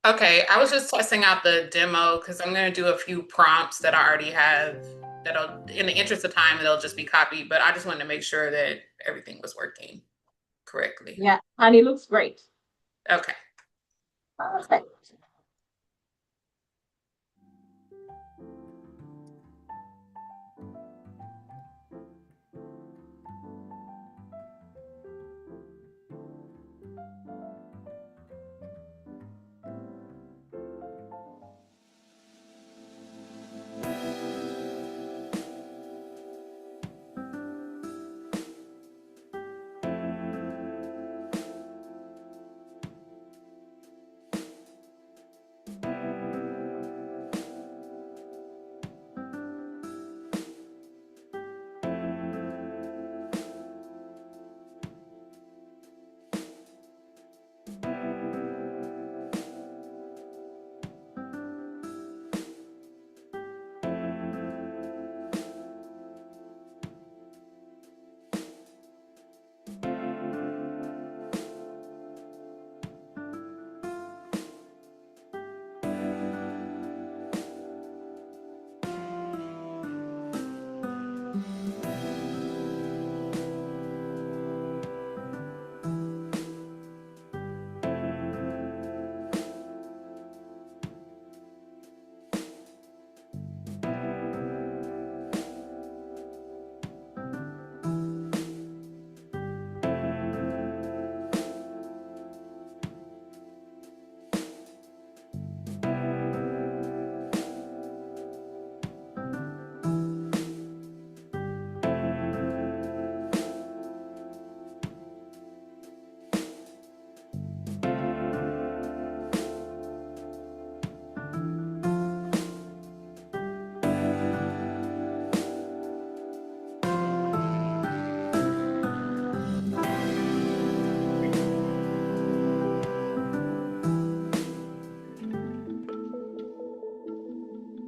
Okay, I was just testing out the demo because I'm going to do a few prompts that I already have that'll, in the interest of time, they'll just be copied, but I just wanted to make sure that everything was working correctly. Yeah, and it looks great. Okay. Perfect.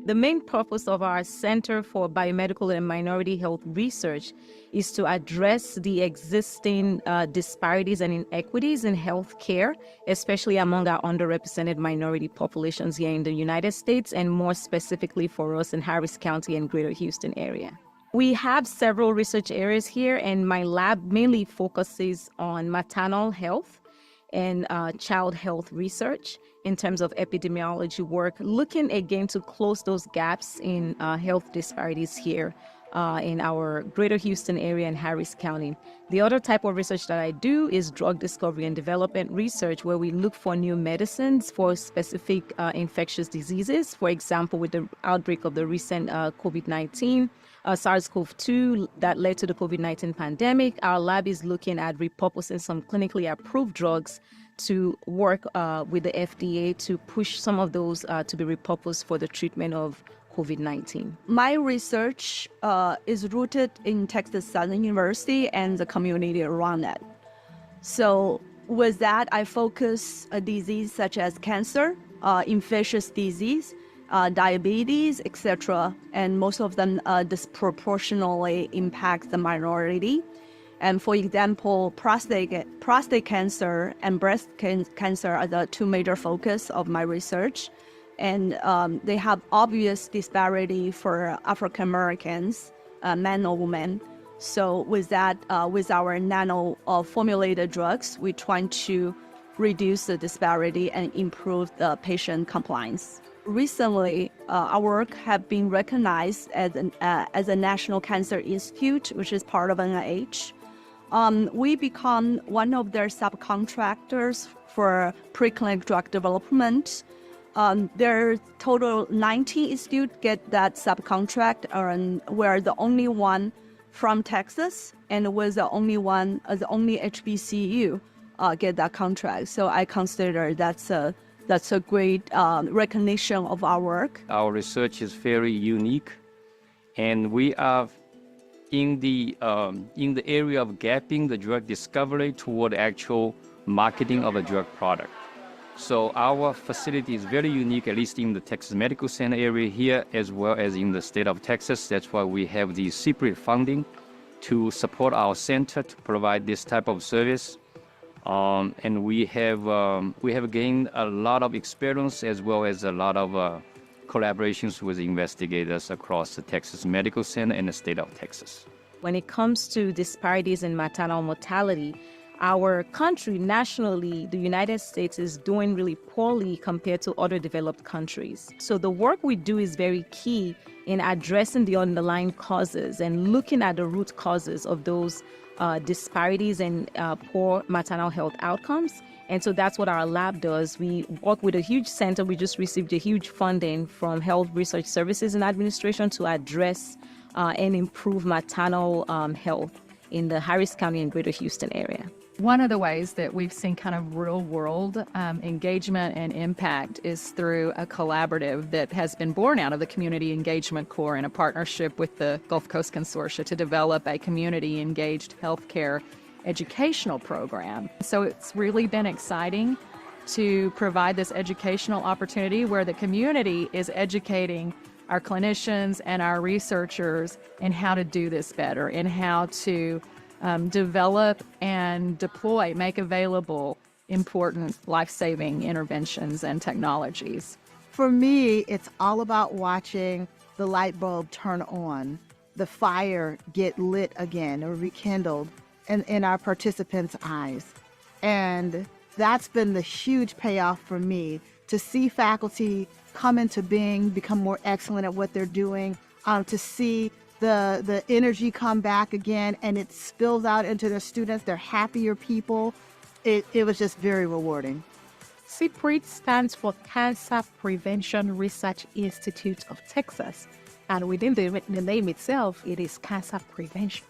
The main purpose of our Center for Biomedical and Minority Health Research is to address the existing disparities and inequities in healthcare, especially among our underrepresented minority populations here in the United States, and more specifically for us in Harris County and Greater Houston area. We have several research areas here, and my lab mainly focuses on maternal health and child health research in terms of epidemiology work, looking again to close those gaps in health disparities here in our Greater Houston area and Harris County. The other type of research that I do is drug discovery and development research, where we look for new medicines for specific infectious diseases. For example, with the outbreak of the recent COVID-19, SARS-CoV-2 that led to the COVID-19 pandemic, our lab is looking at repurposing some clinically approved drugs to work with the FDA to push some of those to be repurposed for the treatment of COVID-19. My research is rooted in Texas Southern University and the community around it. So with that, I focus a disease such as cancer, infectious disease, diabetes, etc., and most of them disproportionately impact the minority. And for example, prostate cancer and breast cancer are the two major focus of my research. And they have obvious disparity for African Americans, men or women. So with that, with our nano formulated drugs, we try to reduce the disparity and improve the patient compliance. Recently, our work have been recognized as a National Cancer Institute, which is part of NIH. We become one of their subcontractors for preclinical drug development. There total 19 institutes get that subcontract, and we're the only one from Texas, and was the only one, the only HBCU get that contract. So I consider that's a great recognition of our work. Our research is very unique, and we are in the area of gapping the drug discovery toward actual marketing of a drug product. So our facility is very unique, at least in the Texas Medical Center area here, as well as in the state of Texas. That's why we have the CPRIT funding to support our center to provide this type of service. And we have gained a lot of experience as well as a lot of collaborations with investigators across the Texas Medical Center and the state of Texas. When it comes to disparities in maternal mortality, our country nationally, the United States, is doing really poorly compared to other developed countries. So the work we do is very key in addressing the underlying causes and looking at the root causes of those disparities and poor maternal health outcomes. And so that's what our lab does. We work with a huge center. We just received a huge funding from Health Research Services and Administration to address and improve maternal health in the Harris County and Greater Houston area. One of the ways that we've seen kind of real-world engagement and impact is through a collaborative that has been born out of the Community Engagement Corps in a partnership with the Gulf Coast Consortia to develop a community-engaged healthcare educational program. So it's really been exciting to provide this educational opportunity where the community is educating our clinicians and our researchers in how to do this better, and how to develop and deploy, make available important life-saving interventions and technologies. For me, it's all about watching the light bulb turn on, the fire get lit again or rekindled in our participants' eyes. And that's been the huge payoff for me, to see faculty come into being, become more excellent at what they're doing, to see the energy come back again, and it spills out into their students. They're happier people. It was just very rewarding. CPRIT stands for Cancer Prevention Research Institute of Texas, and within the name itself, it is cancer prevention.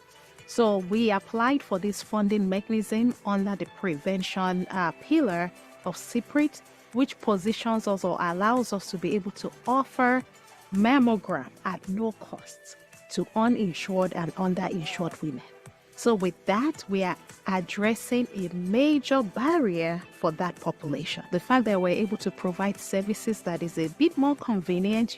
So we applied for this funding mechanism under the prevention pillar of CPRIT, which positions us or allows us to be able to offer mammogram at no cost to uninsured and underinsured women. So with that, we are addressing a major barrier for that population. The fact that we're able to provide services that is a bit more convenient,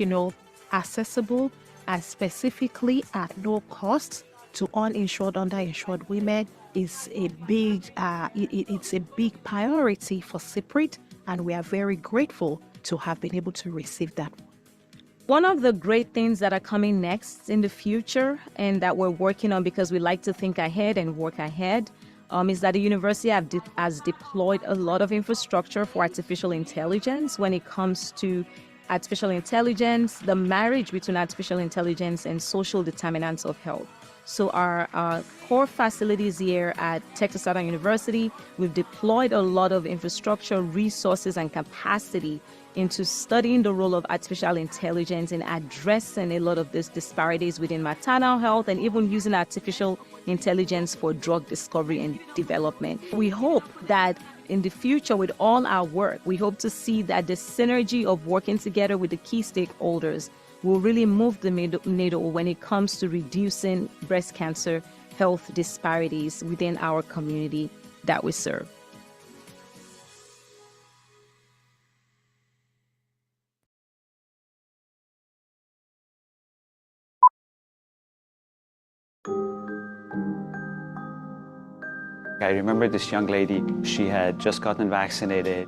accessible, and specifically at no cost to uninsured, underinsured women is a big, it's a big priority for CPRIT, and we are very grateful to have been able to receive that. One of the great things that are coming next in the future and that we're working on, because we like to think ahead and work ahead, is that the university has deployed a lot of infrastructure for artificial intelligence. When it comes to artificial intelligence, the marriage between artificial intelligence and social determinants of health. So our core facilities here at Texas Southern University, we've deployed a lot of infrastructure, resources, and capacity into studying the role of artificial intelligence in addressing a lot of these disparities within maternal health, and even using artificial intelligence for drug discovery and development. We hope that in the future, with all our work, we hope to see that the synergy of working together with the key stakeholders will really move the needle when it comes to reducing breast cancer health disparities within our community that we serve. I remember this young lady, she had just gotten vaccinated.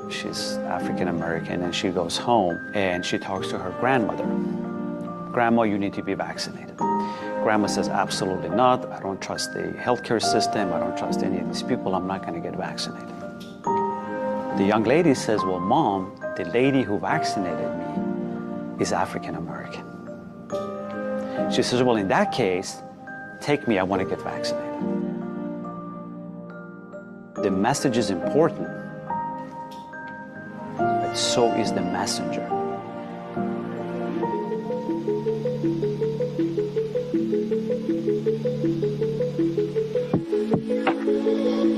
She's African American, and she goes home and she talks to her grandmother. Grandma, you need to be vaccinated. Grandma says, absolutely not. I don't trust the healthcare system. I don't trust any of these people. I'm not going to get vaccinated. The young lady says, well, Mom, the lady who vaccinated me is African American. She says, well, in that case, take me. I want to get vaccinated. The message is important, but so is the messenger.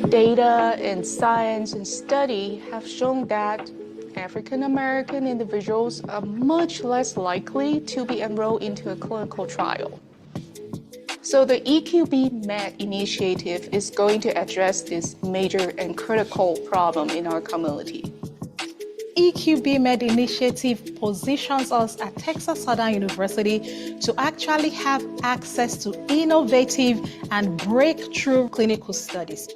Data and science and study have shown that African American individuals are much less likely to be enrolled into a clinical trial. So the EQB Med initiative is going to address this major and critical problem in our community. EQB Med initiative positions us at Texas Southern University to actually have access to innovative and breakthrough clinical studies.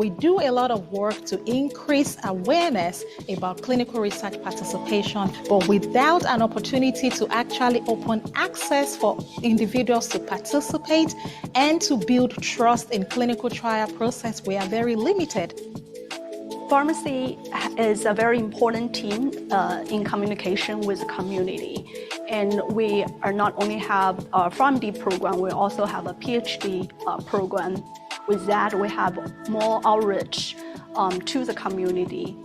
We do a lot of work to increase awareness about clinical research participation, but without an opportunity to actually open access for individuals to participate and to build trust in clinical trial process, we are very limited. Pharmacy is a very important team in communication with the community. And we are not only have a PharmD program, we also have a PhD program. With that, we have more outreach to the community.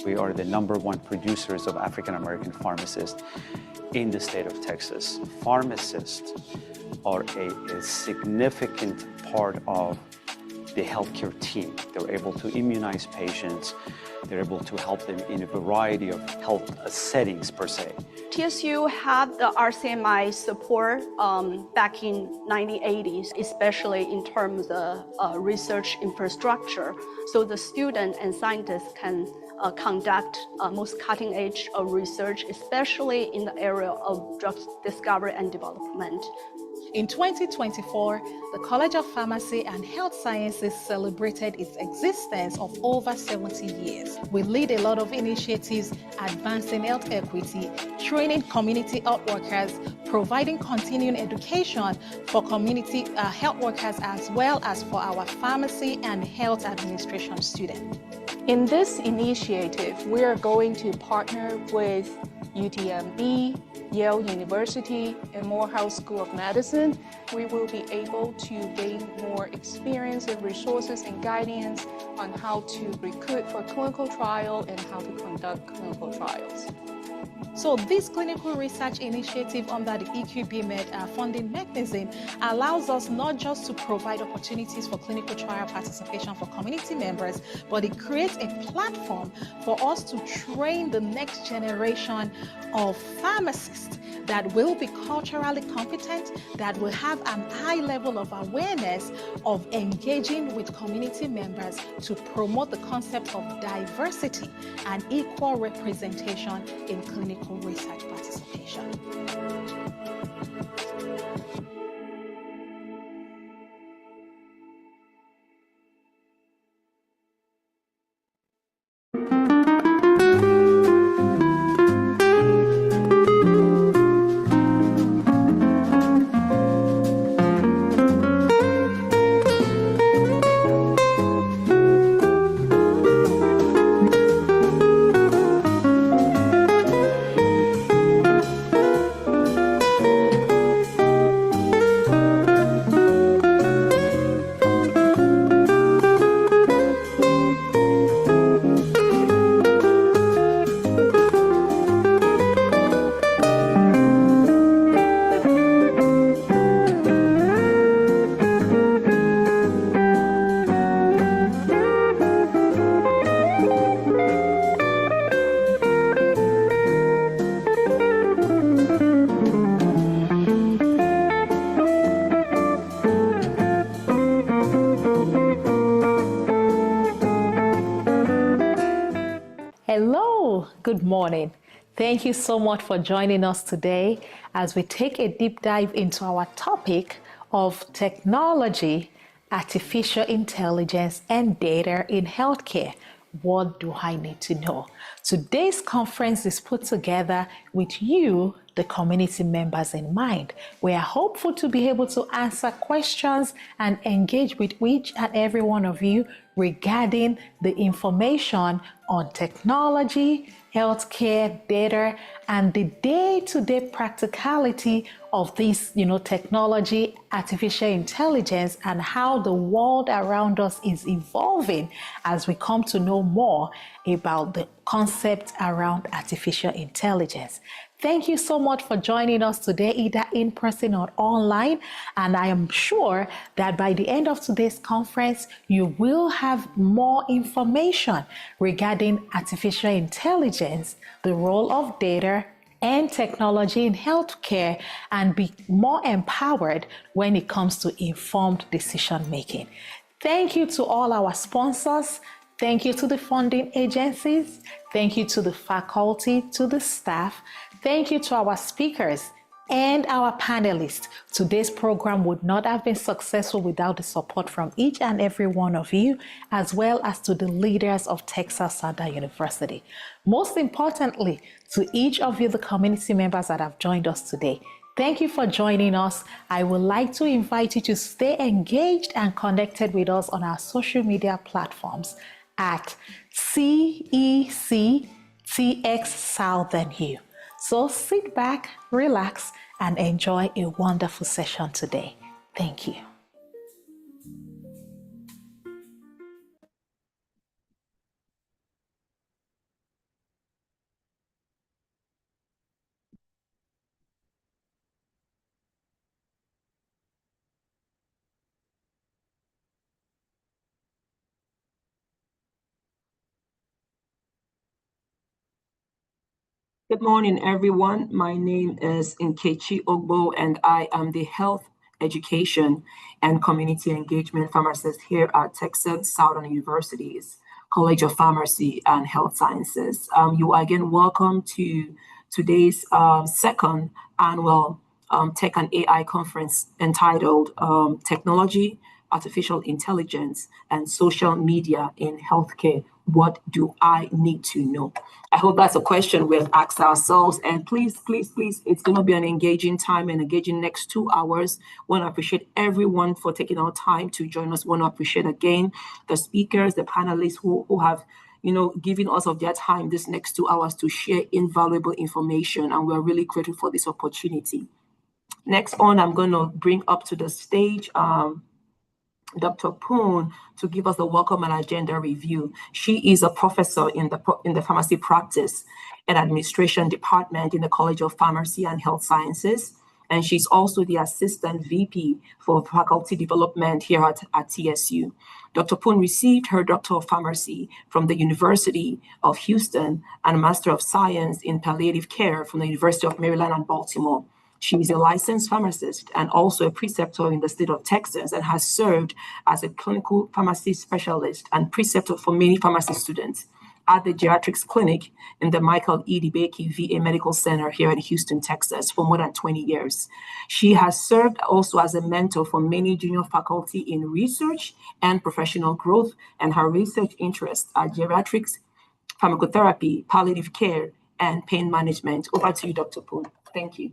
We are the #1 producers of African American pharmacists in the state of Texas. Pharmacists are a significant part of the healthcare team. They're able to immunize patients. They're able to help them in a variety of health settings per se. TSU had the RCMI support back in 1980s, especially in terms of research infrastructure. So the student and scientists can conduct most cutting edge of research, especially in the area of drug discovery and development. In 2024, the College of Pharmacy and Health Sciences celebrated its existence of over 70 years. We lead a lot of initiatives advancing health equity, training community health workers, providing continuing education for community health workers, as well as for our pharmacy and health administration students. In this initiative, we are going to partner with UTMB, Yale University, and Morehouse School of Medicine. We will be able to gain more experience and resources and guidance on how to recruit for clinical trial and how to conduct clinical trials. So this clinical research initiative under the EQB-Med funding mechanism allows us not just to provide opportunities for clinical trial participation for community members, but it creates a platform for us to train the next generation of pharmacists that will be culturally competent, that will have an high level of awareness of engaging with community members to promote the concept of diversity and equal representation in clinical research participation. Hello, good morning. Thank you so much for joining us today as we take a deep dive into our topic of technology, artificial intelligence, and data in healthcare. What do I need to know? Today's conference is put together with you, the community members, in mind. We are hopeful to be able to answer questions and engage with each and every one of you regarding the information on technology, healthcare, data, and the day-to-day practicality of this, technology, artificial intelligence, and how the world around us is evolving as we come to know more about the concept around artificial intelligence. Thank you so much for joining us today, either in person or online. And I am sure that by the end of today's conference, you will have more information regarding artificial intelligence, the role of data and technology in healthcare, and be more empowered when it comes to informed decision making. Thank you to all our sponsors. Thank you to the funding agencies. Thank you to the faculty, to the staff. Thank you to our speakers. and our panelists. Today's program would not have been successful without the support from each and every one of you, as well as to the leaders of Texas Southern University. Most importantly, to each of you, the community members that have joined us today. Thank you for joining us. I would like to invite you to stay engaged and connected with us on our social media platforms at CECTX Southern U. So sit back, relax, and enjoy a wonderful session today. Thank you. Good morning, everyone. My name is Nkechi Ogbo, and I am the Health Education and Community Engagement Pharmacist here at Texas Southern University's College of Pharmacy and Health Sciences. You are again welcome to today's second annual Tech and AI conference entitled Technology, Artificial Intelligence, and Social Media in Healthcare. What do I need to know? I hope that's a question we've asked ourselves. And please, it's going to be an engaging time and engaging next 2 hours. Want to appreciate everyone for taking our time to join us. Want to appreciate again the speakers, the panelists who have given us of their time this next 2 hours to share invaluable information. And we're really grateful for this opportunity. Next on, I'm going to bring up to the stage Dr. Poon to give us a welcome and agenda review. She is a professor in the pharmacy practice and administration department in the College of Pharmacy and Health Sciences. And she's also the assistant VP for faculty development here at TSU. Dr. Poon received her Doctor of Pharmacy from the University of Houston and a Master of Science in Palliative Care from the University of Maryland and Baltimore. She is a licensed pharmacist and also a preceptor in the state of Texas and has served as a clinical pharmacy specialist and preceptor for many pharmacy students at the Geriatrics Clinic in the Michael E. DeBakey VA Medical Center here in Houston, Texas for more than 20 years. She has served also as a mentor for many junior faculty in research and professional growth, and her research interests are geriatrics, pharmacotherapy, palliative care, and pain management. Over to you, Dr. Poon. Thank you.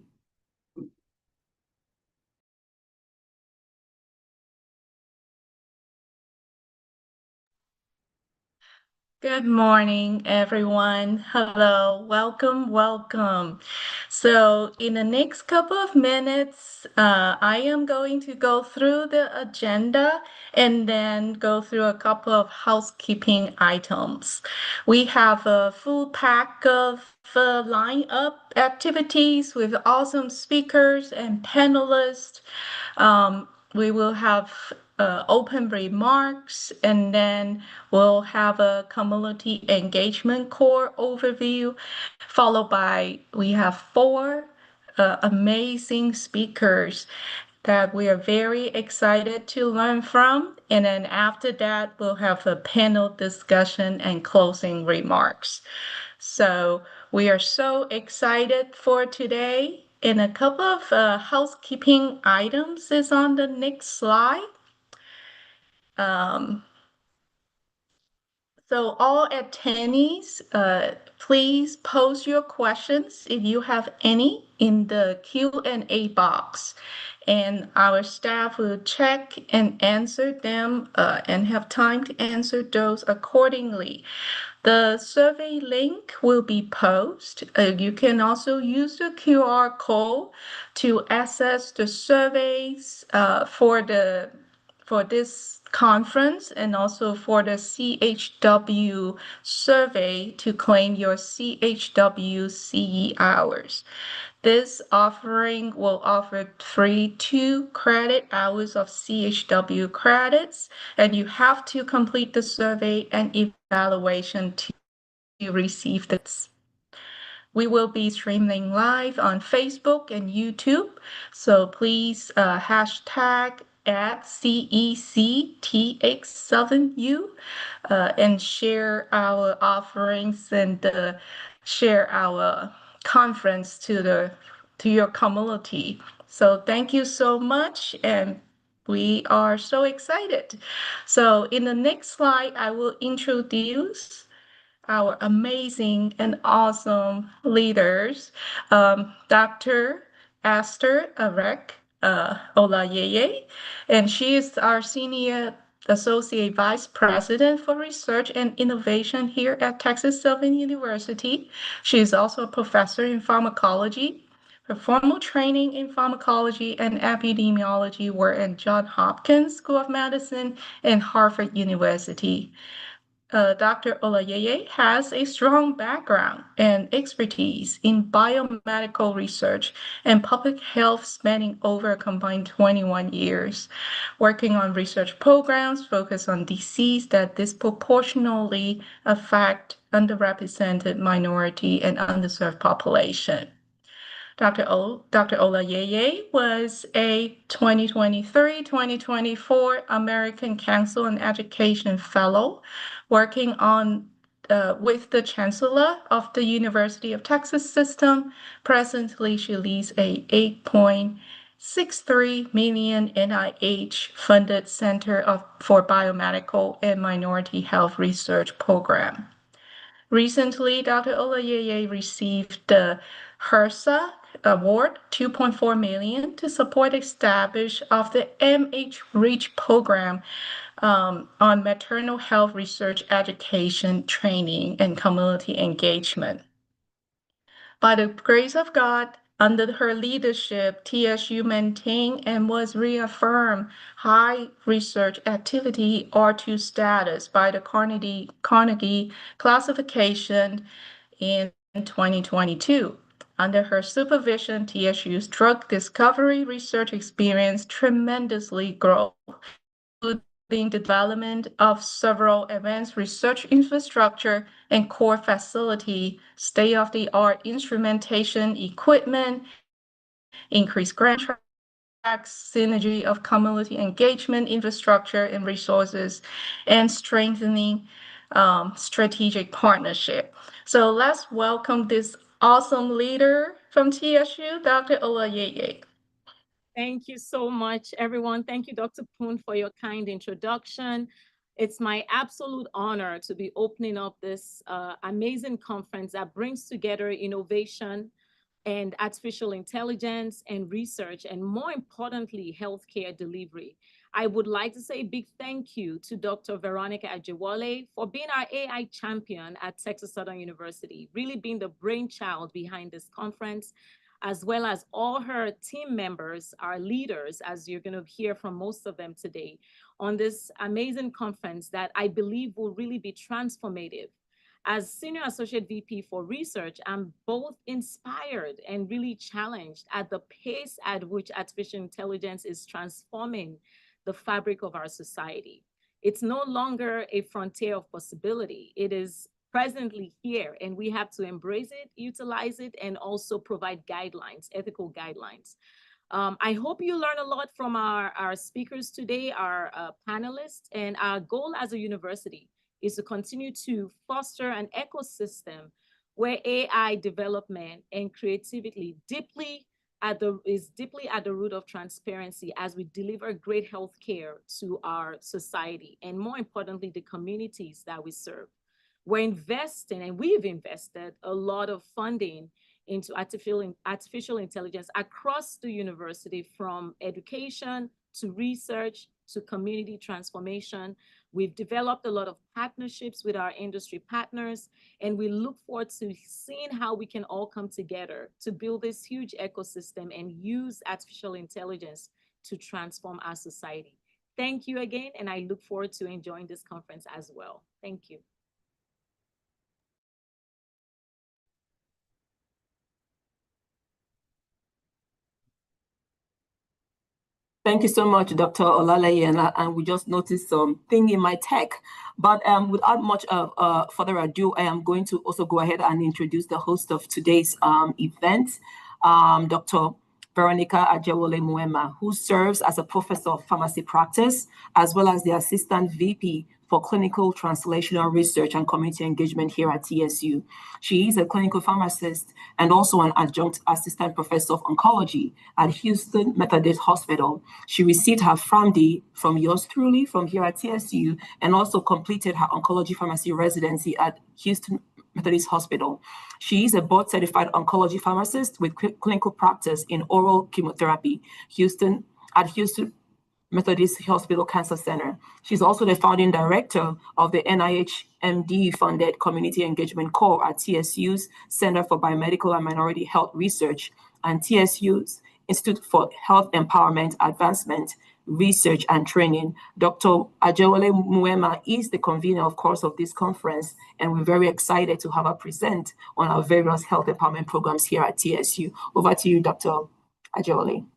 Good morning, everyone. Hello, welcome. So in the next couple of minutes, I am going to go through the agenda and then go through a couple of housekeeping items. We have a full pack of lineup activities with awesome speakers and panelists. We will have open remarks, and then we'll have a community engagement core overview, followed by we have 4 amazing speakers that we are very excited to learn from. And then after that, we'll have a panel discussion and closing remarks. So we are so excited for today. And a couple of housekeeping items is on the next slide. So all attendees, please post your questions if you have any in the Q&A box, and our staff will check and answer them and have time to answer those accordingly. The survey link will be posted. You can also use the QR code to access the surveys for this conference and also for the CHW survey to claim your CHW CE hours. This offering will offer free 2 credit hours of CHW credits, and you have to complete the survey and evaluation to receive this. We will be streaming live on Facebook and YouTube, so please hashtag at CECTX Southern U and share our offerings and share our conference to the to your community. So thank you so much, and we are so excited. So in the next slide, I will introduce our amazing and awesome leaders, Dr. Esther Arek Olayeye, and she is our Senior Associate Vice President for Research and Innovation here at Texas Southern University. She is also a professor in pharmacology. Her formal training in pharmacology and epidemiology were at Johns Hopkins School of Medicine and Harvard University. Dr. Olayeye has a strong background and expertise in biomedical research and public health spanning over a combined 21 years, working on research programs focused on disease that disproportionately affect underrepresented minority and underserved population. Dr. Olayeye was a 2023-2024 American Council on Education Fellow, working on with the Chancellor of the University of Texas System. Presently, she leads a $8.63 million NIH-funded Center for Biomedical and Minority Health Research program. Recently, Dr. Olayeye received the HRSA Award, $2.4 million, to support establishment of the MH-REACH program on maternal health research, education, training, and community engagement. By the grace of God, under her leadership, TSU maintained and was reaffirmed high research activity R2 status by the Carnegie classification in 2022. Under her supervision, TSU's drug discovery research experience tremendously grew, including the development of several advanced research infrastructure and core facility, state-of-the-art instrumentation equipment, increased grant tracks, synergy of community engagement infrastructure and resources, and strengthening strategic partnership. So let's welcome this awesome leader from TSU, Dr. Olayeye. Thank you so much, everyone. Thank you, Dr. Poon, for your kind introduction. It's my absolute honor to be opening up this amazing conference that brings together innovation and artificial intelligence and research, and more importantly, healthcare delivery. I would like to say a big thank you to Dr. Veronica Ajewole for being our AI champion at Texas Southern University, really being the brainchild behind this conference, as well as all her team members, our leaders, as you're going to hear from most of them today, on this amazing conference that I believe will really be transformative. As Senior Associate VP for Research, I'm both inspired and really challenged at the pace at which artificial intelligence is transforming the fabric of our society. It's no longer a frontier of possibility. It is presently here, and we have to embrace it, utilize it, and also provide guidelines, ethical guidelines. I hope you learn a lot from our speakers today, our panelists, and our goal as a university is to continue to foster an ecosystem where AI development and creativity is deeply at the root of transparency as we deliver great health care to our society, and more importantly, the communities that we serve. We're investing, and we've invested a lot of funding into artificial intelligence across the university, from education to research to community transformation. We've developed a lot of partnerships with our industry partners, and we look forward to seeing how we can all come together to build this huge ecosystem and use artificial intelligence to transform our society. Thank you again, and I look forward to enjoying this conference as well. Thank you. Thank you so much, Dr. Olayeye, and we just noticed something in my tech. But without much further ado, I am going to also go ahead and introduce the host of today's event, Dr. Veronica Ajewole Muema, who serves as a professor of pharmacy practice, as well as the assistant VP for for Clinical Translational Research and Community Engagement here at TSU. She is a clinical pharmacist and also an adjunct assistant professor of oncology at Houston Methodist Hospital. She received her PharmD from yours truly from here at TSU and also completed her oncology pharmacy residency at Houston Methodist Hospital. She is a board-certified oncology pharmacist with clinical practice in oral chemotherapy at Houston Methodist Hospital Cancer Center. She's also the founding director of the NIH MD-funded Community Engagement Core at TSU's Center for Biomedical and Minority Health Research and TSU's Institute for Health Empowerment, Advancement, Research and Training. Dr. Ajewole Muema is the convener, of course, of this conference, and we're very excited to have her present on our various health empowerment programs here at TSU. Over to you, Dr. Ajewole.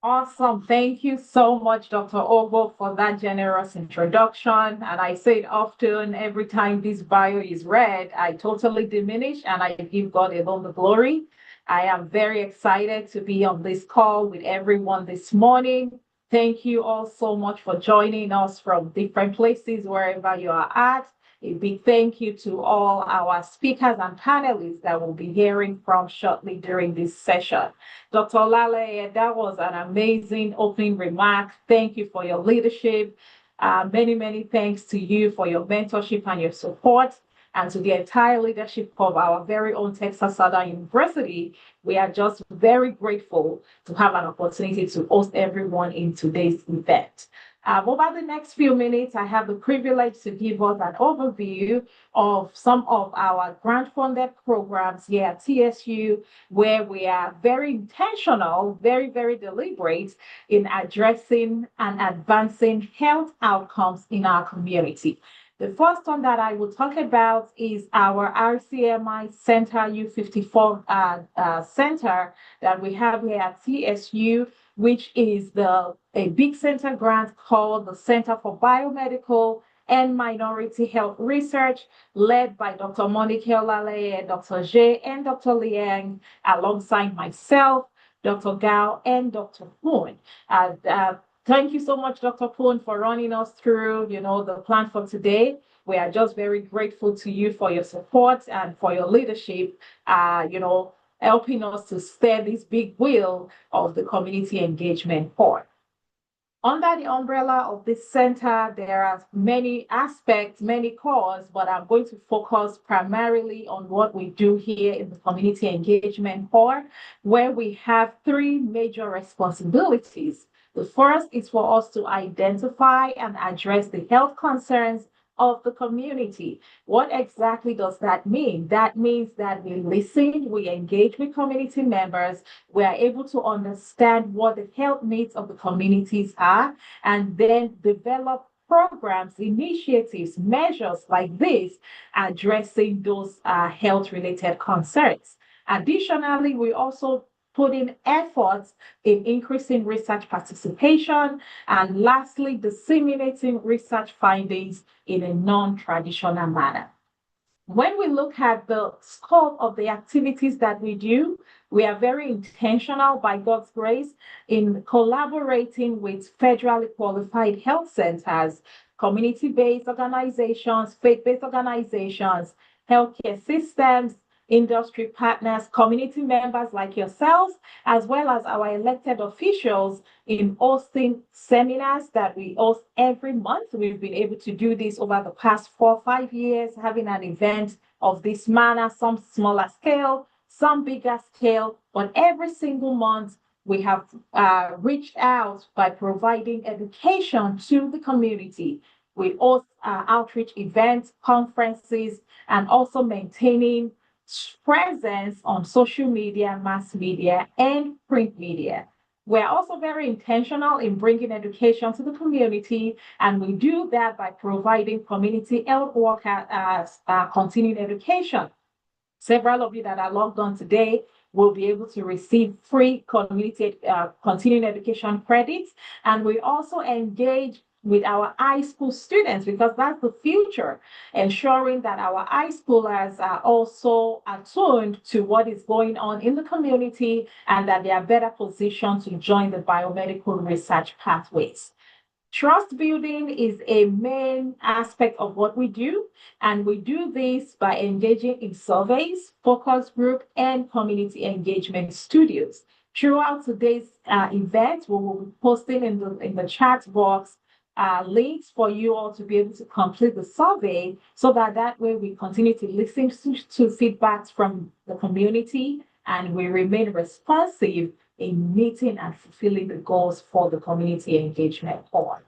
Awesome. Thank you so much, Dr. Ogbo, for that generous introduction. And I say it often, every time this bio is read, I totally diminish and I give God alone the glory. I am very excited to be on this call with everyone this morning. Thank you all so much for joining us from different places, wherever you are at. A big thank you to all our speakers and panelists that we'll be hearing from shortly during this session. Dr. Olale, that was an amazing opening remark. Thank you for your leadership. Many, many thanks to you for your mentorship and your support. And to the entire leadership of our very own Texas Southern University, we are just very grateful to have an opportunity to host everyone in today's event. Over the next few minutes, I have the privilege to give us an overview of some of our grant-funded programs here at TSU, where we are very intentional, very, very deliberate in addressing and advancing health outcomes in our community. The first one that I will talk about is our RCMI Center U54 center that we have here at TSU, which is a big center grant called the Center for Biomedical and Minority Health Research, led by Dr. Monique Olale, Dr. Jay, and Dr. Liang, alongside myself, Dr. Gao, and Dr. Poon. Thank you so much, Dr. Poon, for running us through, the plan for today. We are just very grateful to you for your support and for your leadership, helping us to steer this big wheel of the community engagement core. Under the umbrella of this center, there are many aspects, many cores, but I'm going to focus primarily on what we do here in the community engagement core, where we have three major responsibilities. The first is for us to identify and address the health concerns of the community. What exactly does that mean? That means that we listen, we engage with community members, we are able to understand what the health needs of the communities are, and then develop programs, initiatives, measures like this addressing those health-related concerns. Additionally, we also put in efforts in increasing research participation, and lastly, disseminating research findings in a non-traditional manner. When we look at the scope of the activities that we do, we are very intentional, by God's grace, in collaborating with federally qualified health centers, community-based organizations, faith-based organizations, healthcare systems, industry partners, community members like yourselves, as well as our elected officials in hosting seminars that we host every month. We've been able to do this over the past 4 or 5 years, having an event of this manner, some smaller scale, some bigger scale, but every single month we have reached out by providing education to the community. We host outreach events, conferences, and also maintaining presence on social media, mass media, and print media. We're also very intentional in bringing education to the community, and we do that by providing community health workers continuing education. Several of you that are logged on today will be able to receive free community continuing education credits, and we also engage with our high school students, because that's the future, ensuring that our high schoolers are also attuned to what is going on in the community and that they are better positioned to join the biomedical research pathways. Trust building is a main aspect of what we do, and we do this by engaging in surveys, focus group, and community engagement studios. Throughout today's event, we will be posting in the chat box links for you all to be able to complete the survey, so that way we continue to listen to feedbacks from the community, and we remain responsive in meeting and fulfilling the goals for the community engagement hall.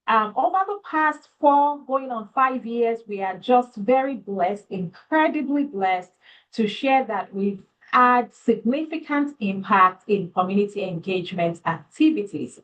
Over the past 4, going on 5 years, we are just very blessed, incredibly blessed, to share that we've had significant impact in community engagement activities.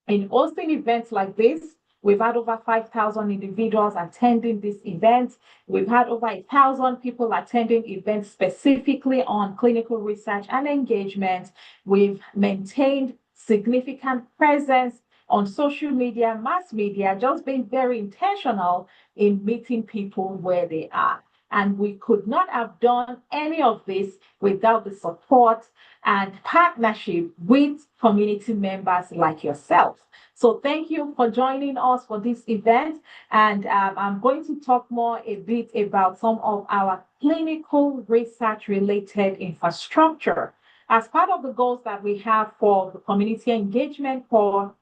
In hosting events like this, we've had over 5,000 individuals attending this event. We've had over 1,000 people attending events specifically on clinical research and engagement. We've maintained significant presence on social media, mass media, just being very intentional in meeting people where they are. And we could not have done any of this without the support and partnership with community members like yourself. So thank you for joining us for this event. And I'm going to talk more a bit about some of our clinical research related infrastructure. As part of the goals that we have for the community engagement core,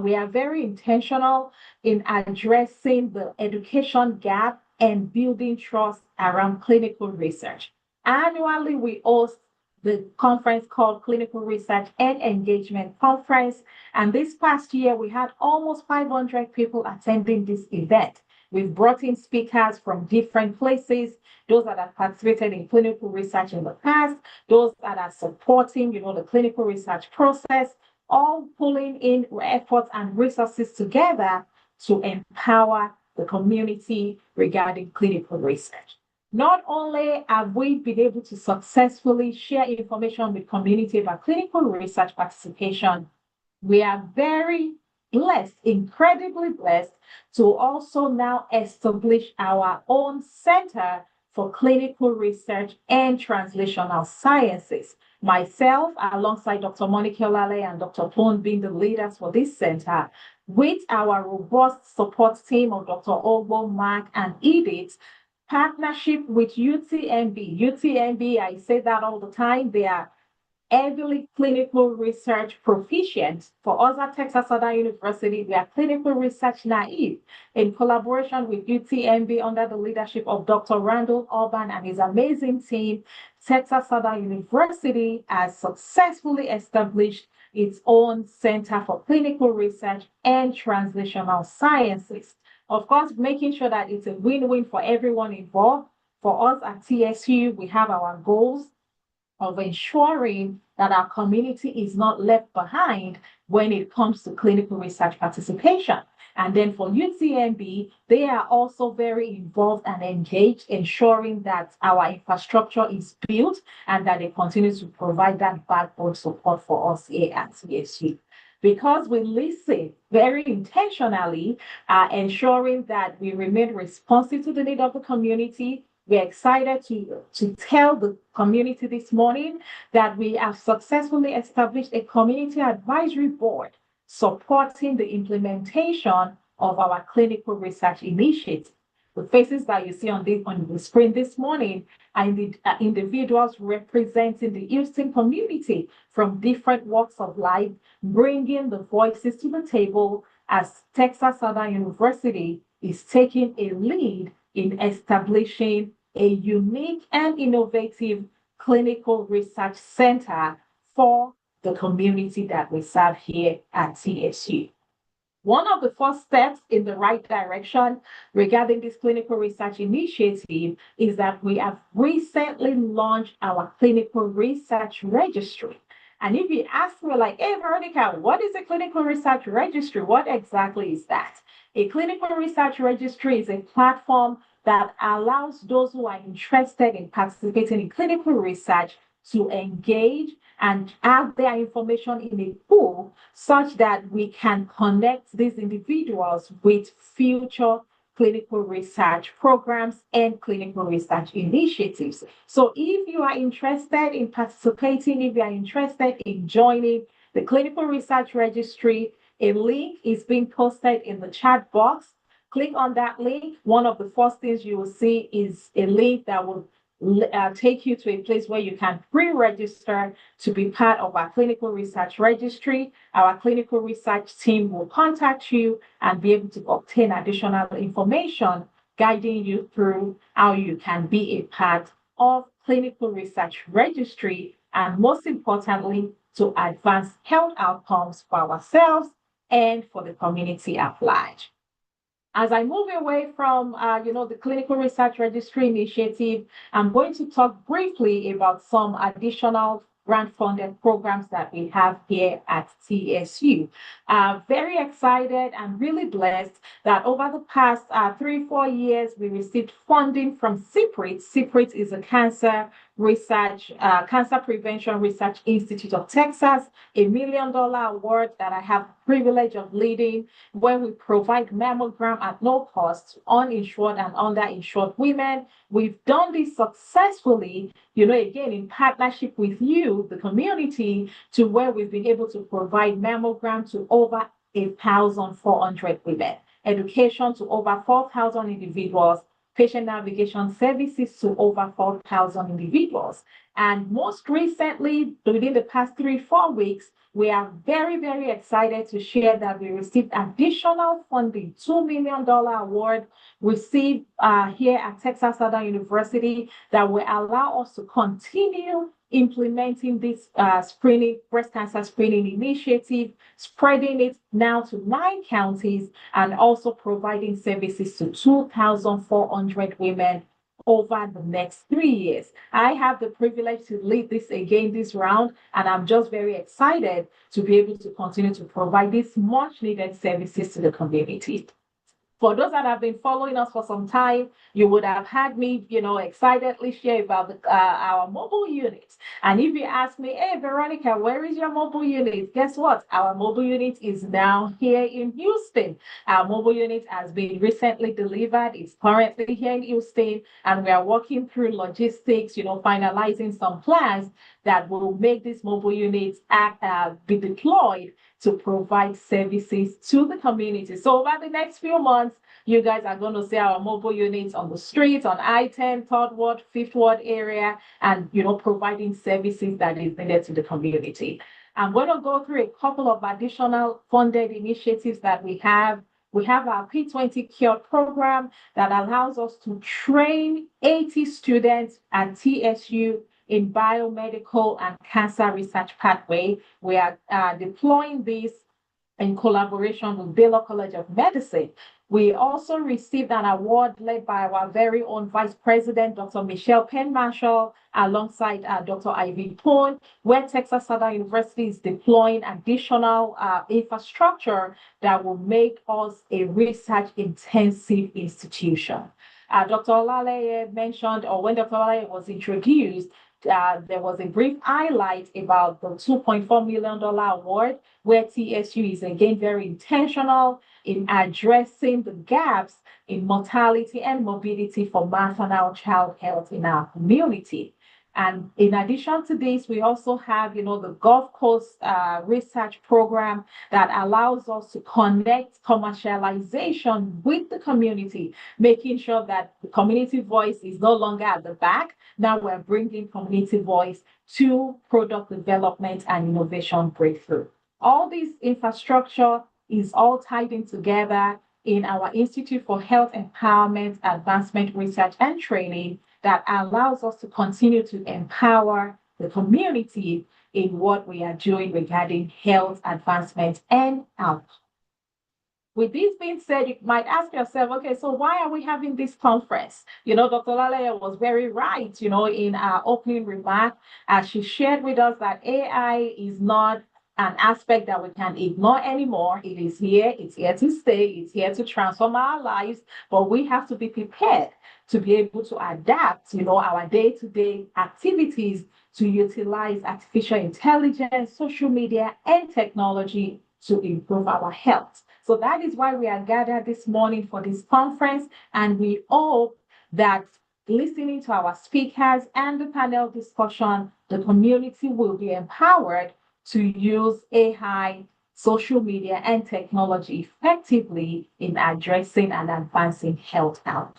we are very intentional in addressing the education gap and building trust around clinical research. Annually, we host the conference called Clinical Research and Engagement Conference. And this past year, we had almost 500 people attending this event. We've brought in speakers from different places, those that have participated in clinical research in the past, those that are supporting, the clinical research process, all pulling in efforts and resources together to empower the community regarding clinical research. Not only have we been able to successfully share information with community about clinical research participation, we are very blessed, incredibly blessed, to also now establish our own Center for Clinical Research and Translational Sciences. Myself, alongside Dr. Monica Olale and Dr. Pone, being the leaders for this center, with our robust support team of Dr. Ogbo, Mark, and Edith, partnership with UTMB. UTMB, I say that all the time, they are heavily clinical research proficient. For us at Texas Southern University, we are clinical research naive. In collaboration with UTMB under the leadership of Dr. Randall Urban and his amazing team, Texas Southern University has successfully established its own Center for Clinical Research and Translational Sciences. Of course, making sure that it's a win-win for everyone involved. For us at TSU, we have our goals of ensuring that our community is not left behind when it comes to clinical research participation. And then for UTMB, they are also very involved and engaged, ensuring that our infrastructure is built and that they continue to provide that backbone support for us here at TSU. Because we listen very intentionally, ensuring that we remain responsive to the need of the community. We're excited to tell the community this morning that we have successfully established a community advisory board supporting the implementation of our clinical research initiative. The faces that you see on the screen this morning are individuals representing the Houston community from different walks of life, bringing the voices to the table as Texas Southern University is taking a lead in establishing a unique and innovative clinical research center for the community that we serve here at TSU. One of the first steps in the right direction regarding this clinical research initiative is that we have recently launched our clinical research registry. And if you ask me like, hey, Veronica, what is a clinical research registry? What exactly is that? A clinical research registry is a platform that allows those who are interested in participating in clinical research to engage and add their information in a pool such that we can connect these individuals with future clinical research programs and clinical research initiatives. So if you are interested in participating, if you are interested in joining the clinical research registry, A link is being posted in the chat box. Click on that link. One of the first things you will see is a link that will take you to a place where you can pre-register to be part of our clinical research registry. Our clinical research team will contact you and be able to obtain additional information guiding you through how you can be a part of clinical research registry, and most importantly, to advance health outcomes for ourselves and for the community at large. As I move away from, the Clinical Research Registry Initiative, I'm going to talk briefly about some additional grant-funded programs that we have here at TSU. Very excited and really blessed that over the past 3-4 years, we received funding from CPRIT. CPRIT is a cancer prevention research institute of Texas, $1 million award that I have the privilege of leading, where we provide mammogram at no cost to uninsured and underinsured women. We've done this successfully, again, in partnership with you, the community, to where we've been able to provide mammogram to over 1,400 women, education to over 4,000 individuals, patient navigation services to over 4,000 individuals. And most recently, within the past 3-4 weeks, we are very, very excited to share that we received additional funding, $2 million award received here at Texas Southern University that will allow us to continue implementing this breast cancer screening initiative, spreading it now to 9 counties, and also providing services to 2,400 women over the next 3 years. I have the privilege to lead this again this round, and I'm just very excited to be able to continue to provide these much needed services to the community. For those that have been following us for some time, you would have had me, excitedly share about our mobile unit. And if you ask me, hey, Veronica, where is your mobile unit? Guess what? Our mobile unit is now here in Houston. Our mobile unit has been recently delivered. It's currently here in Houston, and we are working through logistics, finalizing some plans that will make this mobile unit be deployed to provide services to the community. So over the next few months, you guys are going to see our mobile units on the streets, on I-10, 3rd Ward, 5th Ward area, and, providing services that is needed to the community. I'm going to go through a couple of additional funded initiatives that we have. We have our P20 Cure program that allows us to train 80 students at TSU in biomedical and cancer research pathway. We are deploying this in collaboration with Baylor College of Medicine. We also received an award led by our very own Vice President, Dr. Michelle Penn-Marshall, alongside Dr. Ivy Poon, where Texas Southern University is deploying additional infrastructure that will make us a research-intensive institution. Dr. Olaleye mentioned, or when Dr. Olaleye was introduced, there was a brief highlight about the $2.4 million award, where TSU is again very intentional in addressing the gaps in mortality and morbidity for maternal child health in our community. And in addition to this, we also have, the Gulf Coast research program that allows us to connect commercialization with the community, making sure that the community voice is no longer at the back. Now we're bringing community voice to product development and innovation breakthrough. All this infrastructure is all tied in together in our Institute for Health Empowerment, Advancement, Research, and Training that allows us to continue to empower the community in what we are doing regarding health advancement and outcomes. With this being said, you might ask yourself, okay, so why are we having this conference? Dr. Olaleye was very right, in our opening remark, as she shared with us that AI is not an aspect that we can ignore anymore. It is here, it's here to stay, it's here to transform our lives, but we have to be prepared to be able to adapt, our day-to-day activities to utilize artificial intelligence, social media, and technology to improve our health. So that is why we are gathered this morning for this conference, and we hope that listening to our speakers and the panel discussion, the community will be empowered to use AI social media, and technology effectively in addressing and advancing health outcomes.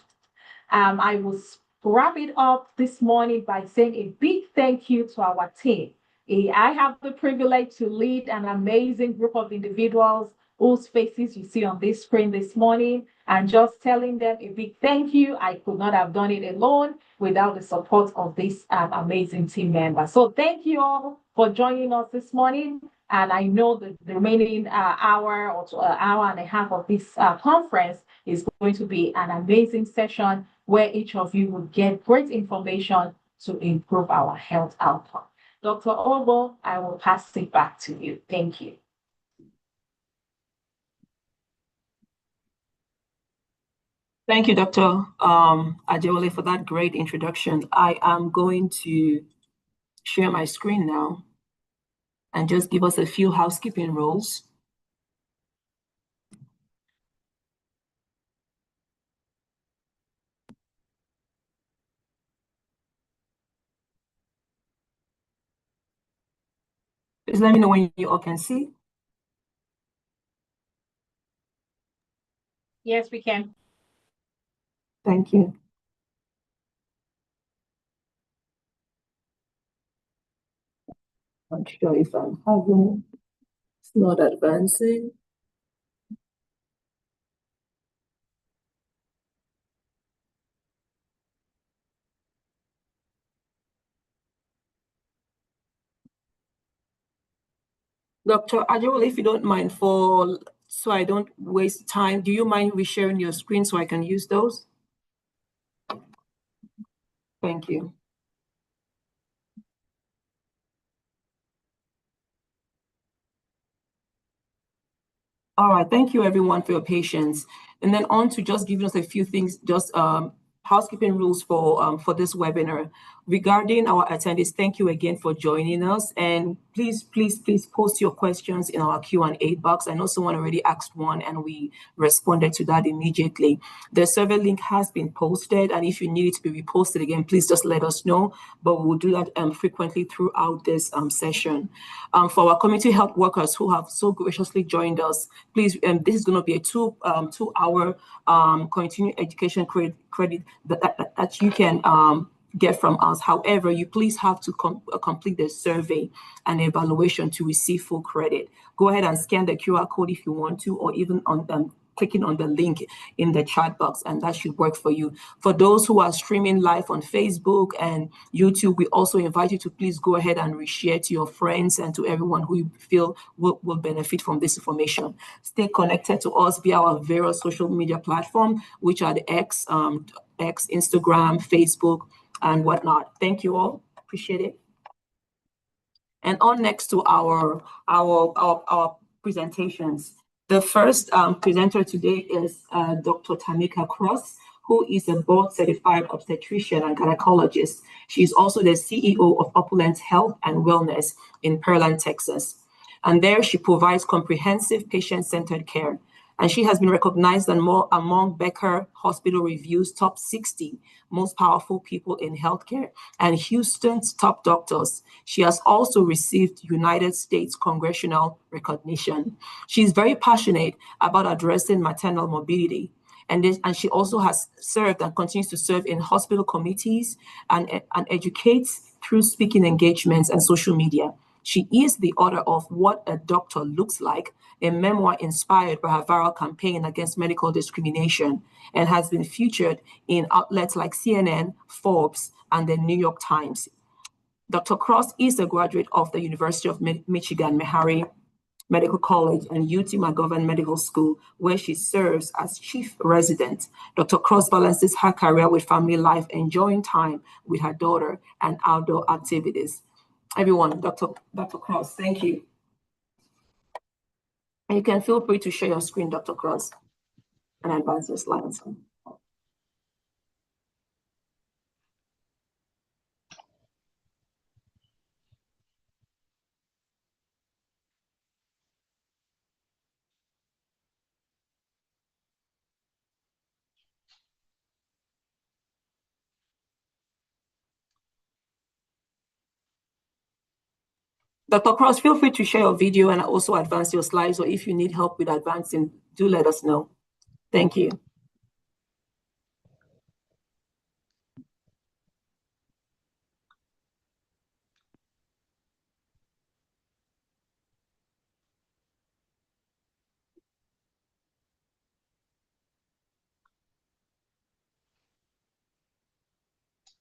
I will wrap it up this morning by saying a big thank you to our team. I have the privilege to lead an amazing group of individuals whose faces you see on this screen this morning, and just telling them a big thank you. I could not have done it alone without the support of this amazing team member. So thank you all for joining us this morning. And I know the remaining hour or hour and a half of this conference is going to be an amazing session where each of you will get great information to improve our health outcome. Dr. Obo, I will pass it back to you. Thank you. Thank you, Dr. Adewale, for that great introduction. I am going to share my screen now and just give us a few housekeeping rules. Please let me know when you all can see. Yes, we can. Thank you. Not sure if I'm having, it's not advancing. Dr. Adewale, if you don't mind, so I don't waste time, do you mind resharing your screen so I can use those? Thank you. All right, thank you everyone for your patience. And then on to just giving us a few things, just housekeeping rules for this webinar. Regarding our attendees, thank you again for joining us. And please post your questions in our Q&A box. I know someone already asked one and we responded to that immediately. The survey link has been posted, and if you need it to be reposted again, please just let us know. But we'll do that frequently throughout this session. For our community health workers who have so graciously joined us, please, this is going to be a two-hour continuing education credit that you can get from us. However, you please have to complete the survey and evaluation to receive full credit. Go ahead and scan the QR code if you want to, or even on clicking on the link in the chat box, and that should work for you. For those who are streaming live on Facebook and YouTube, we also invite you to please go ahead and reshare to your friends and to everyone who you feel will benefit from this information. Stay connected to us via our various social media platforms, which are the X, Instagram, Facebook, and whatnot. Thank you all. Appreciate it. And on next to our presentations. The first presenter today is Dr. Tamika Cross, who is a board-certified obstetrician and gynecologist. She's also the CEO of Opulent Health and Wellness in Pearland, Texas. And there she provides comprehensive patient-centered care. And she has been recognized among Becker Hospital Review's top 60 most powerful people in healthcare and Houston's top doctors. She has also received United States congressional recognition. She's very passionate about addressing maternal morbidity. And she also has served and continues to serve in hospital committees and educates through speaking engagements and social media. She is the author of What a Doctor Looks Like, a memoir inspired by her viral campaign against medical discrimination, and has been featured in outlets like CNN, Forbes, and the New York Times. Dr. Cross is a graduate of the University of Michigan, Meharry Medical College and UT McGovern Medical School, where she serves as chief resident. Dr. Cross balances her career with family life, enjoying time with her daughter and outdoor activities. Everyone, Dr. Cross, thank you. And you can feel free to share your screen, Dr. Cross, and advance your slides. Dr. Cross, feel free to share your video and also advance your slides, or if you need help with advancing, do let us know. Thank you.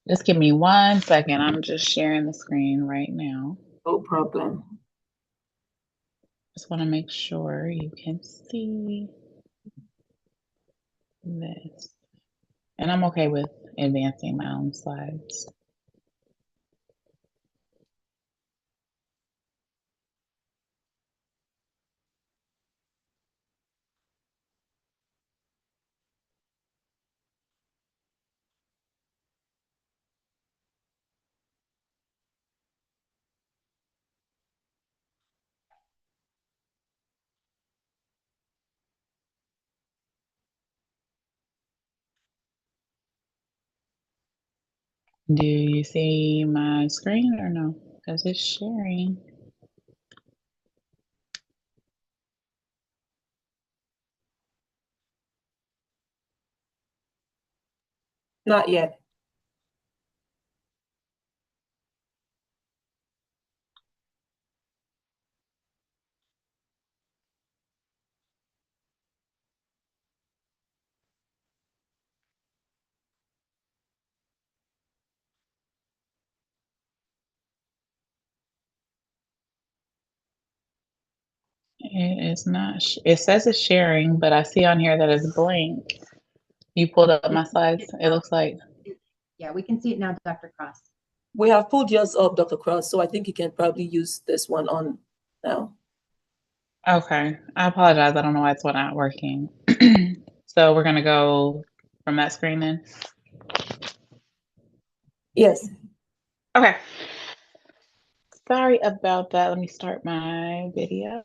Just give me 1 second. I'm just sharing the screen right now. No problem. Just want to make sure you can see this. And I'm okay with advancing my own slides. Do you see my screen or no? Because it's sharing. Not yet. It is not. It says it's sharing, but I see on here that it's blank. You pulled up my slides. It looks like. Yeah, we can see it now, Dr. Cross. We have pulled yours up, Dr. Cross, so I think you can probably use this one on now. Okay. I apologize. I don't know why it's not working. So we're gonna go from that screen then? Yes. Okay. Sorry about that. Let me start my video.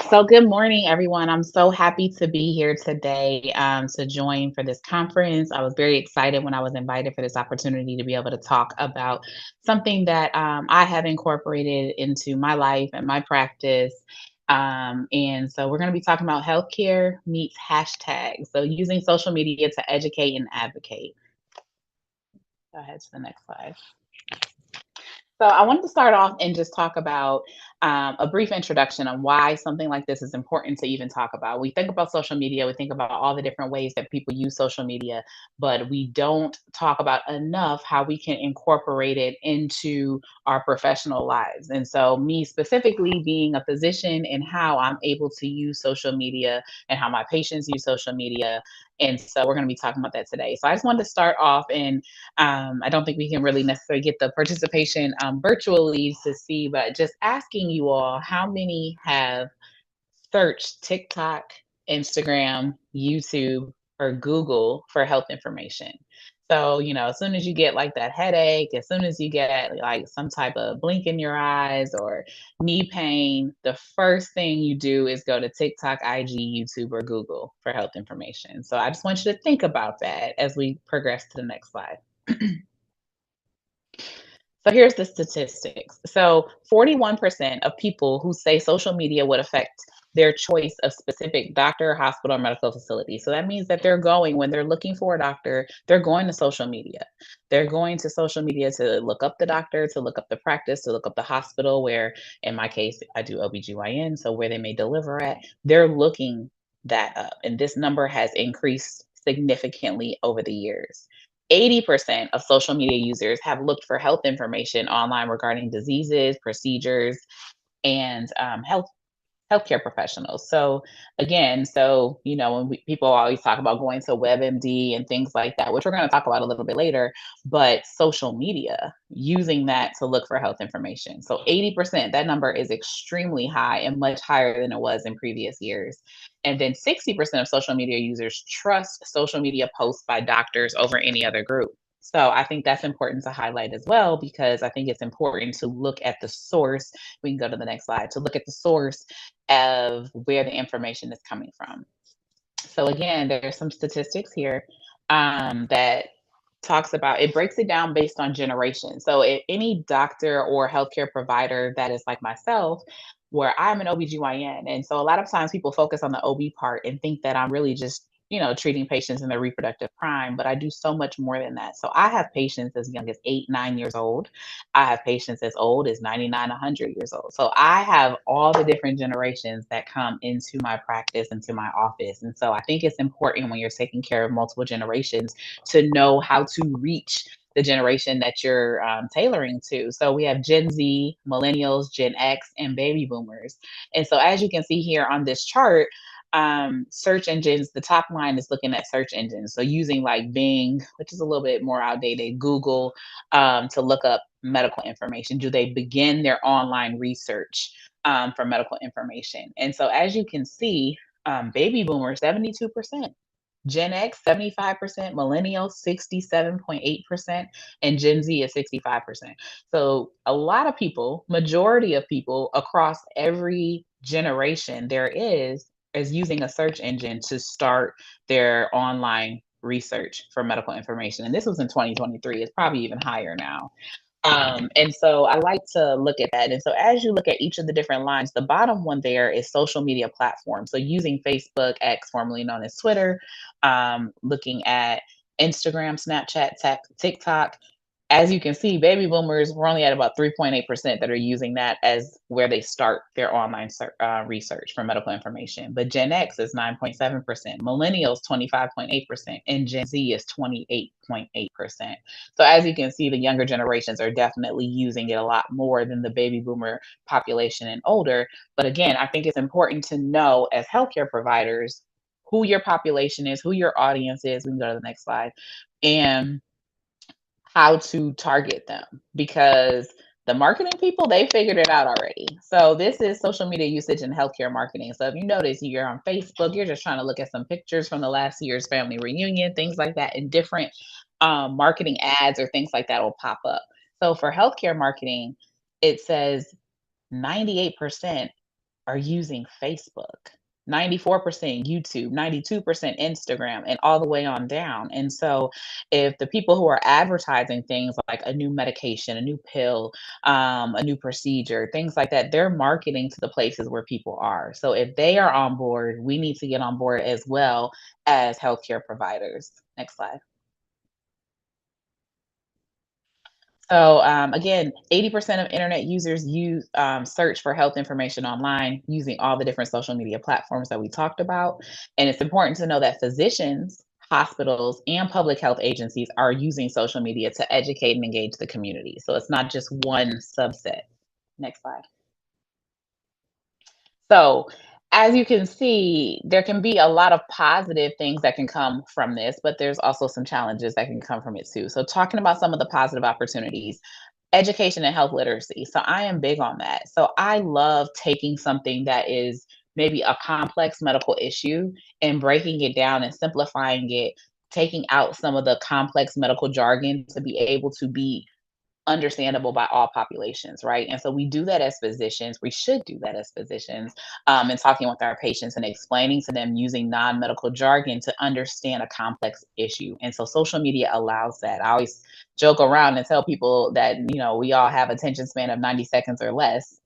So good morning, everyone. I'm so happy to be here today to join for this conference. I was very excited when I was invited for this opportunity to be able to talk about something that I have incorporated into my life and my practice. And so we're going to be talking about healthcare meets hashtags. So using social media to educate and advocate. Go ahead to the next slide. So I wanted to start off and just talk about a brief introduction on why something like this is important to even talk about. We think about social media, we think about all the different ways that people use social media, but we don't talk about enough how we can incorporate it into our professional lives. And so me specifically being a physician and how I'm able to use social media and how my patients use social media. And so we're going to be talking about that today. So I just wanted to start off, and I don't think we can really necessarily get the participation virtually to see, but just asking you all, how many have searched TikTok, Instagram, YouTube, or Google for health information? So, you know, as soon as you get like that headache, as soon as you get like some type of blink in your eyes or knee pain, the first thing you do is go to TikTok, IG, YouTube, or Google for health information. So I just want you to think about that as we progress to the next slide. So here's the statistics. So 41% of people who say social media would affect their choice of specific doctor, hospital, or medical facility. So that means that they're going, when they're looking for a doctor, they're going to social media. They're going to social media to look up the doctor, to look up the practice, to look up the hospital, where in my case, I do OBGYN, so where they may deliver at. They're looking that up. And this number has increased significantly over the years. 80% of social media users have looked for health information online regarding diseases, procedures, and healthcare professionals. So again, you know, when people always talk about going to WebMD and things like that, which we're going to talk about a little bit later, but social media, using that to look for health information. So 80%, that number is extremely high and much higher than it was in previous years. And then 60% of social media users trust social media posts by doctors over any other group. So I think that's important to highlight as well, because I think it's important to look at the source. We can go to the next slide, to look at the source of where the information is coming from. So again, there's some statistics here that talks about, it breaks it down based on generation. So if any doctor or healthcare provider that is like myself, where I'm an OBGYN, and so a lot of times people focus on the OB part and think that I'm really just, treating patients in their reproductive prime, but I do so much more than that. So I have patients as young as 8, 9 years old. I have patients as old as 99, 100 years old. So I have all the different generations that come into my practice, into my office. And so I think it's important when you're taking care of multiple generations to know how to reach the generation that you're tailoring to. So we have Gen Z, millennials, Gen X, and baby boomers. And so as you can see here on this chart, search engines, the top line is looking at search engines. So using like Bing, which is a little bit more outdated, Google, to look up medical information. Do they begin their online research for medical information? And so as you can see, baby boomers, 72%. Gen X, 75%, millennials, 67.8%, and Gen Z is 65%. So a lot of people, majority of people across every generation there is using a search engine to start their online research for medical information. And this was in 2023. It's probably even higher now. And so I like to look at that. And so as you look at each of the different lines, the bottom one there is social media platforms. So using Facebook, X, formerly known as Twitter, looking at Instagram, Snapchat, TikTok. As you can see, baby boomers, we're only at about 3.8% that are using that as where they start their online research for medical information. But Gen X is 9.7%, millennials 25.8%, and Gen Z is 28.8%. So as you can see, the younger generations are definitely using it a lot more than the baby boomer population and older. But again, I think it's important to know as healthcare providers who your population is, who your audience is. We can go to the next slide. And how to target them, because the marketing people, they figured it out already. So this is social media usage in healthcare marketing. So if you notice, you're on Facebook, you're just trying to look at some pictures from the last year's family reunion, things like that, and different marketing ads or things like that will pop up. So for healthcare marketing, it says 98% are using Facebook. 94% YouTube, 92% Instagram, and all the way on down. And so if the people who are advertising things like a new medication, a new pill, a new procedure, things like that, they're marketing to the places where people are. So if they are on board, we need to get on board as well as healthcare providers. Next slide. So again, 80% of internet users use search for health information online using all the different social media platforms that we talked about. And it's important to know that physicians, hospitals, and public health agencies are using social media to educate and engage the community. So it's not just one subset. Next slide. So as you can see, there can be a lot of positive things that can come from this, but there's also some challenges that can come from it too. So talking about some of the positive opportunities, education and health literacy. So I am big on that. So I love taking something that is maybe a complex medical issue and breaking it down and simplifying it, taking out some of the complex medical jargon to be able to be understandable by all populations, right? And so we do that as physicians. We should do that as physicians, and talking with our patients and explaining to them using non-medical jargon to understand a complex issue. And so social media allows that. I always joke around and tell people that, we all have attention span of 90 seconds or less,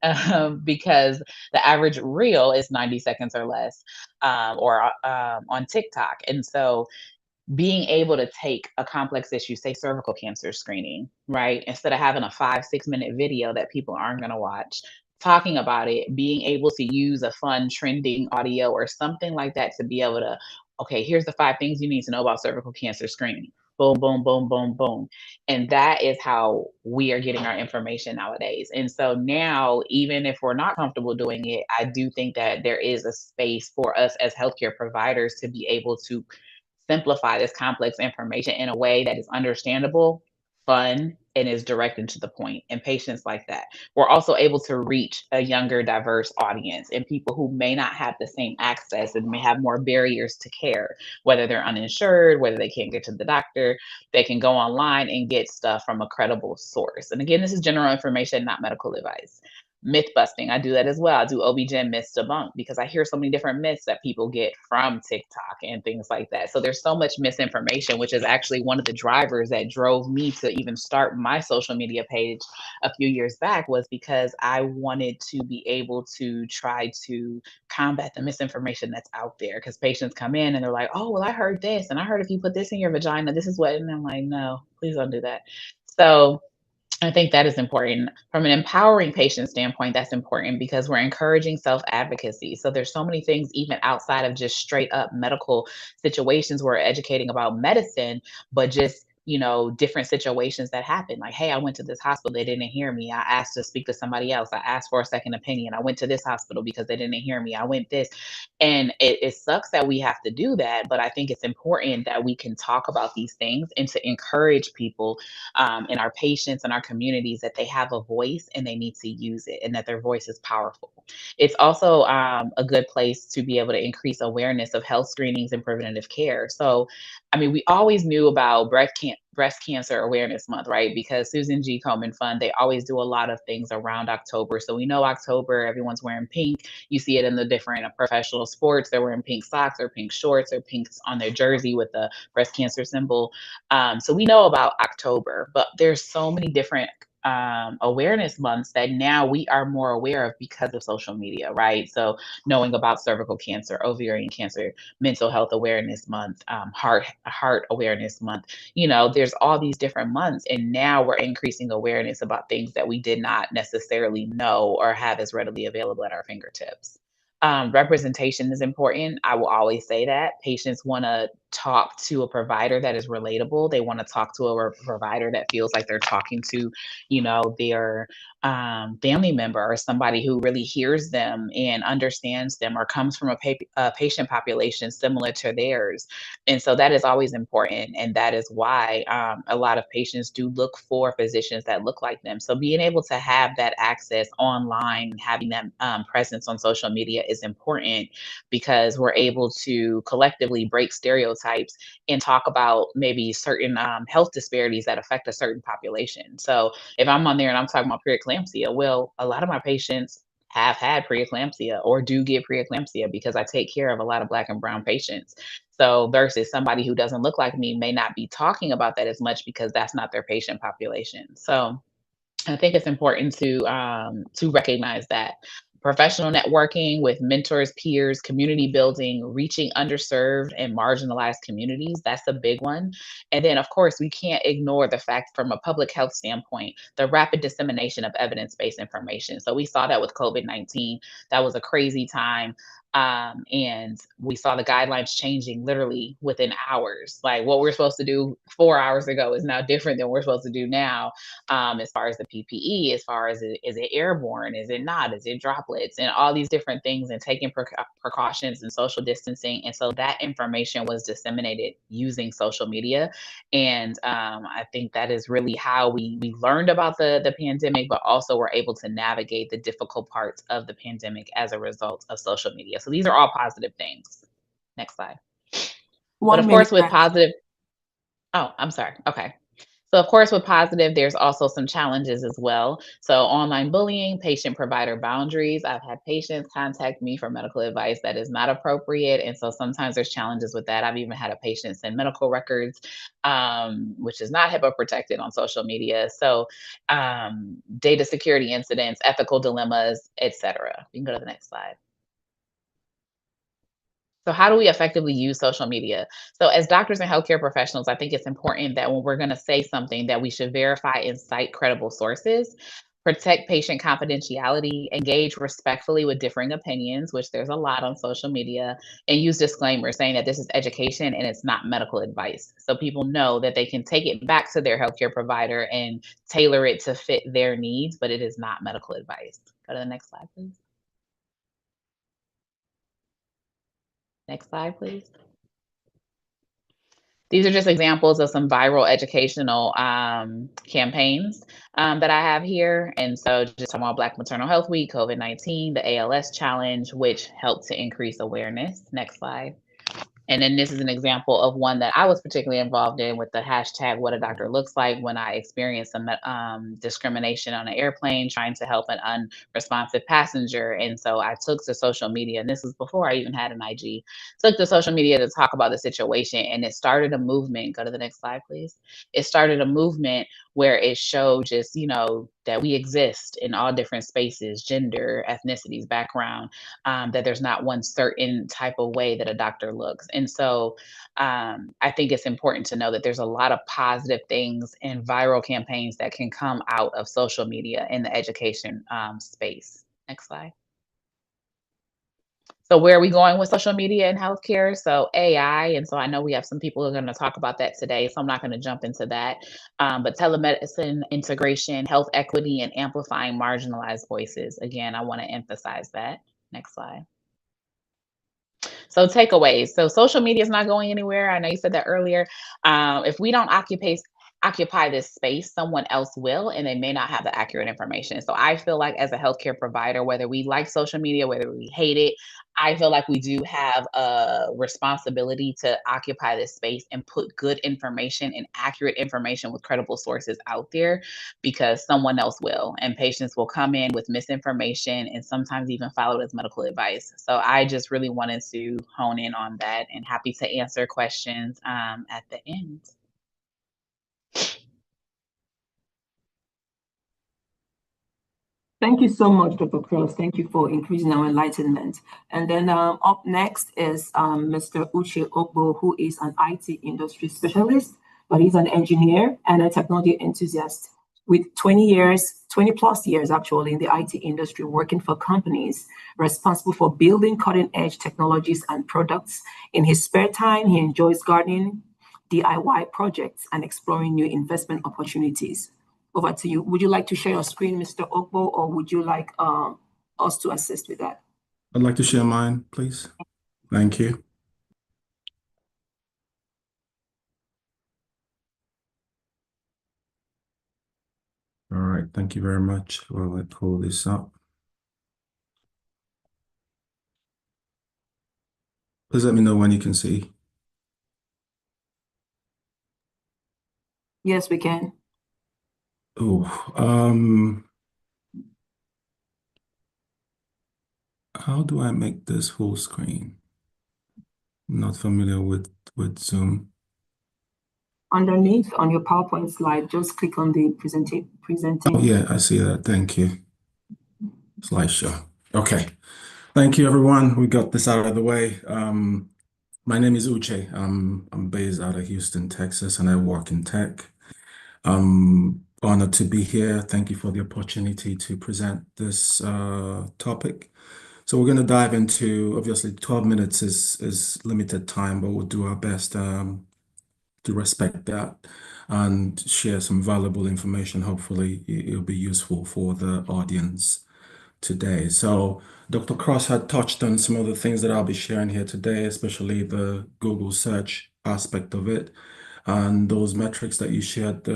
because the average reel is 90 seconds or less, or on TikTok. And so being able to take a complex issue, say cervical cancer screening, right? Instead of having a 5-6 minute video that people aren't going to watch, talking about it, being able to use a fun trending audio or something like that to be able to, okay, here's the 5 things you need to know about cervical cancer screening. Boom, boom, boom, boom, boom. And that is how we are getting our information nowadays. And so now, even if we're not comfortable doing it, I do think that there is a space for us as healthcare providers to be able to simplify this complex information in a way that is understandable, fun, and is direct and to the point, and patients like that. We're also able to reach a younger, diverse audience and people who may not have the same access and may have more barriers to care, whether they're uninsured, whether they can't get to the doctor, they can go online and get stuff from a credible source. And again, this is general information, not medical advice. myth busting. I do that as well. I do OB-GYN myths debunked because I hear so many different myths that people get from TikTok and things like that. So there's so much misinformation, which is actually one of the drivers that drove me to even start my social media page a few years back, was because I wanted to be able to try to combat the misinformation that's out there. Because patients come in and they're like, oh, well, I heard this, and I heard if you put this in your vagina, this is what, and I'm like, no, please don't do that. So I think that is important. From an empowering patient standpoint, that's important because we're encouraging self-advocacy. So there's so many things even outside of just straight up medical situations. We're educating about medicine, but just, different situations that happen. Like, hey, I went to this hospital, they didn't hear me. I asked to speak to somebody else. I asked for a second opinion. I went to this hospital because they didn't hear me. I went this. And it sucks that we have to do that, but I think it's important that we can talk about these things and to encourage people in our patients and our communities that they have a voice and they need to use it and that their voice is powerful. It's also a good place to be able to increase awareness of health screenings and preventative care. So, I mean, we always knew about breast cancer awareness month, right? Because Susan G. Komen Fund, they always do a lot of things around October. So we know October, everyone's wearing pink. You see it in the different professional sports. They're wearing pink socks or pink shorts or pinks on their jersey with the breast cancer symbol. So we know about October, but there's so many different awareness months that now we are more aware of because of social media, right? So knowing about cervical cancer, ovarian cancer, mental health awareness month, heart awareness month, there's all these different months, and now we're increasing awareness about things that we did not necessarily know or have as readily available at our fingertips. Representation is important. I will always say that patients want to talk to a provider that is relatable. They want to talk to a provider that feels like they're talking to, their family member or somebody who really hears them and understands them or comes from a patient population similar to theirs. And so that is always important. And that is why a lot of patients do look for physicians that look like them. So being able to have that access online, having that presence on social media is important because we're able to collectively break stereotypes and talk about maybe certain health disparities that affect a certain population. So if I'm on there and I'm talking about preeclampsia, well, a lot of my patients have had preeclampsia or do get preeclampsia because I take care of a lot of Black and brown patients. So versus somebody who doesn't look like me may not be talking about that as much because that's not their patient population. So I think it's important to recognize that. Professional networking with mentors, peers, community building, reaching underserved and marginalized communities, that's a big one. And then, of course, we can't ignore the fact from a public health standpoint, the rapid dissemination of evidence-based information. So we saw that with COVID-19. That was a crazy time. And we saw the guidelines changing literally within hours. Like what we're supposed to do 4 hours ago is now different than we're supposed to do now, as far as the PPE, as far as is it airborne, is it not, is it droplets, and all these different things, and taking precautions and social distancing. And so that information was disseminated using social media. And I think that is really how we learned about the pandemic, but also were able to navigate the difficult parts of the pandemic as a result of social media. So these are all positive things. Next slide. But of course, with positive, oh, I'm sorry. Okay. So of course, with positive, there's also some challenges as well. So online bullying, patient-provider boundaries. I've had patients contact me for medical advice that is not appropriate. And so sometimes there's challenges with that. I've even had a patient send medical records, which is not HIPAA protected on social media. So data security incidents, ethical dilemmas, etc. You can go to the next slide. So how do we effectively use social media? So as doctors and healthcare professionals, I think it's important that when we're going to say something that we should verify and cite credible sources, protect patient confidentiality, engage respectfully with differing opinions, which there's a lot on social media, and use disclaimers saying that this is education and it's not medical advice. So people know that they can take it back to their healthcare provider and tailor it to fit their needs, but it is not medical advice. Go to the next slide, please. Next slide, please. These are just examples of some viral educational campaigns that I have here. And so just talking about Black Maternal Health Week, COVID-19, the ALS Challenge, which helped to increase awareness. Next slide. And then this is an example of one that I was particularly involved in with the hashtag what a doctor looks like when I experienced some discrimination on an airplane trying to help an unresponsive passenger. And so I took to social media, and this was before I even had an IG, took to social media to talk about the situation. And it started a movement. Go to the next slide, please. It started a movement where it showed just, that we exist in all different spaces, gender, ethnicities, background, that there's not one certain type of way that a doctor looks. And so I think it's important to know that there's a lot of positive things and viral campaigns that can come out of social media in the education space. Next slide. So where are we going with social media and healthcare? So AI, and so I know we have some people who are going to talk about that today, so I'm not going to jump into that. But telemedicine, integration, health equity, and amplifying marginalized voices. Again, I want to emphasize that. Next slide. So takeaways. So social media is not going anywhere. I know you said that earlier. If we don't occupy this space, someone else will, and they may not have the accurate information. So I feel like as a healthcare provider, whether we like social media, whether we hate it, I feel like we do have a responsibility to occupy this space and put good information and accurate information with credible sources out there, because someone else will, and patients will come in with misinformation and sometimes even follow it as medical advice. So I just really wanted to hone in on that, and happy to answer questions at the end. Thank you so much, Dr. Cross. Thank you for increasing our enlightenment. And then up next is Mr. Uche Ogbo, who is an IT industry specialist, but he's an engineer and a technology enthusiast with 20 plus years actually in the IT industry, working for companies responsible for building cutting edge technologies and products. In his spare time, he enjoys gardening, DIY projects, and exploring new investment opportunities. Over to you. Would you like to share your screen, Mr. Ogbo, or would you like us to assist with that? I'd like to share mine, please. Thank you. All right, thank you very much. Well, let's pull this up. Please let me know when you can see. Yes, we can. Oh, how do I make this full screen? I'm not familiar with Zoom. Underneath on your PowerPoint slide, just click on the presenting. Oh, yeah, I see that. Thank you. Slideshow. Okay. Thank you, everyone. We got this out of the way. My name is Uche. I'm based out of Houston, Texas, and I work in tech. I'm honored to be here. Thank you for the opportunity to present this topic. So we're going to dive into, obviously, 12 minutes is limited time, but we'll do our best to respect that and share some valuable information. Hopefully, it'll be useful for the audience today. So Dr. Cross had touched on some of the things that I'll be sharing here today, especially the Google search aspect of it. And those metrics that you shared,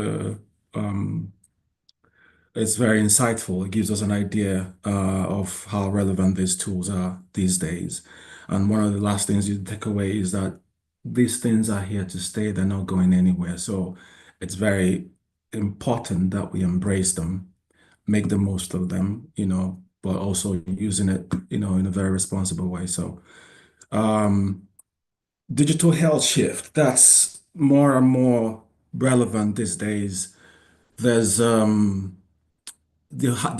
it's very insightful. It gives us an idea of how relevant these tools are these days. And one of the last things you take away is that these things are here to stay. They're not going anywhere. So it's very important that we embrace them, make the most of them, but also using it, in a very responsible way. So digital health shift, that's more and more relevant these days. There's the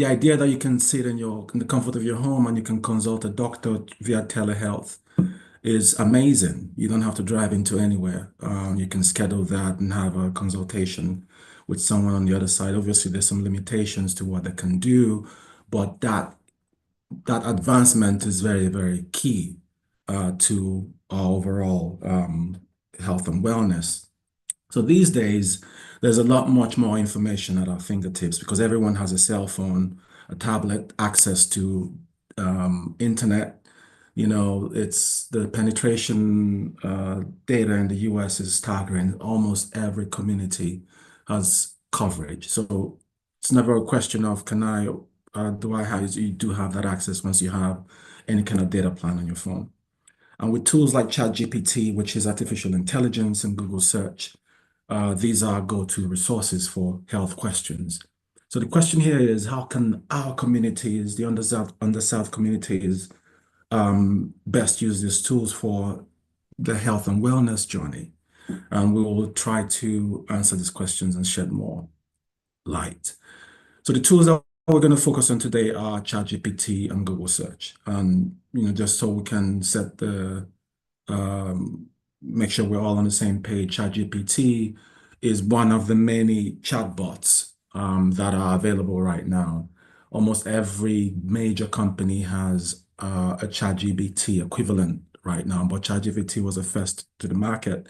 idea that you can sit in the comfort of your home and you can consult a doctor via telehealth is amazing. You don't have to drive into anywhere. You can schedule that and have a consultation with someone on the other side. Obviously, there's some limitations to what they can do, but that advancement is very, very key to our overall health and wellness. So these days, there's a lot much more information at our fingertips because everyone has a cell phone, a tablet, access to internet. It's the penetration data in the US is staggering. Almost every community has coverage. So it's never a question of you do have that access once you have any kind of data plan on your phone. And with tools like ChatGPT, which is artificial intelligence, and Google Search, these are go-to resources for health questions. So the question here is, how can our communities, the underserved communities, best use these tools for the health and wellness journey? And we will try to answer these questions and shed more light. So the tools that we're going to focus on today are ChatGPT and Google Search. And just so we can set the make sure we're all on the same page, ChatGPT is one of the many chatbots that are available right now. Almost every major company has a ChatGPT equivalent right now, but ChatGPT was the first to the market.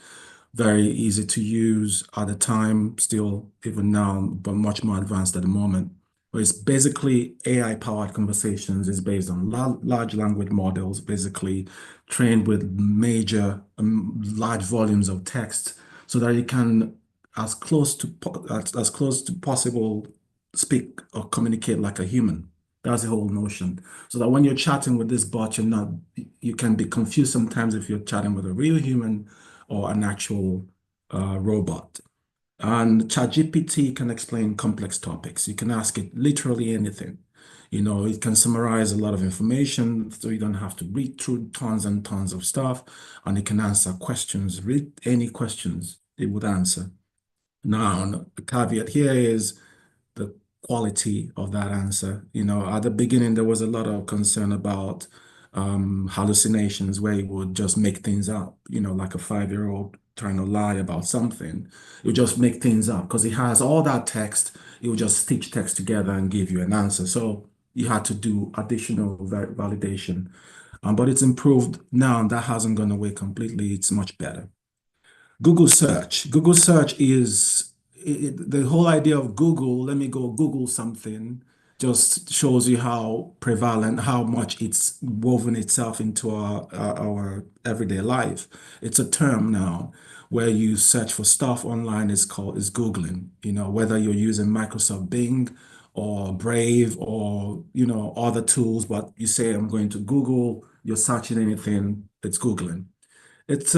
Very easy to use at the time, still even now, but much more advanced at the moment. But it's basically AI-powered conversations. It's based on large language models, basically trained with major, large volumes of text, so that you can, as close to possible, speak or communicate like a human. That's the whole notion. So that when you're chatting with this bot, you can be confused sometimes if you're chatting with a real human or an actual robot. And ChatGPT can explain complex topics. You can ask it literally anything. It can summarize a lot of information, so you don't have to read through tons and tons of stuff, and it can answer questions. Read any questions, it would answer. Now, the caveat here is the quality of that answer. At the beginning, there was a lot of concern about hallucinations, where it would just make things up, like a 5-year-old trying to lie about something. It would just make things up because it has all that text. It would just stitch text together and give you an answer. So you had to do additional validation. But it's improved now, and that hasn't gone away completely. It's much better. Google Search. Google Search is the whole idea of Google. Let me go Google something. Just shows you how prevalent, how much it's woven itself into our everyday life. It's a term now where you search for stuff online is Googling. Whether you're using Microsoft Bing or Brave or other tools, but you say I'm going to Google, you're searching anything, it's Googling. It's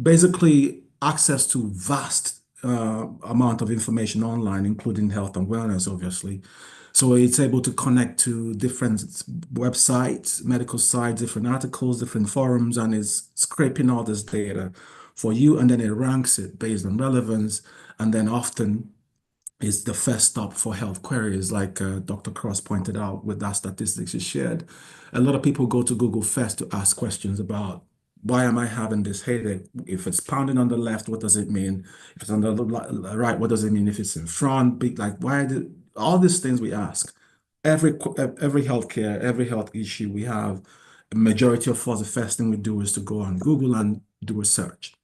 basically access to vast amount of information online, including health and wellness, obviously. So it's able to connect to different websites, medical sites, different articles, different forums, and is scraping all this data for you, and then it ranks it based on relevance, and then often is the first stop for health queries, like Dr. Cross pointed out with that statistics he shared. A lot of people go to Google first to ask questions about, why am I having this headache? If it's pounding on the left, what does it mean? If it's on the right, what does it mean? If it's in front, all these things we ask. Every healthcare, every health issue we have, a majority of us, the first thing we do is to go on Google and do a search.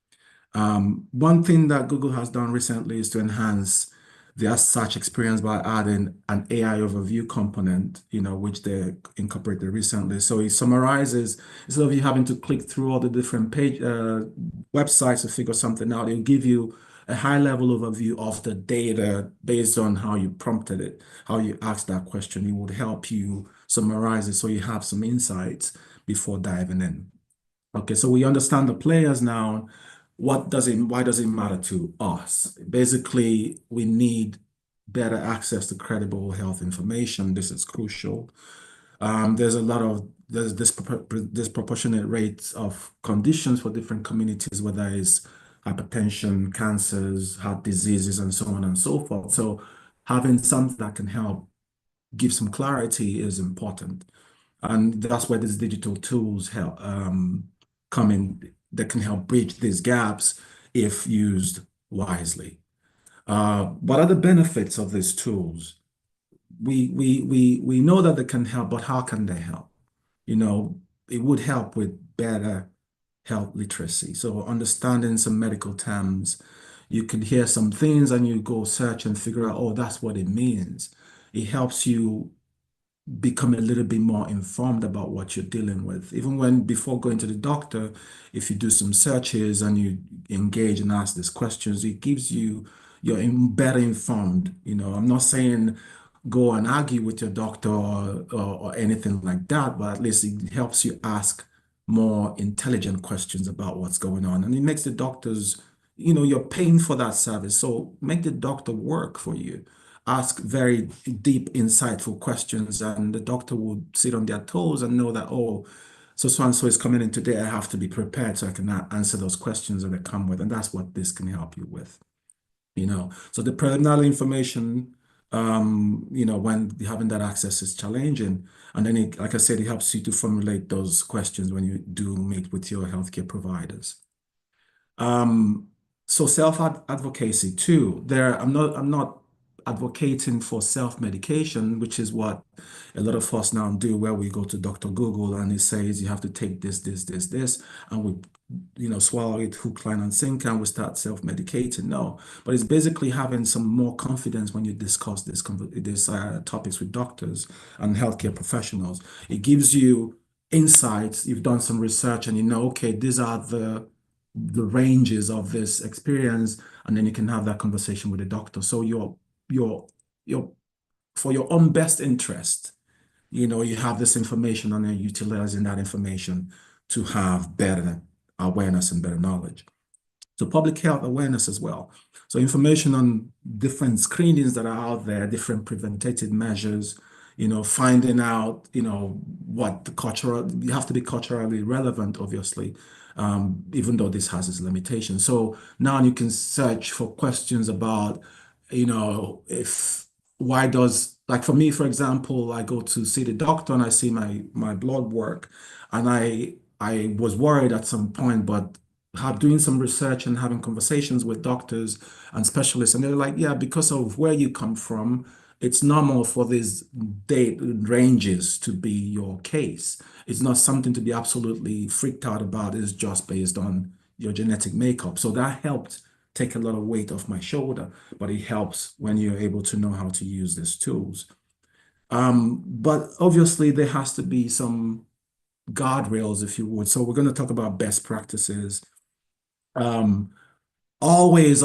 One thing that Google has done recently is to enhance their search experience by adding an AI overview component, which they incorporated recently. So it summarizes, instead of you having to click through all the different websites to figure something out, it'll give you a high-level overview of the data based on how you prompted it, how you asked that question. It would help you summarize it so you have some insights before diving in. Okay, so we understand the players now. Why does it matter to us? Basically, we need better access to credible health information. This is crucial. There's disproportionate rates of conditions for different communities, whether it's hypertension, cancers, heart diseases, and so on and so forth. So having something that can help give some clarity is important. And that's where these digital tools help come in, that can help bridge these gaps if used wisely. What are the benefits of these tools? We know that they can help, but how can they help? It would help with better health literacy. So understanding some medical terms, you could hear some things and you go search and figure out, oh, that's what it means. It helps you become a little bit more informed about what you're dealing with. Even before going to the doctor, if you do some searches and you engage and ask these questions, it gives you're better informed. I'm not saying go and argue with your doctor or anything like that, but at least it helps you ask more intelligent questions about what's going on. And it makes the doctors, you're paying for that service. So make the doctor work for you. Ask very deep, insightful questions, and the doctor will sit on their toes and know that, oh, so and so is coming in today. I have to be prepared so I can answer those questions that they come with. And that's what this can help you with. So the preliminary information, when having that access is challenging. And then like I said, it helps you to formulate those questions when you do meet with your healthcare providers. So self-advocacy too. I'm not advocating for self-medication, which is what a lot of us now do, where we go to Dr. Google and it says you have to take this, and we swallow it hook, line, and sinker, and we start self-medicating. No, but it's basically having some more confidence when you discuss these topics with doctors and healthcare professionals. It gives you insights. You've done some research and okay, these are the ranges of this experience, and then you can have that conversation with the doctor. So for your own best interest, you have this information and you're utilizing that information to have better awareness and better knowledge. So public health awareness as well. So information on different screenings that are out there, different preventative measures, finding out, what the cultural, you have to be culturally relevant, obviously, even though this has its limitations. So now you can search for questions about, why does, like for me, for example, I go to see the doctor and I see my blood work, and I was worried at some point, but doing some research and having conversations with doctors and specialists, and they're like, yeah, because of where you come from, it's normal for these date ranges to be your case. It's not something to be absolutely freaked out about. It's just based on your genetic makeup. So that helped take a lot of weight off my shoulder, but it helps when you're able to know how to use these tools. But obviously there has to be some guardrails, if you would. So we're going to talk about best practices. Always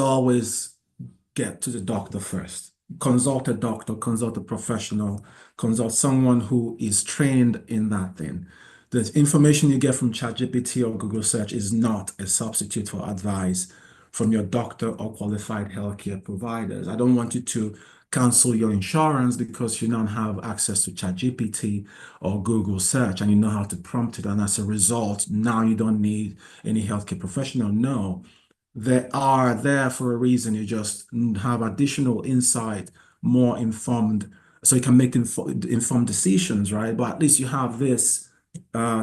get to the doctor first. Consult a doctor, consult a professional, consult someone who is trained in that thing. The information you get from ChatGPT or Google search is not a substitute for advice from your doctor or qualified healthcare providers. I don't want you to cancel your insurance because you don't have access to ChatGPT or Google search and you know how to prompt it. And as a result, now you don't need any healthcare professional. No, they are there for a reason. You just have additional insight, more informed, so you can make informed decisions, right? But at least you have this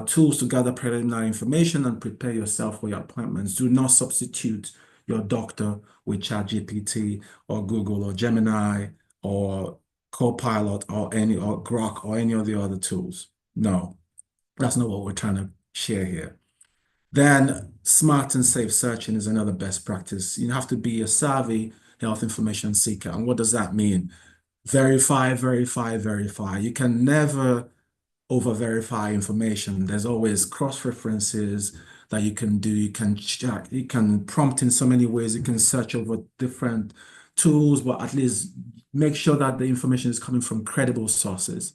tools to gather preliminary information and prepare yourself for your appointments. Do not substitute your doctor with ChatGPT or Google or Gemini or Copilot or Grok or any of the other tools. No, that's not what we're trying to share here. Then smart and safe searching is another best practice. You have to be a savvy health information seeker. And what does that mean? Verify, verify, verify. You can never over-verify information. There's always cross-references that you can do. You can check, you can prompt in so many ways. You can search over different tools, but at least make sure that the information is coming from credible sources,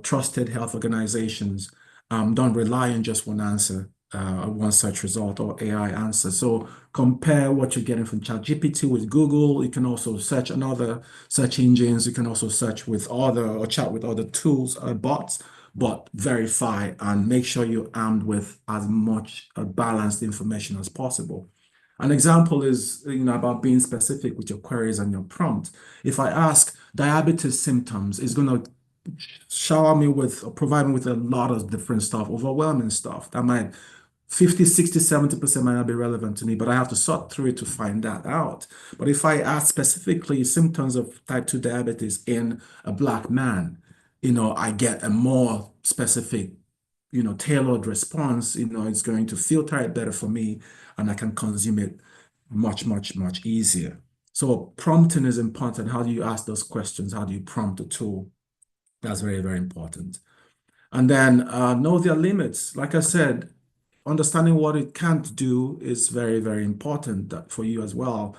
trusted health organizations. Don't rely on just one answer, one search result or AI answer. So compare what you're getting from ChatGPT with Google. You can also search on other search engines. You can also search with or chat with other tools, bots, but verify and make sure you're armed with as much balanced information as possible. An example is, about being specific with your queries and your prompt. If I ask diabetes symptoms, it's going to shower me with, or provide me with a lot of different stuff, overwhelming stuff. That might 50, 60, 70% might not be relevant to me, but I have to sort through it to find that out. But if I ask specifically symptoms of type 2 diabetes in a Black man, I get a more specific, tailored response. It's going to filter it better for me and I can consume it much, much, much easier. So prompting is important. How do you ask those questions? How do you prompt the tool? That's very, very important. And then know their limits. Like I said, understanding what it can't do is very, very important for you as well.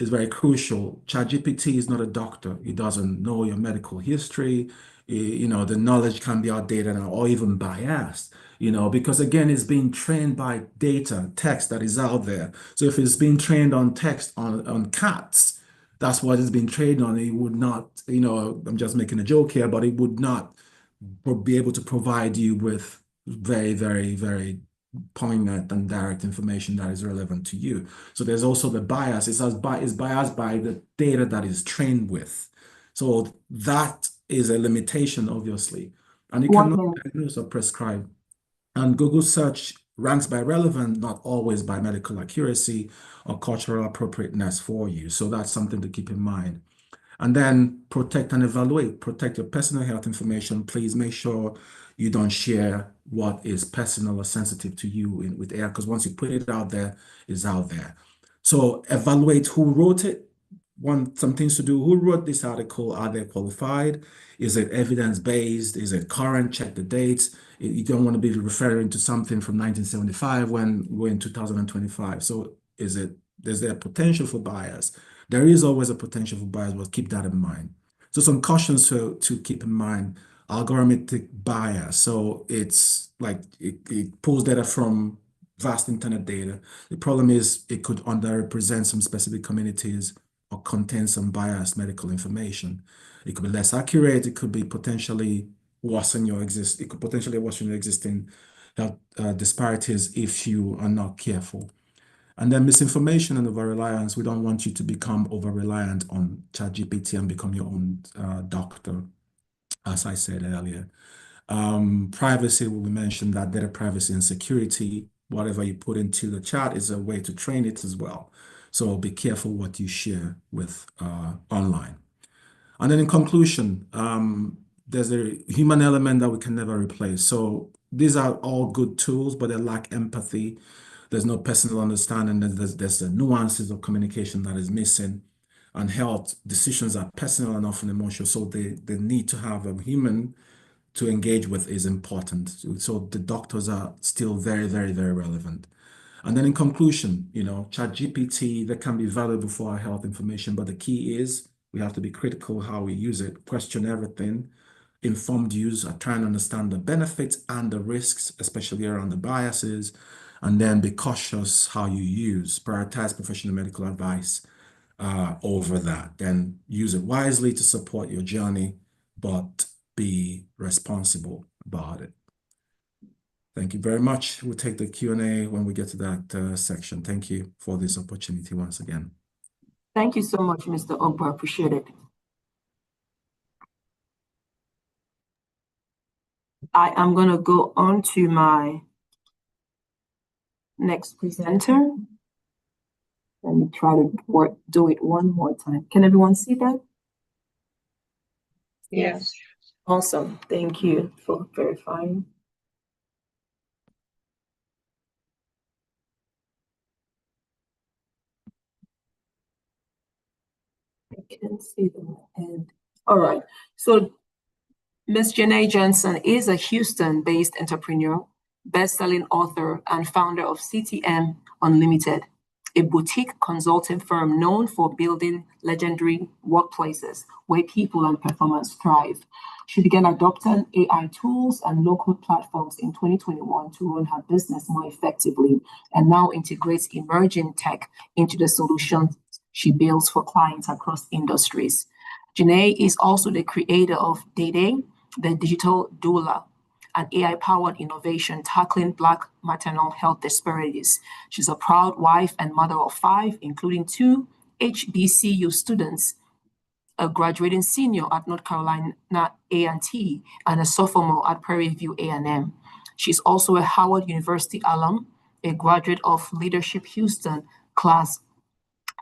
is very crucial. ChatGPT is not a doctor. It doesn't know your medical history. The knowledge can be outdated or even biased, because again, it's being trained by data, text that is out there. So if it's being trained on text on cats, that's what it's been trained on. It would not, I'm just making a joke here, but it would not be able to provide you with very, very, very poignant and direct information that is relevant to you. So there's also the bias. It's biased by the data that is trained with. So that is a limitation, obviously. And you cannot diagnose or prescribe. And Google search ranks by relevant, not always by medical accuracy or cultural appropriateness for you. So that's something to keep in mind. And then protect and evaluate. Protect your personal health information. Please make sure you don't share what is personal or sensitive to you with AI, because once you put it out there, it's out there. So evaluate who wrote it. Some things to do. Who wrote this article? Are they qualified? Is it evidence-based? Is it current? Check the dates. You don't want to be referring to something from 1975 when we're in 2025. So is there potential for bias? There is always a potential for bias, but keep that in mind. So some cautions to keep in mind. Algorithmic bias. So it's like it pulls data from vast internet data. The problem is it could underrepresent some specific communities or contain some biased medical information. It could be less accurate. It could be potentially worsen your existing health disparities if you are not careful. And then misinformation and over-reliance. We don't want you to become over-reliant on ChatGPT and become your own doctor, as I said earlier. Privacy, we mentioned that data privacy and security. Whatever you put into the chat is a way to train it as well. So be careful what you share with online. And then in conclusion, there's a human element that we can never replace. So these are all good tools, but they lack empathy. There's no personal understanding. There's the nuances of communication that is missing. And health decisions are personal and often emotional. So the need to have a human to engage with is important. So the doctors are still very, very, very relevant. And then in conclusion, ChatGPT, that can be valuable for our health information, but the key is we have to be critical how we use it, question everything, informed use, try and understand the benefits and the risks, especially around the biases, and then be cautious how you use, prioritize professional medical advice over that. Then use it wisely to support your journey, but be responsible about it. Thank you very much. We'll take the Q&A when we get to that section. Thank you for this opportunity once again. Thank you so much, Mr. Ogbo. I appreciate it. I am going to go on to my next presenter. Let me try to do it one more time. Can everyone see that? Yes. Awesome. Thank you for verifying. I can't see them. And all right. So Ms. Janae Johnson is a Houston-based entrepreneur, best-selling author, and founder of CTM Unlimited, a boutique consulting firm known for building legendary workplaces where people and performance thrive. She began adopting AI tools and local platforms in 2021 to run her business more effectively, and now integrates emerging tech into the solutions she builds for clients across industries. Janae is also the creator of Day, the digital doula, an AI-powered innovation tackling Black maternal health disparities. She's a proud wife and mother of 5, including 2 HBCU students, a graduating senior at North Carolina A&T, and a sophomore at Prairie View A&M. She's also a Howard University alum, a graduate of Leadership Houston Class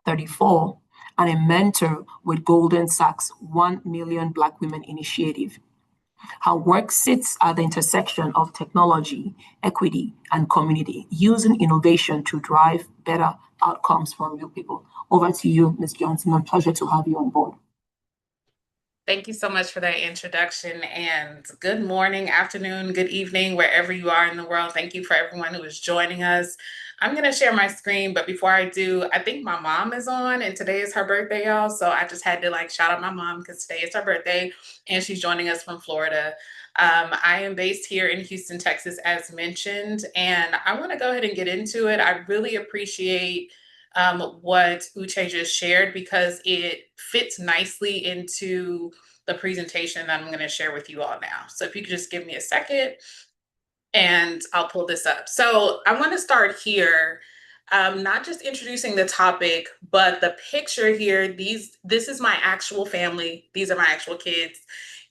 34, and a mentor with Goldman Sachs 1 Million Black Women Initiative. Her work sits at the intersection of technology, equity, and community, using innovation to drive better outcomes for real people. Over to you, Ms. Johnson. A pleasure to have you on board. Thank you so much for that introduction, and good morning, afternoon, good evening, wherever you are in the world. Thank you for everyone who is joining us. I'm going to share my screen, but before I do, I think my mom is on, and today is her birthday, y'all. So I just had to shout out my mom because today is her birthday, and she's joining us from Florida. I am based here in Houston, Texas, as mentioned, and I want to go ahead and get into it. I really appreciate what Uche just shared because it fits nicely into the presentation that I'm going to share with you all now. So if you could just give me a second and I'll pull this up. So I want to start here, not just introducing the topic, but the picture here. This is my actual family. These are my actual kids.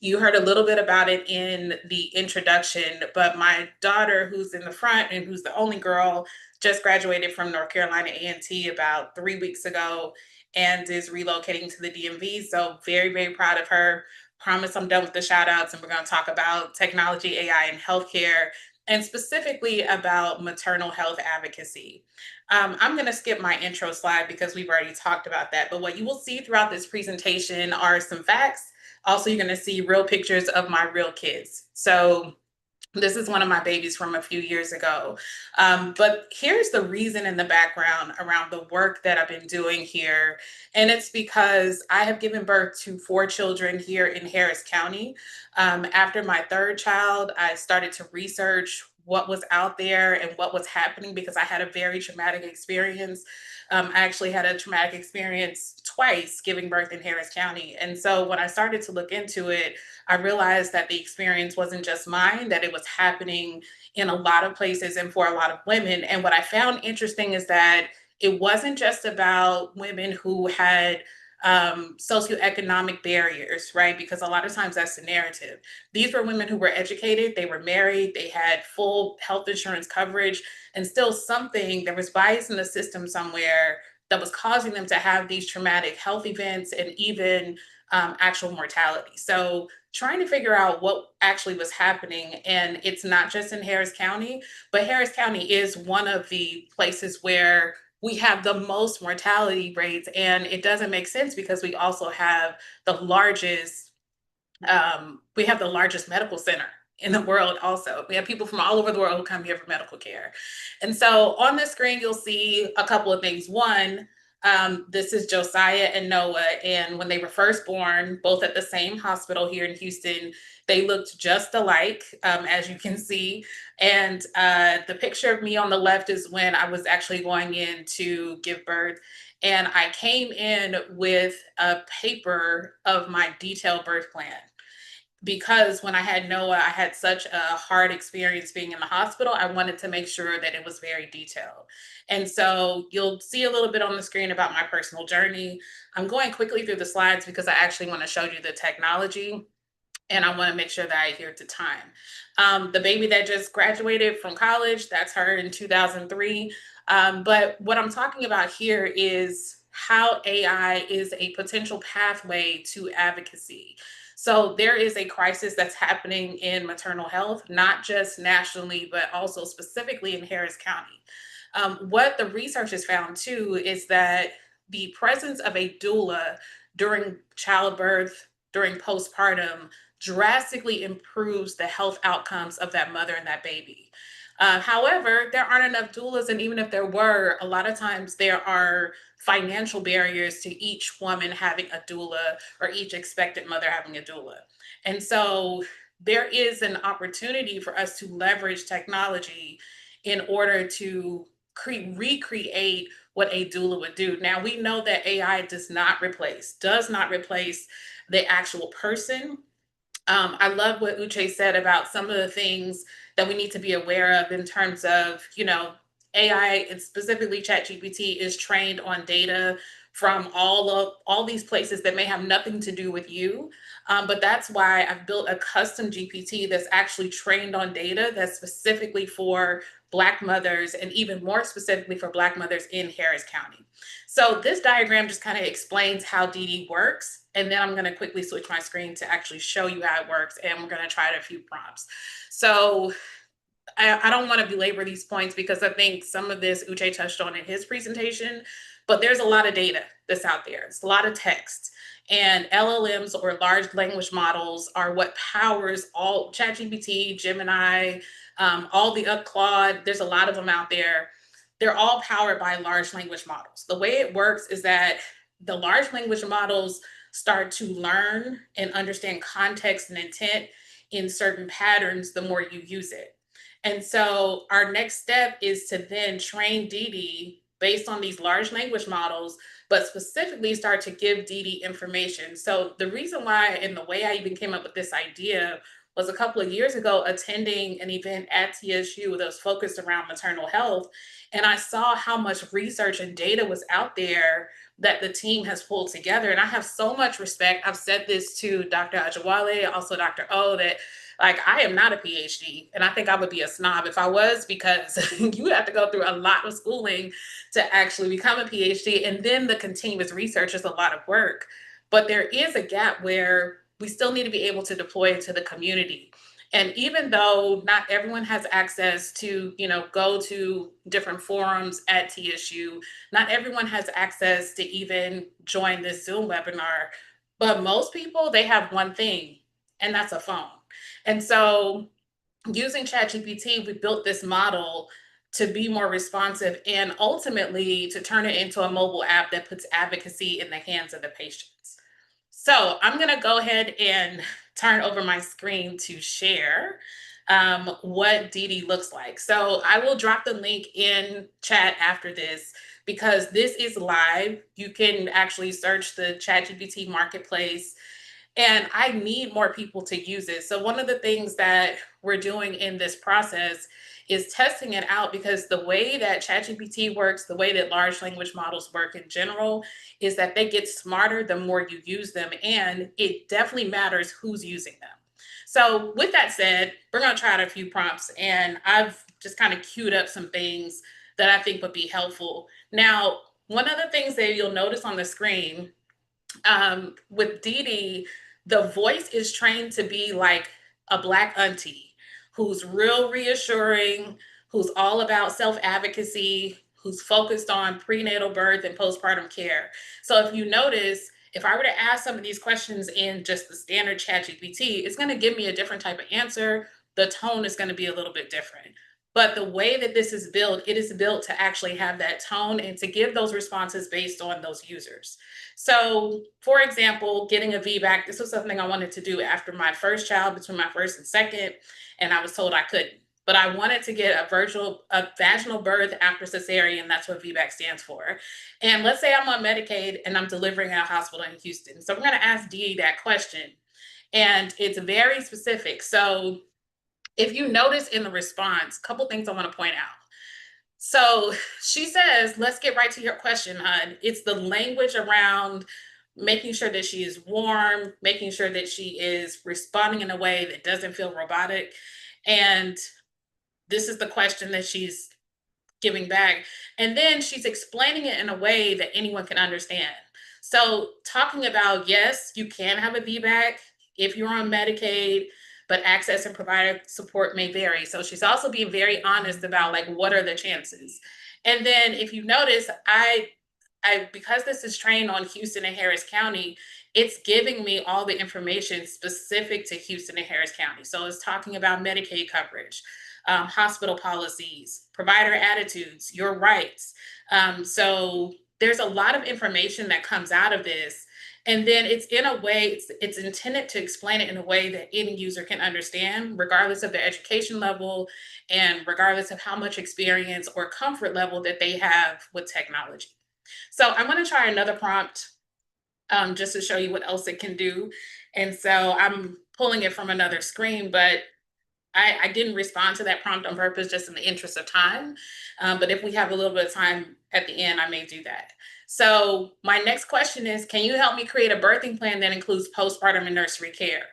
You heard a little bit about it in the introduction, but my daughter, who's in the front and who's the only girl, just graduated from North Carolina A&T about 3 weeks ago and is relocating to the DMV. So very, very proud of her. Promise I'm done with the shout outs, and we're going to talk about technology, AI, and healthcare, and specifically about maternal health advocacy. I'm going to skip my intro slide because we've already talked about that. But what you will see throughout this presentation are some facts. Also, you're going to see real pictures of my real kids. So this is one of my babies from a few years ago. But here's the reason in the background around the work that I've been doing here. And it's because I have given birth to 4 children here in Harris County. After my 3rd child, I started to research what was out there and what was happening because I had a very traumatic experience. I actually had a traumatic experience twice giving birth in Harris County. And so when I started to look into it, I realized that the experience wasn't just mine, that it was happening in a lot of places and for a lot of women. And what I found interesting is that it wasn't just about women who had socioeconomic barriers, right? Because a lot of times that's the narrative. These were women who were educated, they were married, they had full health insurance coverage, and still there was bias in the system somewhere that was causing them to have these traumatic health events and even actual mortality. So trying to figure out what actually was happening. And it's not just in Harris County, but Harris County is one of the places where we have the most mortality rates. And it doesn't make sense because we also have the largest medical center in the world also. We have people from all over the world who come here for medical care. And so on the screen, you'll see a couple of things. One, this is Josiah and Noah. And when they were first born, both at the same hospital here in Houston, they looked just alike, as you can see. And the picture of me on the left is when I was actually going in to give birth. And I came in with a paper of my detailed birth plan. Because when I had Noah, I had such a hard experience being in the hospital. I wanted to make sure that it was very detailed. And so you'll see a little bit on the screen about my personal journey. I'm going quickly through the slides because I actually want to show you the technology and I want to make sure that I adhere to time. The baby that just graduated from college, that's her in 2003. But what I'm talking about here is how AI is a potential pathway to advocacy. So there is a crisis that's happening in maternal health, not just nationally, but also specifically in Harris County. What the research has found too is that the presence of a doula during childbirth, during postpartum, drastically improves the health outcomes of that mother and that baby. However, there aren't enough doulas, and even if there were, a lot of times there are financial barriers to each woman having a doula or each expectant mother having a doula. And so there is an opportunity for us to leverage technology in order to recreate what a doula would do. Now, we know that AI does not replace the actual person. I love what Uche said about some of the things that we need to be aware of in terms of, AI, and specifically ChatGPT, is trained on data from all these places that may have nothing to do with you. But that's why I've built a custom GPT that's actually trained on data that's specifically for Black mothers, and even more specifically for Black mothers in Harris County. So this diagram just kind of explains how DD works. And then I'm going to quickly switch my screen to actually show you how it works. And we're going to try a few prompts. So I don't want to belabor these points because I think some of this Uche touched on in his presentation, but there's a lot of data that's out there. It's a lot of text. And LLMs, or large language models, are what powers all ChatGPT, Gemini, all the Claude. There's a lot of them out there. They're all powered by large language models. The way it works is that the large language models start to learn and understand context and intent in certain patterns the more you use it. And so our next step is to then train Didi based on these large language models, but specifically start to give Didi information. So the reason why and the way I even came up with this idea was a couple of years ago attending an event at TSU that was focused around maternal health. And I saw how much research and data was out there that the team has pulled together. And I have so much respect. I've said this to Dr. Ajawale, also Dr. O, that like, I am not a PhD, and I think I would be a snob if I was, because you have to go through a lot of schooling to actually become a PhD. And then the continuous research is a lot of work. But there is a gap where we still need to be able to deploy it to the community. And even though not everyone has access to, go to different forums at TSU, not everyone has access to even join this Zoom webinar, but most people, they have one thing, and that's a phone. And so using ChatGPT, we built this model to be more responsive and ultimately to turn it into a mobile app that puts advocacy in the hands of the patients. So I'm going to go ahead and turn over my screen to share what Didi looks like. So I will drop the link in chat after this, because this is live. You can actually search the ChatGPT marketplace, and I need more people to use it. So one of the things that we're doing in this process is testing it out, because the way that ChatGPT works, the way that large language models work in general, is that they get smarter the more you use them, and it definitely matters who's using them. So with that said, we're going to try out a few prompts, and I've just kind of queued up some things that I think would be helpful. Now, one of the things that you'll notice on the screen with Didi, the voice is trained to be like a Black auntie who's real reassuring, who's all about self-advocacy, who's focused on prenatal birth and postpartum care. So if you notice, if I were to ask some of these questions in just the standard ChatGPT, it's going to give me a different type of answer. The tone is going to be a little bit different. But the way that this is built, it is built to actually have that tone and to give those responses based on those users. So for example, getting a VBAC, this was something I wanted to do after my first child, between my first and second, and I was told I couldn't. But I wanted to get a vaginal birth after cesarean. That's what VBAC stands for. And let's say I'm on Medicaid and I'm delivering at a hospital in Houston. So we're going to ask Dee that question. And it's very specific. So if you notice in the response, a couple things I want to point out. So she says, let's get right to your question, hon. It's the language around making sure that she is warm, making sure that she is responding in a way that doesn't feel robotic. And this is the question that she's giving back. And then she's explaining it in a way that anyone can understand. So talking about, yes, you can have a VBAC if you're on Medicaid, but access and provider support may vary. So she's also being very honest about like, what are the chances? And then if you notice, I because this is trained on Houston and Harris County, it's giving me all the information specific to Houston and Harris County. So it's talking about Medicaid coverage, hospital policies, provider attitudes, your rights. So there's a lot of information that comes out of this. And then it's in a way, it's intended to explain it in a way that any user can understand, regardless of their education level and regardless of how much experience or comfort level that they have with technology. So I'm going to try another prompt just to show you what else it can do. And so I'm pulling it from another screen, but I didn't respond to that prompt on purpose, just in the interest of time. But if we have a little bit of time at the end, I may do that. So my next question is, can you help me create a birthing plan that includes postpartum and nursery care?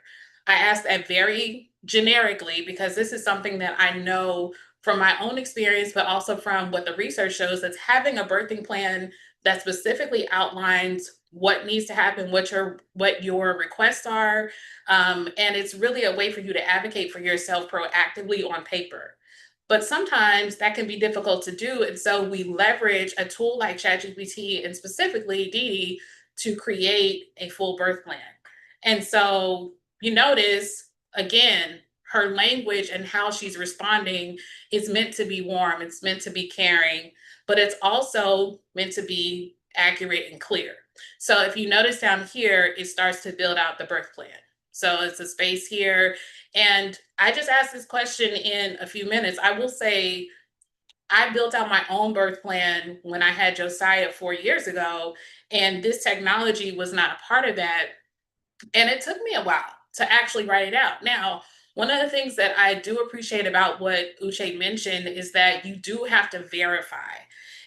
I asked that very generically because this is something that I know from my own experience, but also from what the research shows, that's having a birthing plan that specifically outlines what needs to happen, what your requests are. And it's really a way for you to advocate for yourself proactively on paper. But sometimes that can be difficult to do. And so we leverage a tool like ChatGPT and specifically Didi to create a full birth plan. And so you notice, again, her language and how she's responding is meant to be warm, it's meant to be caring, but it's also meant to be accurate and clear. So if you notice down here, it starts to build out the birth plan. So it's a space here. And I just asked this question in a few minutes. I will say, I built out my own birth plan when I had Josiah 4 years ago, and this technology was not a part of that. And it took me a while to actually write it out. Now, one of the things that I do appreciate about what Uche mentioned is that you do have to verify.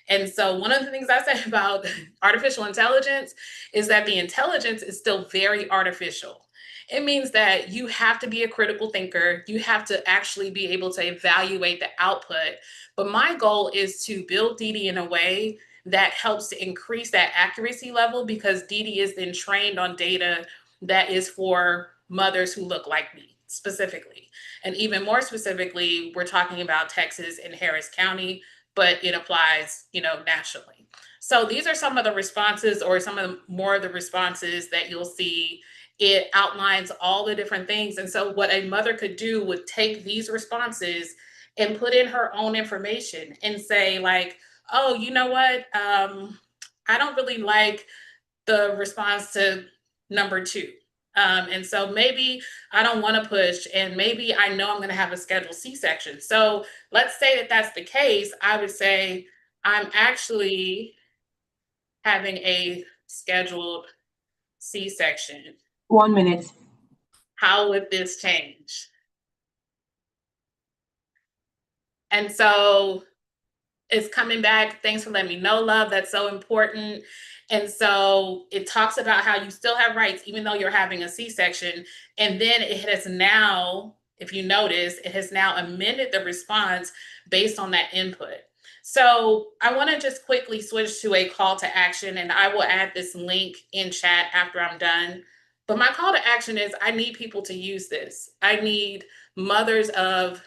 And so one of the things I say about artificial intelligence is that the intelligence is still very artificial. It means that you have to be a critical thinker. You have to actually be able to evaluate the output. But my goal is to build Didi in a way that helps to increase that accuracy level, because Didi is then trained on data that is for mothers who look like me specifically. And even more specifically, we're talking about Texas and Harris County, but it applies, nationally. So these are some of the responses, or some of the more of the responses that you'll see. It outlines all the different things. And so what a mother could do would take these responses and put in her own information and say, like, oh, you know what? I don't really like the response to number 2. And so maybe I don't want to push, and maybe I know I'm going to have a scheduled C-section. So let's say that that's the case. I would say, I'm actually having a scheduled C-section. 1 minute. How would this change? And so it's coming back. Thanks for letting me know, love. That's so important. And so it talks about how you still have rights, even though you're having a C-section. And then it has now, if you notice, it has now amended the response based on that input. So I want to just quickly switch to a call to action, and I will add this link in chat after I'm done. But my call to action is, I need people to use this. I need mothers of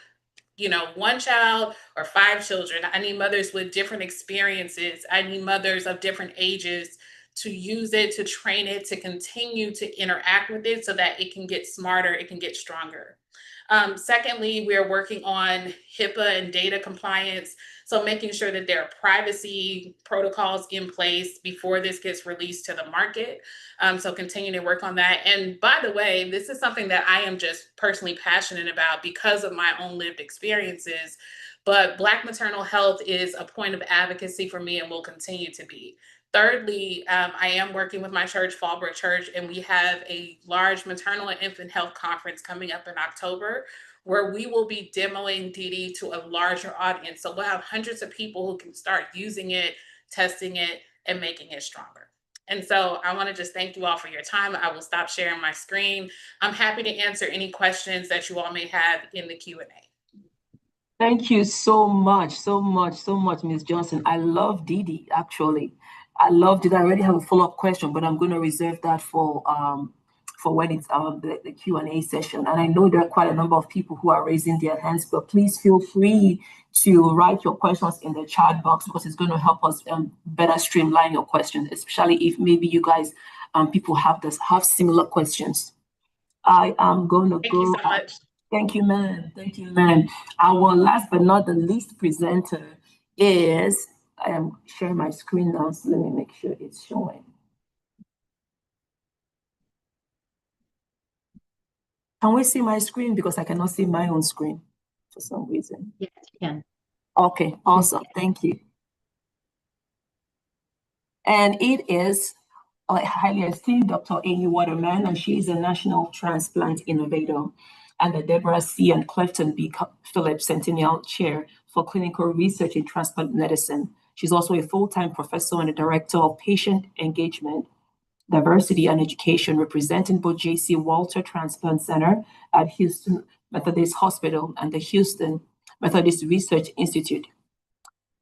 1 child or 5 children. I need mothers with different experiences. I need mothers of different ages to use it, to train it, to continue to interact with it so that it can get smarter, it can get stronger. Secondly, we are working on HIPAA and data compliance. So making sure that there are privacy protocols in place before this gets released to the market. So continue to work on that. And by the way, this is something that I am just personally passionate about because of my own lived experiences. But Black maternal health is a point of advocacy for me and will continue to be. Thirdly, I am working with my church, Fallbrook Church, and we have a large maternal and infant health conference coming up in October, where we will be demoing Didi to a larger audience. So we'll have hundreds of people who can start using it, testing it, and making it stronger. And so I want to just thank you all for your time. I will stop sharing my screen. I'm happy to answer any questions that you all may have in the Q&A. Thank you so much, Ms. Johnson. I love Didi, actually. I loved it. I already have a follow-up question, but I'm going to reserve that for when it's the Q&A session. And I know there are quite a number of people who are raising their hands, but please feel free to write your questions in the chat box, because it's going to help us better streamline your questions, especially if maybe you guys, people have similar questions. I am going to Thank you so much. Thank you, ma'am. Thank you, ma'am. Our last but not the least presenter is, I am sharing my screen now, so let me make sure it's showing. Can we see my screen? Because I cannot see my own screen for some reason. Yes, you can. Okay, awesome. Thank you. And it is a highly esteemed Dr. Amy Waterman, and she is a national transplant innovator and the Deborah C. and Clifton B. Phillips Centennial Chair for Clinical Research in Transplant Medicine. She's also a full-time professor and a director of patient engagement, diversity, and education, representing both J.C. Walter Transplant Center at Houston Methodist Hospital and the Houston Methodist Research Institute.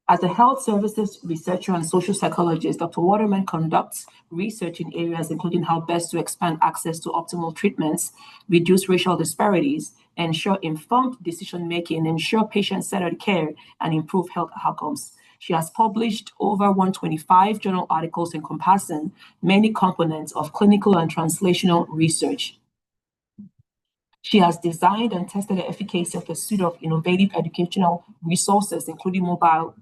As a health services researcher and social psychologist, Dr. Waterman conducts research in areas including how best to expand access to optimal treatments, reduce racial disparities, ensure informed decision-making, ensure patient-centered care, and improve health outcomes. She has published over 125 journal articles encompassing many components of clinical and translational research. She has designed and tested the efficacy of a suite of innovative educational resources, including mobile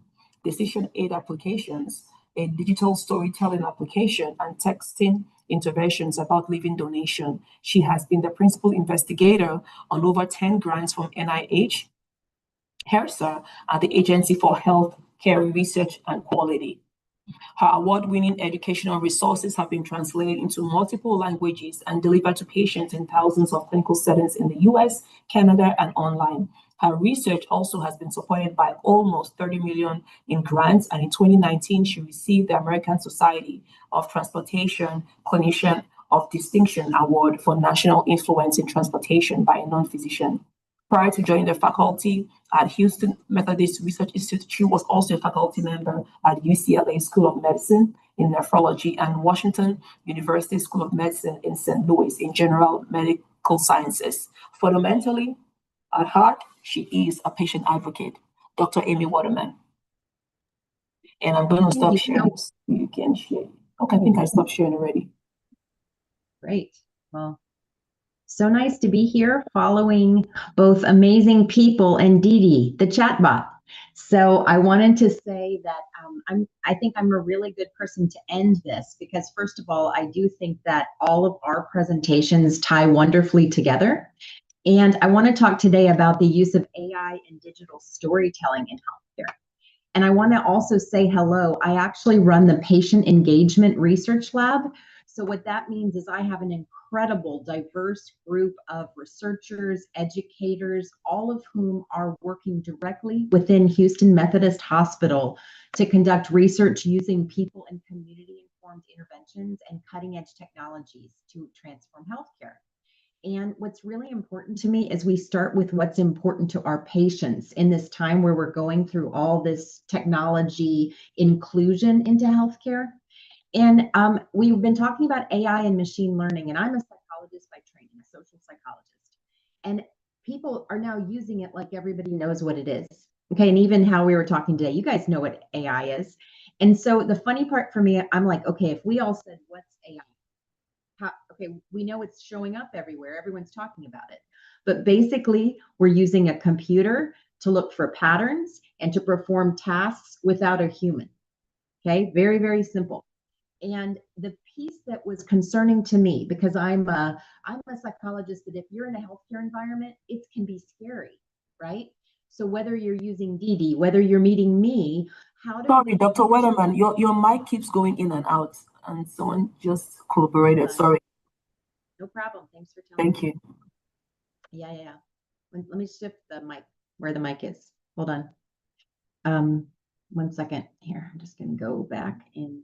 decision aid applications, a digital storytelling application, and texting interventions about living donation. She has been the principal investigator on over 10 grants from NIH, HRSA, and the Agency for Health Care Research and Quality. Her award-winning educational resources have been translated into multiple languages and delivered to patients in thousands of clinical settings in the US, Canada, and online. Her research also has been supported by almost 30 million in grants, and in 2019, she received the American Society of Transplantation Clinician of Distinction Award for National Influence in Transplantation by a non-physician. Prior to joining the faculty at Houston Methodist Research Institute, she was also a faculty member at UCLA School of Medicine in nephrology and Washington University School of Medicine in St. Louis in general medical sciences. Fundamentally, at heart, she is a patient advocate, Dr. Amy Waterman. And I'm going to stop sharing so you can share. Okay, I think I stopped sharing already. Great. Well, so nice to be here following both amazing people and Didi, the chatbot. So I wanted to say that I think I'm a really good person to end this because, first of all, I do think that all of our presentations tie wonderfully together. And I want to talk today about the use of AI and digital storytelling in healthcare. And I want to also say hello. I actually run the Patient Engagement Research Lab. So what that means is I have an incredible, diverse group of researchers, educators, all of whom are working directly within Houston Methodist Hospital to conduct research using people and community-informed interventions and cutting-edge technologies to transform healthcare. And what's really important to me is we start with what's important to our patients in this time where we're going through all this technology inclusion into healthcare. And we've been talking about AI and machine learning, and I'm a psychologist by training, a social psychologist. And people are now using it like everybody knows what it is. Okay, and even how we were talking today, you guys know what AI is. And so the funny part for me, I'm like, okay, if we all said, what's AI? Okay, we know it's showing up everywhere. Everyone's talking about it. But basically, we're using a computer to look for patterns and to perform tasks without a human. Okay, very, very simple. And the piece that was concerning to me, because I'm a psychologist, that if you're in a healthcare environment, it can be scary, right? So whether you're using Didi, whether you're meeting me, how do Sorry, Dr. Waterman, your mic keeps going in and out, and someone just collaborated. Sorry. No problem. Thanks for telling me. Thank you. Yeah. Let me shift the mic where the mic is. Hold on. 1 second here. I'm just going to go back in.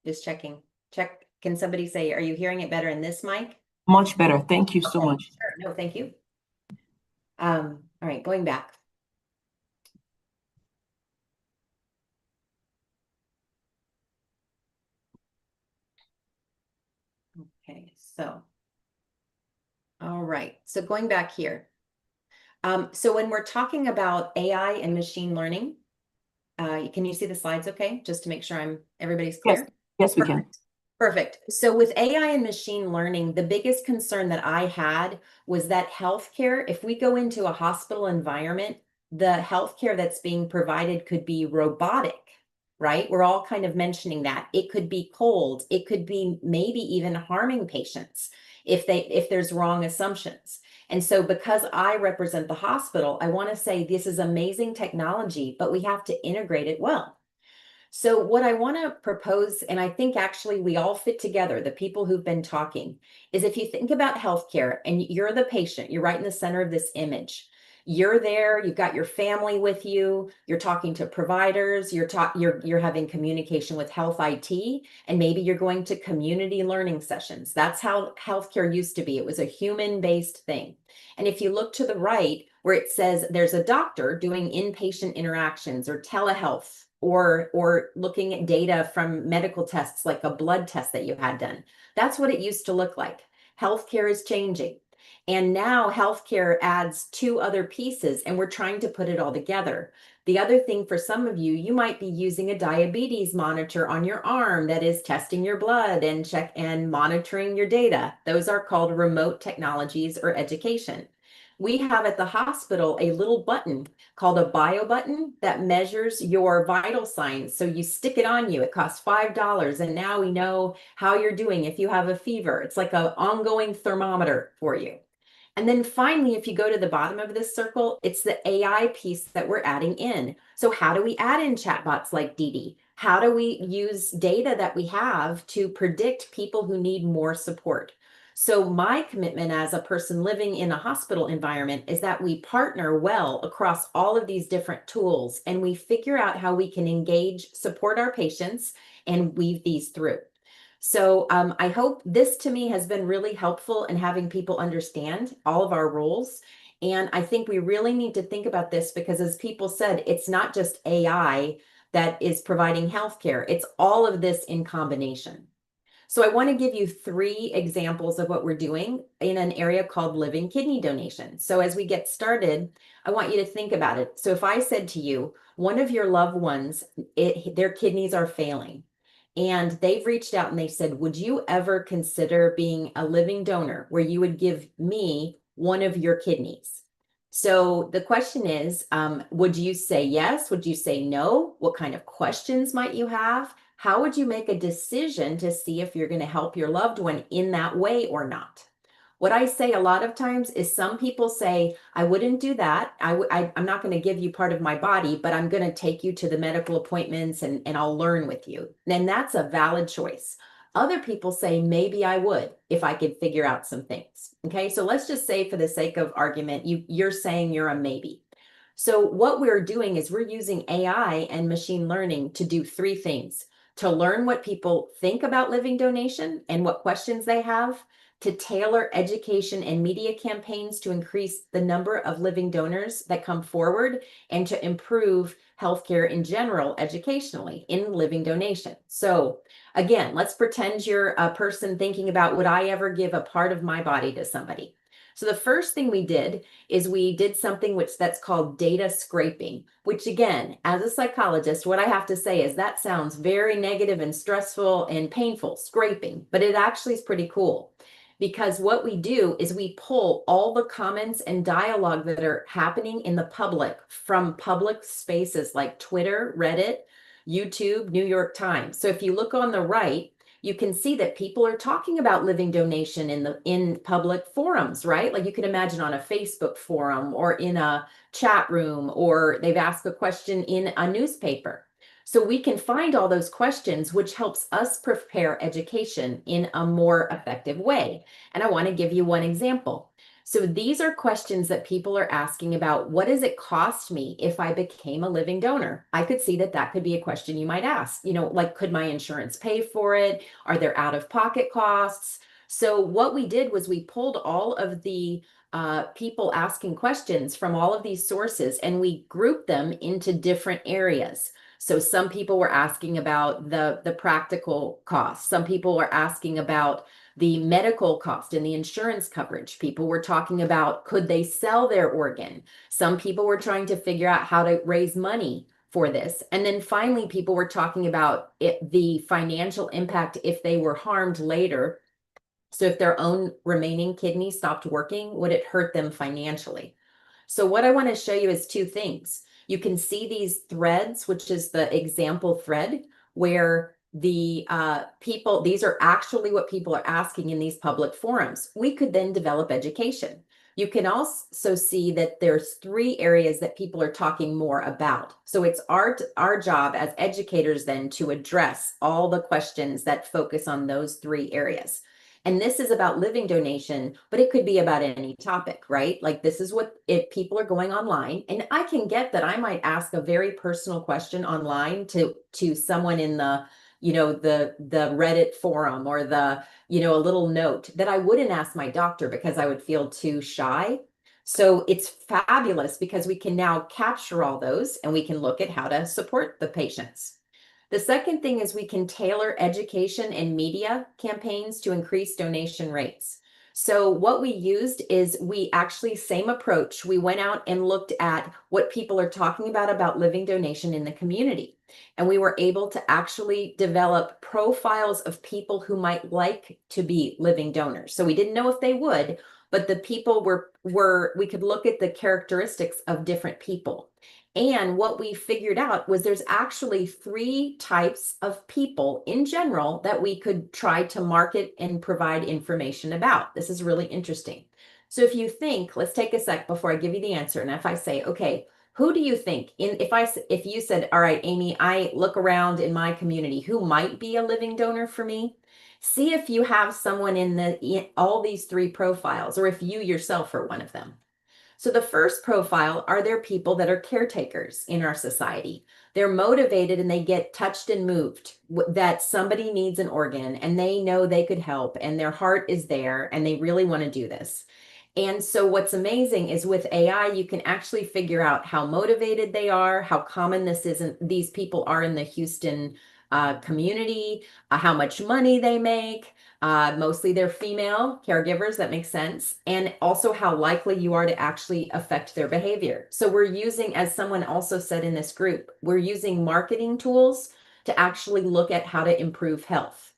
Just checking. Check. Can somebody say, are you hearing it better in this mic? Much better. Thank you so much. Sure. No, thank you. All right, going back. Okay, so. All right, so going back here. So when we're talking about AI and machine learning, can you see the slides okay? Just to make sure everybody's clear? Yes, we can. Perfect. So with AI and machine learning, the biggest concern that I had was that healthcare, if we go into a hospital environment, the healthcare that's being provided could be robotic, right? We're all kind of mentioning that. It could be cold. It could be maybe even harming patients if there's wrong assumptions. And so because I represent the hospital, I want to say this is amazing technology, but we have to integrate it well. So what I want to propose, and I think actually we all fit together, the people who've been talking, is if you think about healthcare and you're the patient, you're right in the center of this image. You're there, you've got your family with you, you're talking to providers, you're having communication with health IT, and maybe you're going to community learning sessions. That's how healthcare used to be. It was a human-based thing. And if you look to the right, where it says there's a doctor doing inpatient interactions or telehealth, or looking at data from medical tests like a blood test that you had done. That's what it used to look like. Healthcare is changing. And now healthcare adds 2 other pieces, and we're trying to put it all together. The other thing for some of you, you might be using a diabetes monitor on your arm that is testing your blood and monitoring your data. Those are called remote technologies or education. We have at the hospital a little button called a bio button that measures your vital signs. So you stick it on you, it costs $5, and now we know how you're doing if you have a fever. It's like an ongoing thermometer for you. And then finally, if you go to the bottom of this circle, it's the AI piece that we're adding in. So how do we add in chatbots like Didi? How do we use data that we have to predict people who need more support? So my commitment as a person living in a hospital environment is that we partner well across all of these different tools, and we figure out how we can engage, support our patients, and weave these through. So I hope this to me has been really helpful in having people understand all of our roles. And I think we really need to think about this because, as people said, it's not just AI that is providing healthcare. It's all of this in combination. So I want to give you 3 examples of what we're doing in an area called living kidney donation. So as we get started, I want you to think about it. So if I said to you, one of your loved ones, their kidneys are failing, and they've reached out and they said, would you ever consider being a living donor where you would give me one of your kidneys? So the question is, would you say yes? Would you say no? What kind of questions might you have? How would you make a decision to see if you're going to help your loved one in that way or not? What I say a lot of times is some people say, I wouldn't do that. I'm not going to give you part of my body, but I'm going to take you to the medical appointments and I'll learn with you. And that's a valid choice. Other people say, maybe I would if I could figure out some things. Okay, so let's just say for the sake of argument, you're saying you're a maybe. So what we're doing is we're using AI and machine learning to do 3 things: to learn what people think about living donation and what questions they have, to tailor education and media campaigns to increase the number of living donors that come forward, and to improve healthcare in general educationally in living donation. So again, let's pretend you're a person thinking about, would I ever give a part of my body to somebody? So the first thing we did is we did something that's called data scraping, which again, as a psychologist, what I have to say is that sounds very negative and stressful and painful, scraping, but it actually is pretty cool. Because what we do is we pull all the comments and dialogue that are happening in the public from public spaces like Twitter, Reddit, YouTube, New York Times. So if you look on the right, you can see that people are talking about living donation in public forums, right? Like you can imagine on a Facebook forum or in a chat room, or they've asked a question in a newspaper. So we can find all those questions, which helps us prepare education in a more effective way. And I want to give you one example. So these are questions that people are asking about, what does it cost me if I became a living donor? I could see that could be a question you might ask, like, could my insurance pay for it? Are there out-of-pocket costs? So what we did was we pulled all of the people asking questions from all of these sources, and we grouped them into different areas. So some people were asking about the practical costs. Some people were asking about the medical cost and the insurance coverage. People were talking about, could they sell their organ? Some people were trying to figure out how to raise money for this. And then finally, people were talking about the financial impact if they were harmed later. So if their own remaining kidney stopped working, would it hurt them financially? So what I want to show you is 2 things. You can see these threads, which is the example thread, where the people, these are actually what people are asking in these public forums. We could then develop education. You can also see that there's 3 areas that people are talking more about. So it's our job as educators then to address all the questions that focus on those 3 areas. And this is about living donation, but it could be about any topic, right? Like this is what, if people are going online, and I can get that I might ask a very personal question online to someone in the, the Reddit forum or the, a little note that I wouldn't ask my doctor because I would feel too shy. So it's fabulous because we can now capture all those and we can look at how to support the patients. The second thing is we can tailor education and media campaigns to increase donation rates. So what we used is we actually, same approach, we went out and looked at what people are talking about living donation in the community. And we were able to actually develop profiles of people who might like to be living donors. So we didn't know if they would, but the people we could look at the characteristics of different people. And what we figured out was there's actually 3 types of people in general that we could try to market and provide information about. This is really interesting. So if you think, let's take a sec before I give you the answer. And if I say, okay, who do you think if you said, all right, Amy, I look around in my community, who might be a living donor for me? See if you have someone in all these 3 profiles, or if you yourself are one of them. So the first profile are there people that are caretakers in our society. They're motivated and they get touched and moved that somebody needs an organ and they know they could help and their heart is there and they really want to do this. And so what's amazing is with AI, you can actually figure out how motivated they are, how common these people are in the Houston community, how much money they make. Mostly they're female caregivers, that makes sense. And also how likely you are to actually affect their behavior. So we're using, as someone also said in this group, we're using marketing tools to actually look at how to improve health.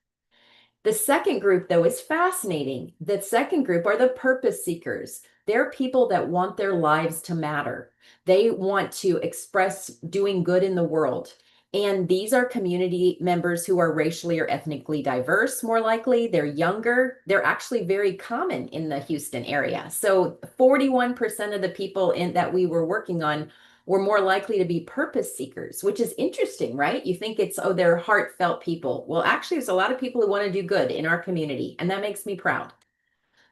The second group, though, is fascinating. The second group are the purpose seekers. They're people that want their lives to matter. They want to express doing good in the world. And these are community members who are racially or ethnically diverse, more likely. They're younger. They're actually very common in the Houston area. So 41% of the people that we were working on were more likely to be purpose seekers, which is interesting, right? You think it's, oh, they're heartfelt people. Well, actually, there's a lot of people who want to do good in our community, and that makes me proud.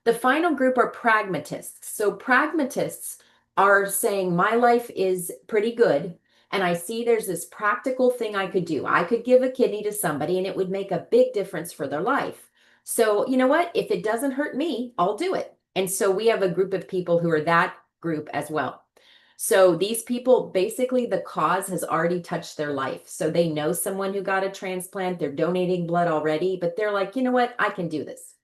The final group are pragmatists. So pragmatists are saying, my life is pretty good, and I see there's this practical thing I could do. I could give a kidney to somebody and it would make a big difference for their life. So you know what? If it doesn't hurt me, I'll do it. And so we have a group of people who are that group as well. So these people, basically the cause has already touched their life. So they know someone who got a transplant, they're donating blood already, but they're like, you know what? I can do this.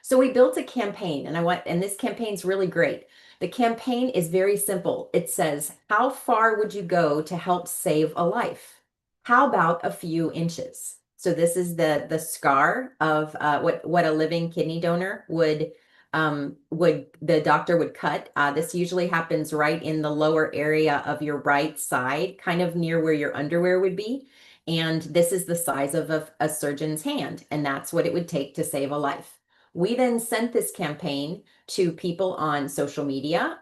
So we built a campaign and this campaign's really great. The campaign is very simple. It says, how far would you go to help save a life? How about a few inches? So this is the scar of what a living kidney donor would the doctor would cut. This usually happens right in the lower area of your right side, kind of near where your underwear would be. And this is the size of a surgeon's hand. And that's what it would take to save a life. We then sent this campaign to people on social media,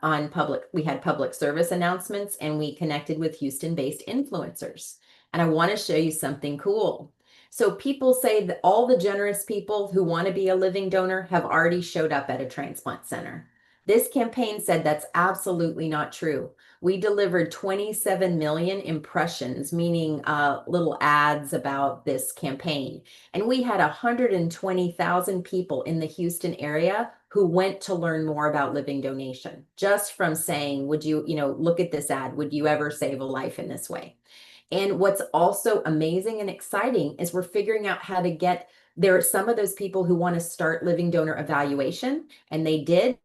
we had public service announcements, and we connected with Houston-based influencers. And I want to show you something cool. So people say that all the generous people who want to be a living donor have already showed up at a transplant center. This campaign said that's absolutely not true. We delivered 27 million impressions, meaning little ads about this campaign. And we had 120,000 people in the Houston area who went to learn more about living donation, just from saying, would you, look at this ad, would you ever save a life in this way? And what's also amazing and exciting is we're figuring out how to get there are some of those people who want to start living donor evaluation, and they did.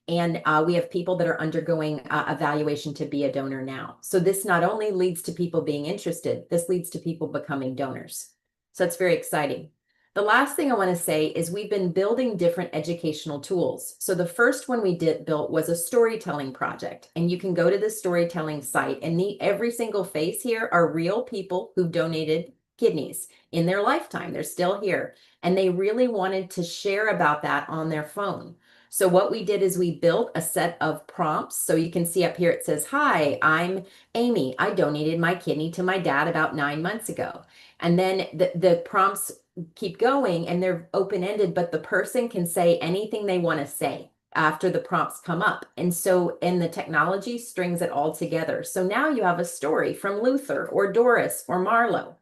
And we have people that are undergoing evaluation to be a donor now. So this not only leads to people being interested, this leads to people becoming donors. So it's very exciting. The last thing I want to say is we've been building different educational tools. So the first one we built was a storytelling project. And you can go to the storytelling site and every single face here are real people who've donated kidneys in their lifetime. They're still here. And they really wanted to share about that on their phone. So what we did is we built a set of prompts. So you can see up here, it says, hi, I'm Amy. I donated my kidney to my dad about 9 months ago. And then the prompts keep going and they're open-ended, but the person can say anything they want to say after the prompts come up. And the technology strings it all together. So now you have a story from Luther or Doris or Marlo.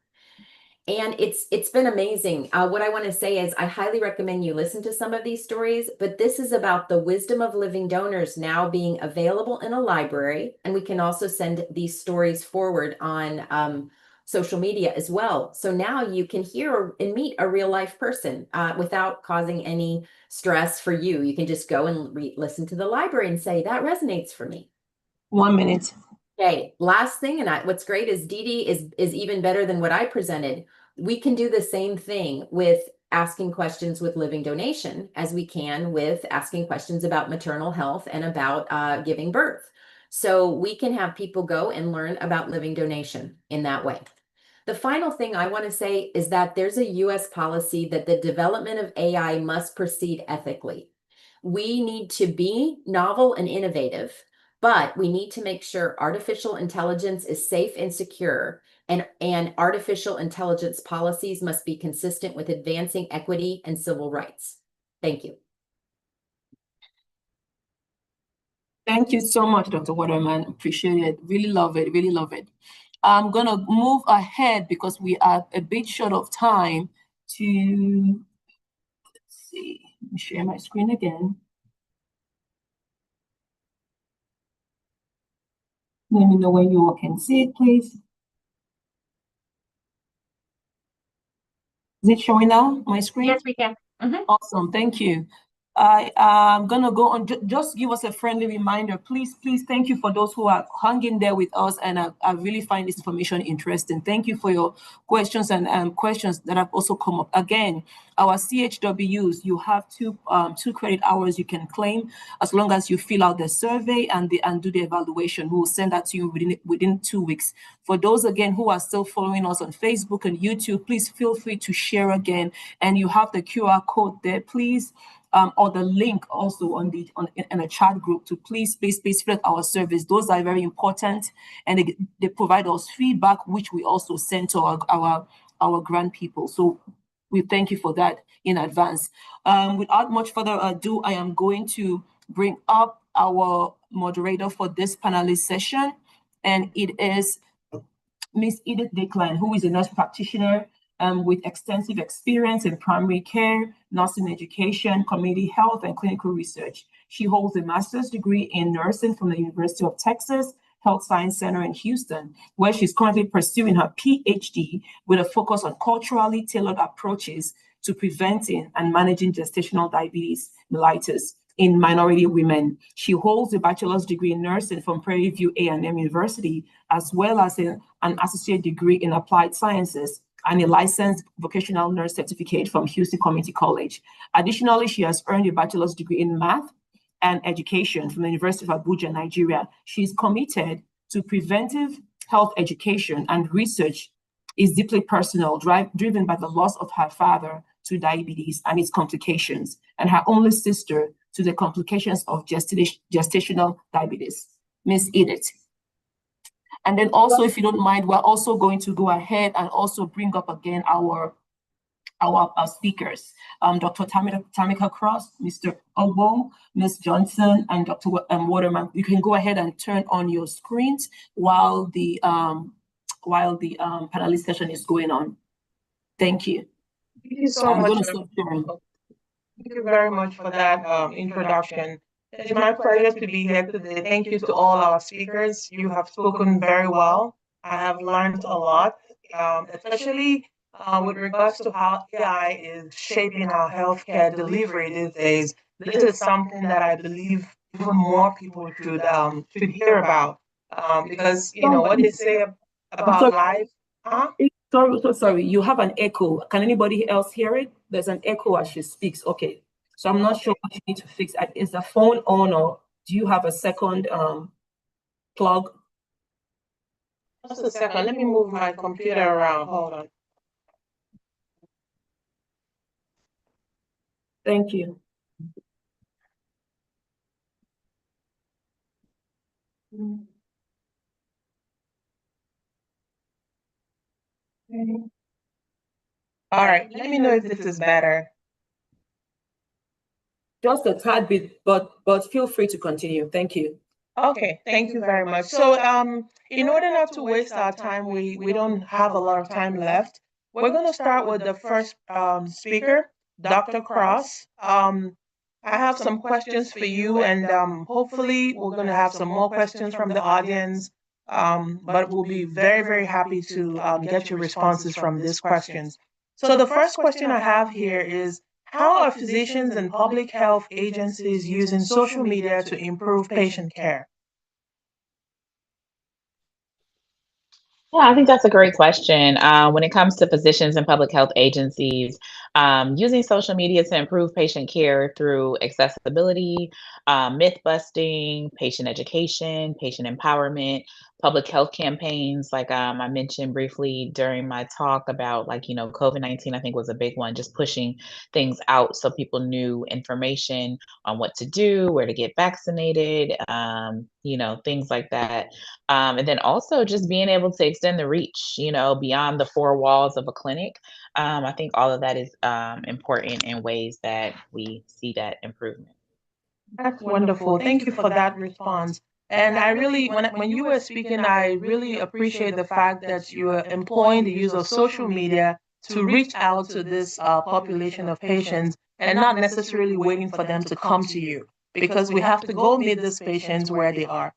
And it's been amazing. What I want to say is I highly recommend you listen to some of these stories, but this is about the wisdom of living donors now being available in a library. And we can also send these stories forward on social media as well. So now you can hear and meet a real life person without causing any stress for you. You can just go and listen to the library and say, that resonates for me. 1 minute. Okay, last thing, and what's great is Dee Dee is even better than what I presented. We can do the same thing with asking questions with living donation as we can with asking questions about maternal health and about giving birth. So we can have people go and learn about living donation in that way. The final thing I want to say is that there's a US policy that the development of AI must proceed ethically. We need to be novel and innovative, but we need to make sure artificial intelligence is safe and secure, and artificial intelligence policies must be consistent with advancing equity and civil rights. Thank you. Thank you so much, Dr. Waterman. Appreciate it. Really love it. Really love it. I'm going to move ahead because we are a bit short of time to, let's see, let me share my screen again. Let me know when you all can see it, please. Is it showing now, my screen? Yes, we can. Awesome, thank you. I am gonna go on, just give us a friendly reminder. Please, thank you for those who are hanging there with us, and I really find this information interesting. Thank you for your questions and questions that have also come up. Again, our CHWs, you have two credit hours you can claim as long as you fill out the survey and do the evaluation. We will send that to you within 2 weeks. For those again who are still following us on Facebook and YouTube, please feel free to share again, and you have the QR code there, please. Or the link also in a chat group to please fill our service. Those are very important, and they provide us feedback, which we also send to our grant people. So we thank you for that in advance. Without much further ado, I am going to bring up our moderator for this panelist session, and it is Ms. Edith Decline, who is a nurse practitioner with extensive experience in primary care, nursing education, community health, and clinical research. She holds a master's degree in nursing from the University of Texas Health Science Center in Houston, where she's currently pursuing her PhD with a focus on culturally tailored approaches to preventing and managing gestational diabetes mellitus in minority women. She holds a bachelor's degree in nursing from Prairie View A&M University, as well as an associate degree in applied sciences and a licensed vocational nurse certificate from Houston Community College. Additionally, she has earned a bachelor's degree in math and education from the University of Abuja, Nigeria. She is committed to preventive health education, and research is deeply personal, driven by the loss of her father to diabetes and its complications, and her only sister to the complications of gestational diabetes. Ms. Edith. And then also, if you don't mind, we're also going to go ahead and also bring up again our speakers, Dr. Tamika Cross, Mr. Ogbo, Ms. Johnson, and Dr. Waterman. You can go ahead and turn on your screens while the panelist session is going on. Thank you. Thank you so much. Thank you very much for that introduction. It's my pleasure to be here today. Thank you to all our speakers. You have spoken very well. I have learned a lot, especially with regards to how AI is shaping our healthcare delivery these days. This is something that I believe even more people should hear about, because what they say about life. Sorry, you have an echo. Can anybody else hear it? There's an echo as she speaks. Okay. So I'm not sure what you need to fix. Is the phone on, or do you have a second plug? Just a second. Let me move my computer around. Hold on. Thank you. All right, let me know if this is better. Just a tad bit, but feel free to continue. Thank you. Okay, thank you very much. So, in order not to waste our time, we don't have a lot of time left. We're going to start with the first speaker, Dr. Cross. I have some questions for you, and hopefully we're going to have some more questions from the audience. But we'll be very, very happy to get your responses from these questions. So the first question I have here is, how are physicians and public health agencies using social media to improve patient care? Yeah, I think that's a great question. When it comes to physicians and public health agencies, using social media to improve patient care through accessibility, myth busting, patient education, patient empowerment, public health campaigns, like I mentioned briefly during my talk about, like, COVID-19, I think was a big one, just pushing things out so people knew information on what to do, where to get vaccinated, things like that. And then also just being able to extend the reach, beyond the four walls of a clinic. I think all of that is important in ways that we see that improvement. That's wonderful. Thank you for that response. And I really, when you were speaking, I really appreciate the fact that you are employing the use of social media to reach out to this population of patients and not necessarily waiting for them to come to you, because we have to go meet these patients where they are.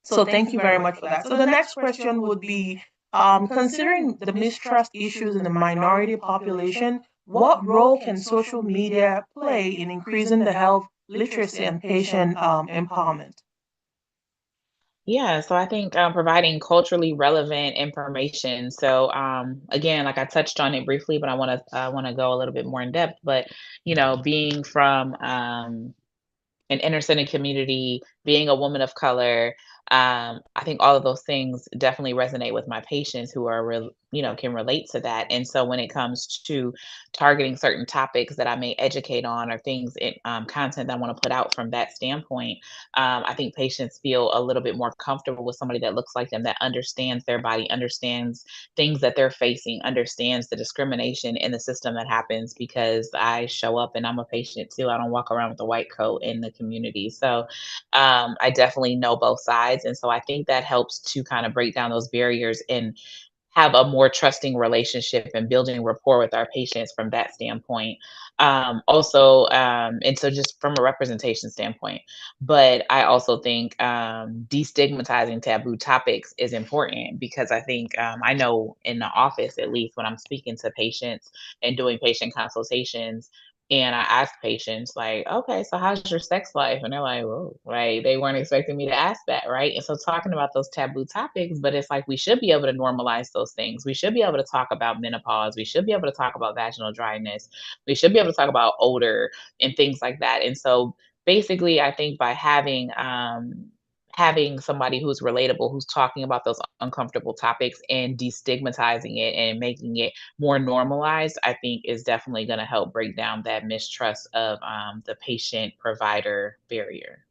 So thank you very much for that. So the next question would be, considering the mistrust issues in the minority population, what role can social media play in increasing the health literacy and patient empowerment? Yeah, so I think providing culturally relevant information. So again, like I touched on it briefly, but I want to go a little bit more in depth. But being from an inner city community, being a woman of color, I think all of those things definitely resonate with my patients who are can relate to that. And so when it comes to targeting certain topics that I may educate on, or things in content that I want to put out from that standpoint, I think patients feel a little bit more comfortable with somebody that looks like them, that understands their body, understands things that they're facing, understands the discrimination in the system that happens, because I show up and I'm a patient too. I don't walk around with a white coat in the community. So I definitely know both sides. And so I think that helps to kind of break down those barriers and have a more trusting relationship and building rapport with our patients from that standpoint. And so just from a representation standpoint, but I also think destigmatizing taboo topics is important, because I think I know in the office, at least when I'm speaking to patients and doing patient consultations, and I ask patients like, okay, so how's your sex life? And they're like, whoa, right? They weren't expecting me to ask that, right? And so talking about those taboo topics, but it's like we should be able to normalize those things. We should be able to talk about menopause. We should be able to talk about vaginal dryness. We should be able to talk about odor and things like that. And so basically, I think by having somebody who's relatable, who's talking about those uncomfortable topics and destigmatizing it and making it more normalized, I think is definitely going to help break down that mistrust of the patient provider barrier.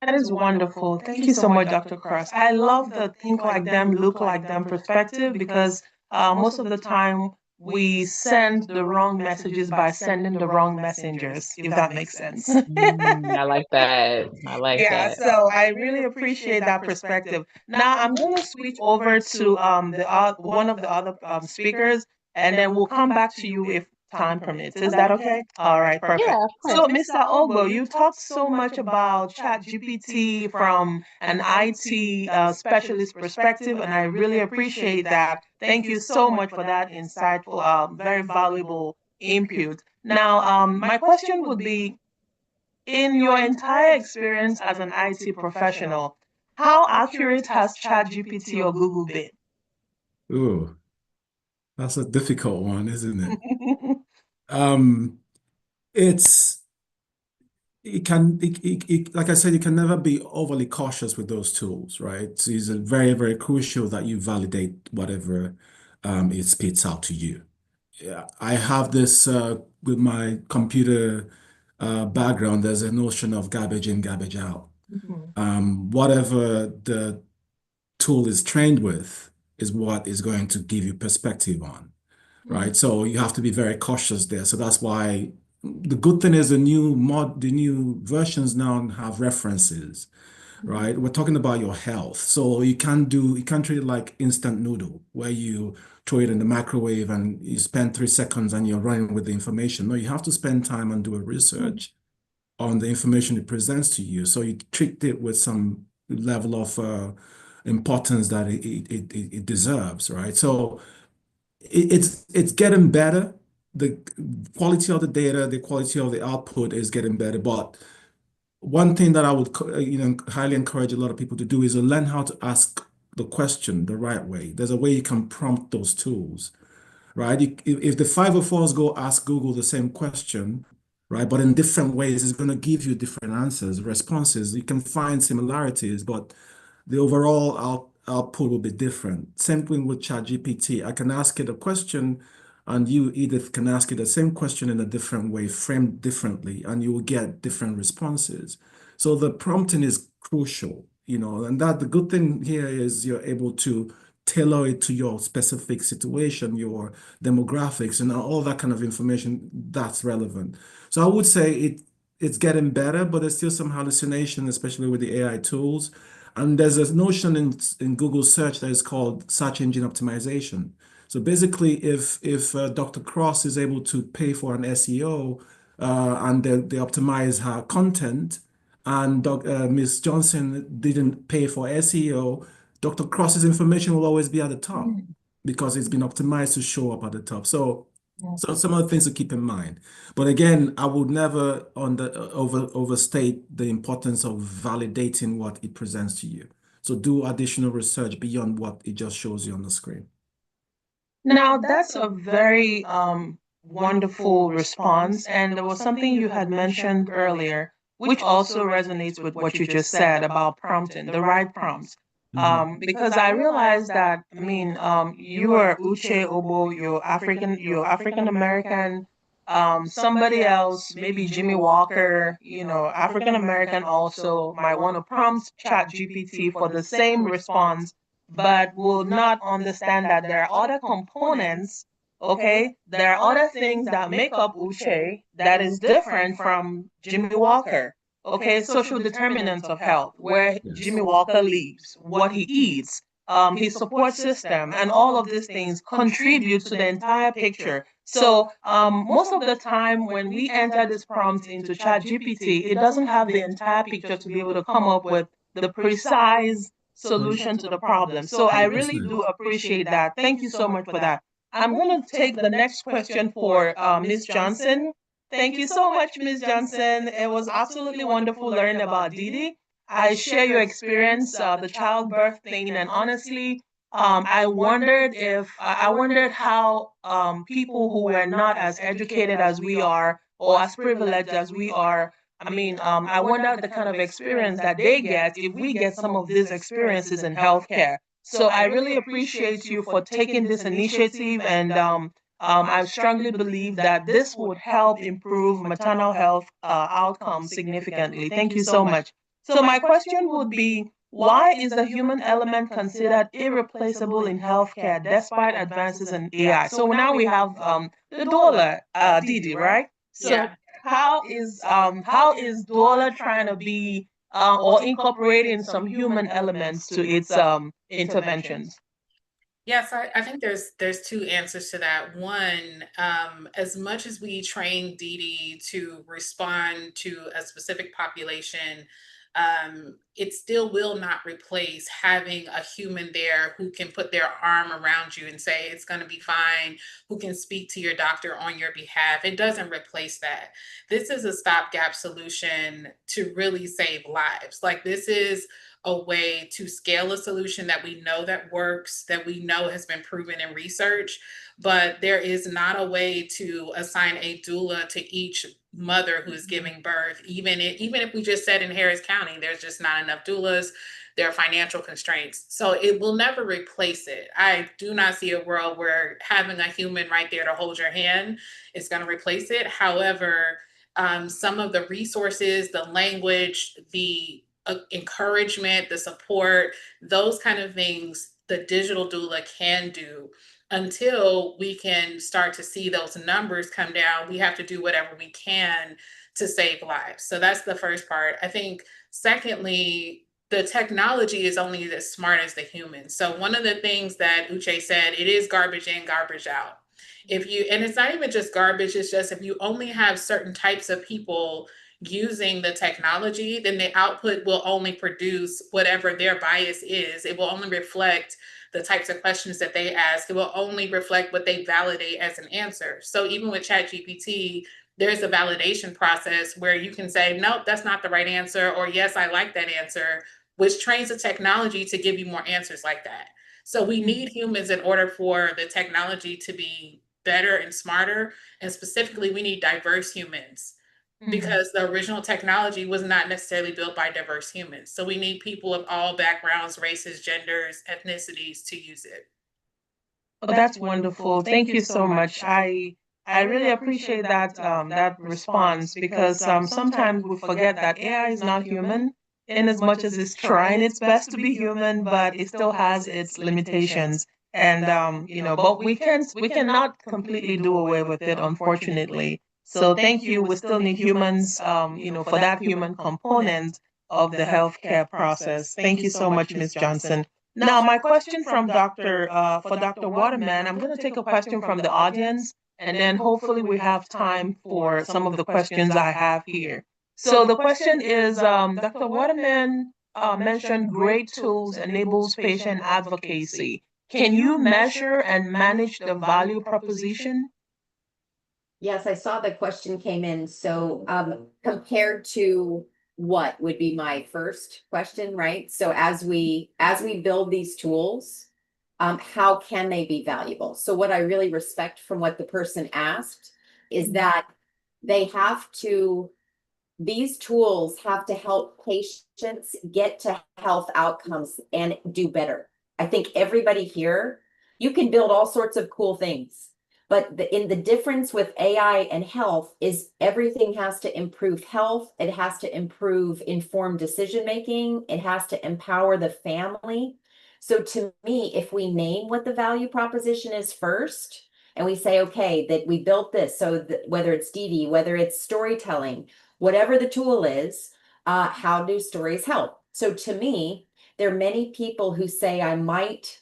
That is wonderful. Thank you so much, Dr. Cross. I love the think like them, look like them perspective, because most of the time we send the wrong messages by sending the wrong messengers, if that makes sense. I like that. I like Yeah, that. so I really appreciate that perspective. Now I'm going to switch over to one of the other speakers, and then we'll come back to you if time permits. Is that okay? All right, perfect. Yeah, of course. So, Mr. Ogbo, you talked so much about ChatGPT from an IT specialist perspective, and I really appreciate that. Thank you so much for that insightful, very valuable input. Now, my question would be, in your entire experience as an IT professional, how accurate has ChatGPT or Google been? Ooh, that's a difficult one, isn't it? Um, it's like I said, you can never be overly cautious with those tools, right? So it's very, very crucial that you validate whatever it spits out to you. Yeah, I have this with my computer background. There's a notion of garbage in, garbage out. Whatever the tool is trained with is what is going to give you perspective on. right? So you have to be very cautious there. So that's why the good thing is the new versions now have references, right? We're talking about your health. So you can't treat it like instant noodle where you throw it in the microwave and you spend 3 seconds and you're running with the information. No, you have to spend time and do a research on the information it presents to you. So you treat it with some level of importance that it deserves, right? So it's getting better. The quality of the data, the quality of the output is getting better. But one thing that I would highly encourage a lot of people to do is to learn how to ask the question the right way. There's a way you can prompt those tools, right? If the 504s go ask Google the same question, right, but in different ways, it's going to give you different answers, responses. You can find similarities, but the overall output will be different. Same thing with ChatGPT. I can ask it a question, and you, Edith, can ask it the same question in a different way, framed differently, and you will get different responses. So the prompting is crucial, and that the good thing here is you're able to tailor it to your specific situation, your demographics, and all that kind of information that's relevant. So I would say it's getting better, but there's still some hallucination, especially with the AI tools. And there's a notion in Google search that is called search engine optimization. So basically, if Dr. Cross is able to pay for an SEO and they optimize her content, and Ms. Johnson didn't pay for SEO, Dr. Cross's information will always be at the top because it's been optimized to show up at the top. So some of the things to keep in mind. But again, I would never overstate the importance of validating what it presents to you. So do additional research beyond what it just shows you on the screen. Now, that's a very wonderful response. And there was something you had mentioned earlier, which also resonates with what you just said about prompting, the right prompts. Because I realized that, you are Uche Obo, you're African American, somebody else, maybe Jimmy Walker, African American also might want to prompt ChatGPT for the same response, but will not understand that there are other components. Okay, there are other things that make up Uche that is different from Jimmy Walker. Okay, social determinants of health, where Jimmy Walker lives, what he eats, his support system, and all of these things contribute to the entire picture. So most of the time when we enter this prompt into ChatGPT, it doesn't have the entire picture to be able to come up with the precise solution to the problem. So I really do appreciate that. Thank you so much for that. I'm going to take the next question for Ms. Johnson. Thank you so much, Ms. Johnson. It was absolutely wonderful learning about Didi. I share your experience, the childbirth thing, and honestly, I wondered how people who were not as educated as we are or as privileged as we are, I wonder the kind of experience that they get if we get some of these experiences in healthcare. So I really appreciate you for taking this initiative, and I strongly believe that this would help improve maternal health outcomes significantly. Thank you so much. So my question would be, why is the human element considered irreplaceable in healthcare despite advances in AI? So now we have the Douala, Didi, right? So how is Douala trying to be or incorporating some human elements to its interventions? Yes, I think there's two answers to that. One, as much as we train Didi to respond to a specific population, it still will not replace having a human there who can put their arm around you and say it's going to be fine, who can speak to your doctor on your behalf. It doesn't replace that. This is a stopgap solution to really save lives. Like, this is a way to scale a solution that we know that works, that we know has been proven in research, but there is not a way to assign a doula to each mother who is giving birth. Even if we just said in Harris County, there's just not enough doulas, there are financial constraints. So it will never replace it. I do not see a world where having a human right there to hold your hand is going to replace it. However, some of the resources, the language, the encouragement, the support, those kind of things the digital doula can do. Until we can start to see those numbers come down, we have to do whatever we can to save lives. So that's the first part. I think, secondly, the technology is only as smart as the humans. So one of the things that Uche said, it is garbage in, garbage out. And it's not even just garbage, it's just if you only have certain types of people using the technology, then the output will only produce whatever their bias is. It will only reflect the types of questions that they ask. It will only reflect what they validate as an answer. So even with ChatGPT, there's a validation process where you can say, nope, that's not the right answer, or yes, I like that answer, which trains the technology to give you more answers like that. So we need humans in order for the technology to be better and smarter. And specifically, we need diverse humans, because the original technology was not necessarily built by diverse humans. So we need people of all backgrounds, races, genders, ethnicities to use it. Oh, that's wonderful. Thank you so much. I really appreciate that response, because sometimes we forget that AI is not human, in as much as it's trying its best to be human, but it still has its limitations. And but we cannot completely do away with it, unfortunately. So thank you. We still need humans, for that human component of the healthcare process. Thank you so much, Ms. Johnson. Now, my question for Dr. Waterman, I'm going to take a question from the audience, and then hopefully we have time for some of the questions I have here. So the question is, Dr. Waterman mentioned great tools enables patient advocacy. Can you measure and manage the value proposition? Yes, I saw the question came in. So compared to what would be my first question, right? So as we build these tools, how can they be valuable? So what I really respect from what the person asked is that these tools have to help patients get to health outcomes and do better. I think everybody here, you can build all sorts of cool things, but the difference with AI and health is everything has to improve health. It has to improve informed decision-making. It has to empower the family. So to me, if we name what the value proposition is first, and we say, okay, that we built this, so whether it's Didi, whether it's storytelling, whatever the tool is, how do stories help? So to me, there are many people who say, I might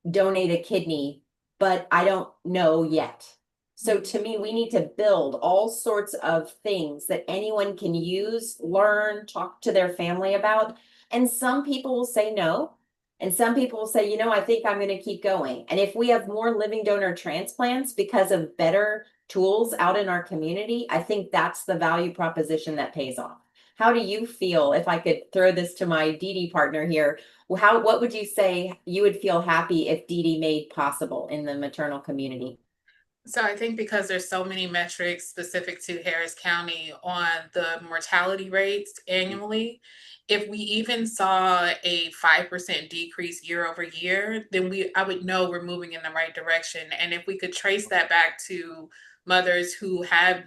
donate a kidney, but I don't know yet. So to me, we need to build all sorts of things that anyone can use, learn, talk to their family about. And some people will say no. And some people will say, I think I'm going to keep going. And if we have more living donor transplants because of better tools out in our community, I think that's the value proposition that pays off. How do you feel, if I could throw this to my Didi partner here, what would you say you would feel happy if Didi made possible in the maternal community? So I think because there's so many metrics specific to Harris County on the mortality rates annually, if we even saw a 5% decrease year over year, then I would know we're moving in the right direction. And if we could trace that back to mothers who have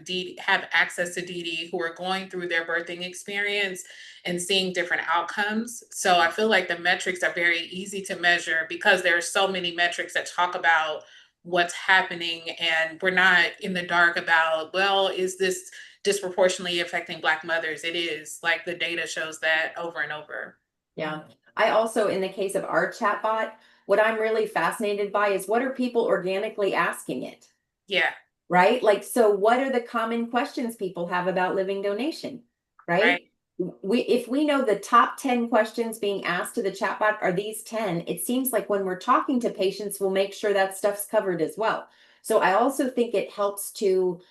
access to Didi, who are going through their birthing experience and seeing different outcomes. So I feel like the metrics are very easy to measure because there are so many metrics that talk about what's happening, and we're not in the dark about, well, is this disproportionately affecting Black mothers? It is. Like, the data shows that over and over. Yeah. I also, in the case of our chatbot, what I'm really fascinated by is, what are people organically asking it? Yeah. Right? Like, so what are the common questions people have about living donation? Right? If we know the top 10 questions being asked to the chatbot are these 10, it seems like when we're talking to patients, we'll make sure that stuff's covered as well. So I also think it helps to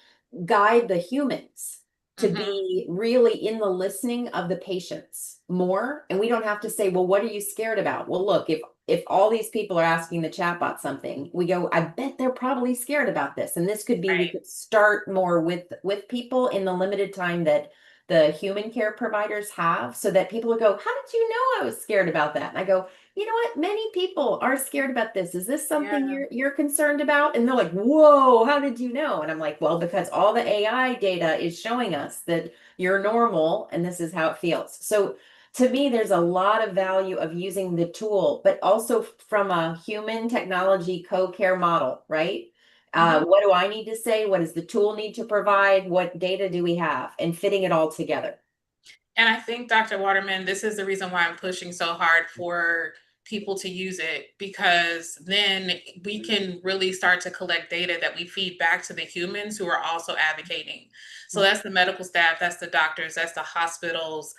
guide the humans to be really in the listening of the patients more. And we don't have to say, well, what are you scared about? Well, look, if all these people are asking the chatbot something, we go, I bet they're probably scared about this. And this could be, we could start more with people in the limited time that the human care providers have, so that people will go, how did you know I was scared about that? And I go, you know what? Many people are scared about this. Is this something you're concerned about? And they're like, whoa, how did you know? And I'm like, well, because all the AI data is showing us that you're normal and this is how it feels. So To me, there's a lot of value of using the tool, but also from a human technology co-care model, right? What do I need to say? What does the tool need to provide? What data do we have? And fitting it all together. And I think, Dr. Waterman, this is the reason why I'm pushing so hard for people to use it, because then we can really start to collect data that we feed back to the humans who are also advocating. So that's the medical staff, that's the doctors, that's the hospitals,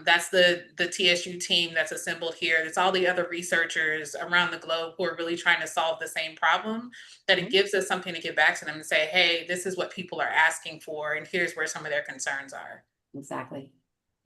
that's the TSU team that's assembled here. It's all the other researchers around the globe who are really trying to solve the same problem, that it gives us something to get back to them and say, hey, this is what people are asking for, and here's where some of their concerns are. Exactly.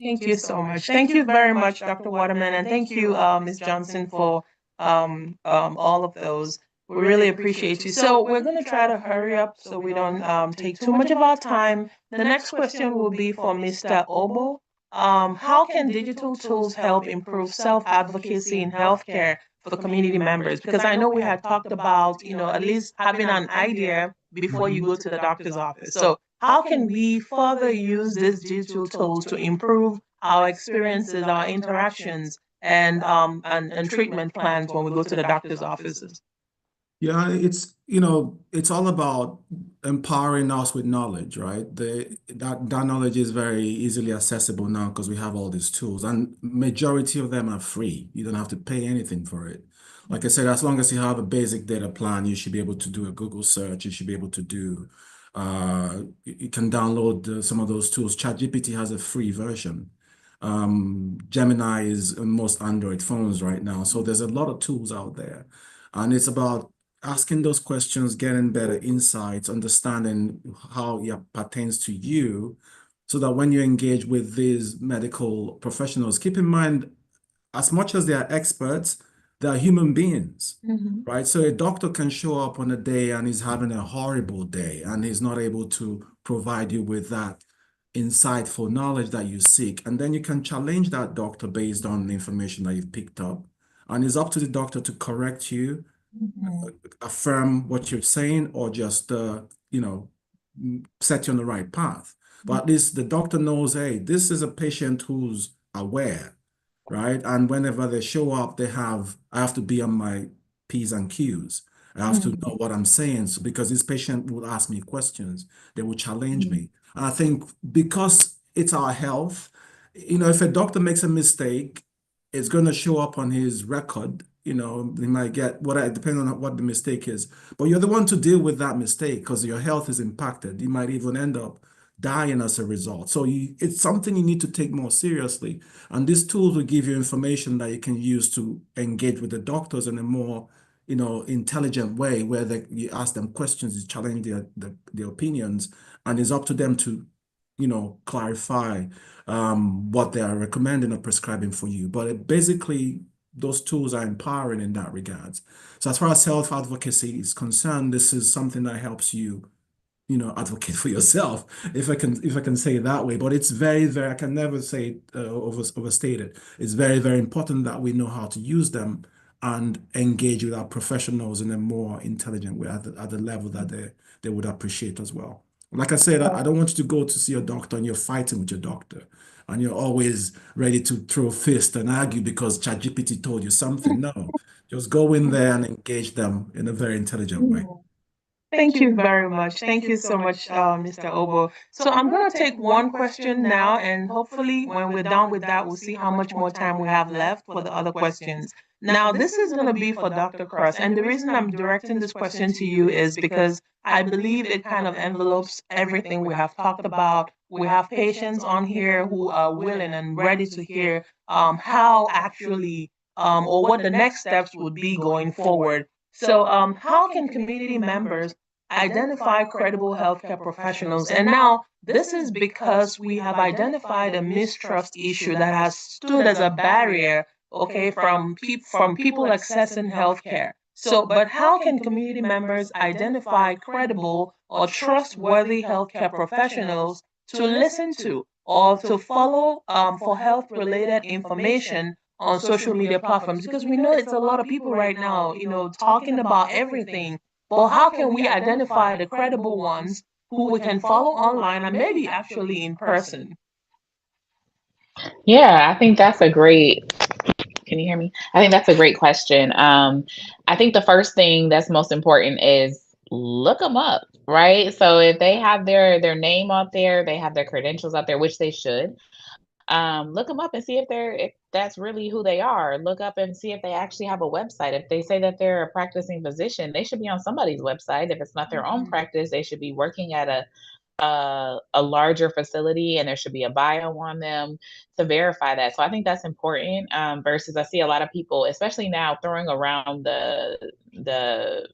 Thank you so much. Thank you very much, Dr. Waterman, and thank you, Ms. Johnson, for all of those. We really appreciate you. So we're going to try to hurry up so we don't take too much of our time. The next question will be for Mr. Obo. How can digital tools help improve self-advocacy in healthcare for the community members? Because I know we had talked about, at least having an idea before you go to the doctor's office. So how can we further use these digital tools to improve our experiences, our interactions, and treatment plans when we go to the doctor's offices? Yeah, it's all about empowering us with knowledge, right? That knowledge is very easily accessible now because we have all these tools, and majority of them are free. You don't have to pay anything for it. Like I said, as long as you have a basic data plan, you should be able to do a Google search. You should be able to do, you can download some of those tools. ChatGPT has a free version. Gemini is on most Android phones right now. So there's a lot of tools out there. And it's about asking those questions, getting better insights, understanding how it pertains to you, so that when you engage with these medical professionals, keep in mind, as much as they are experts, they are human beings, right? So a doctor can show up on a day and he's having a horrible day and he's not able to provide you with that insightful knowledge that you seek. And then you can challenge that doctor based on the information that you've picked up. And it's up to the doctor to correct you, affirm what you're saying, or just, set you on the right path. But at least the doctor knows, hey, this is a patient who's aware, right? And whenever they show up, I have to be on my P's and Q's. I have to know what I'm saying. So because this patient will ask me questions, they will challenge me. And I think because it's our health, if a doctor makes a mistake, it's going to show up on his record. They might get depending on what the mistake is. But you're the one to deal with that mistake because your health is impacted. You might even end up dying as a result. So it's something you need to take more seriously. And these tools will give you information that you can use to engage with the doctors in a more, intelligent way, where you ask them questions, you challenge their opinions, and it's up to them to, clarify what they are recommending or prescribing for you. But basically, those tools are empowering in that regards. So as far as health advocacy is concerned, this is something that helps you, advocate for yourself, if I can say it that way. But it's very, very, I can never say it overstated. It's very, very important that we know how to use them and engage with our professionals in a more intelligent way at the level that they would appreciate as well. Like I said, I don't want you to go to see your doctor and you're fighting with your doctor and you're always ready to throw fists and argue because ChatGPT told you something. No, just go in there and engage them in a very intelligent way. Thank you very much. Thank you so much, Mr. Obo. So I'm going to take one question now, and hopefully when we're done with that, we'll see how much more time we have left for the other questions. Now, this is going to be for Dr. Cross, and the reason I'm directing this question to you is because I believe it kind of envelopes everything we have talked about. We have patients on here who are willing and ready to hear how actually or what the next steps would be going forward. So how can community members identify credible healthcare professionals? And now this is because we have identified a mistrust issue that has stood as a barrier, okay, from people accessing healthcare. So, but how can community members identify credible or trustworthy healthcare professionals to listen to or to follow for health-related information on social media platforms? Because we know it's a lot of people right now, talking about everything. But how can we identify the credible ones who we can follow online and maybe actually in person? Yeah, I think that's a great. Can you hear me? I think that's a great question. I think the first thing that's most important is look them up, right? So if they have their name out there, they have their credentials out there, which they should. Look them up and see if that's really who they are. Look up and see if they actually have a website. If they say that they're a practicing physician, they should be on somebody's website. If it's not their own practice, they should be working at a larger facility, and there should be a bio on them to verify that. So I think that's important. Versus I see a lot of people, especially now, throwing around the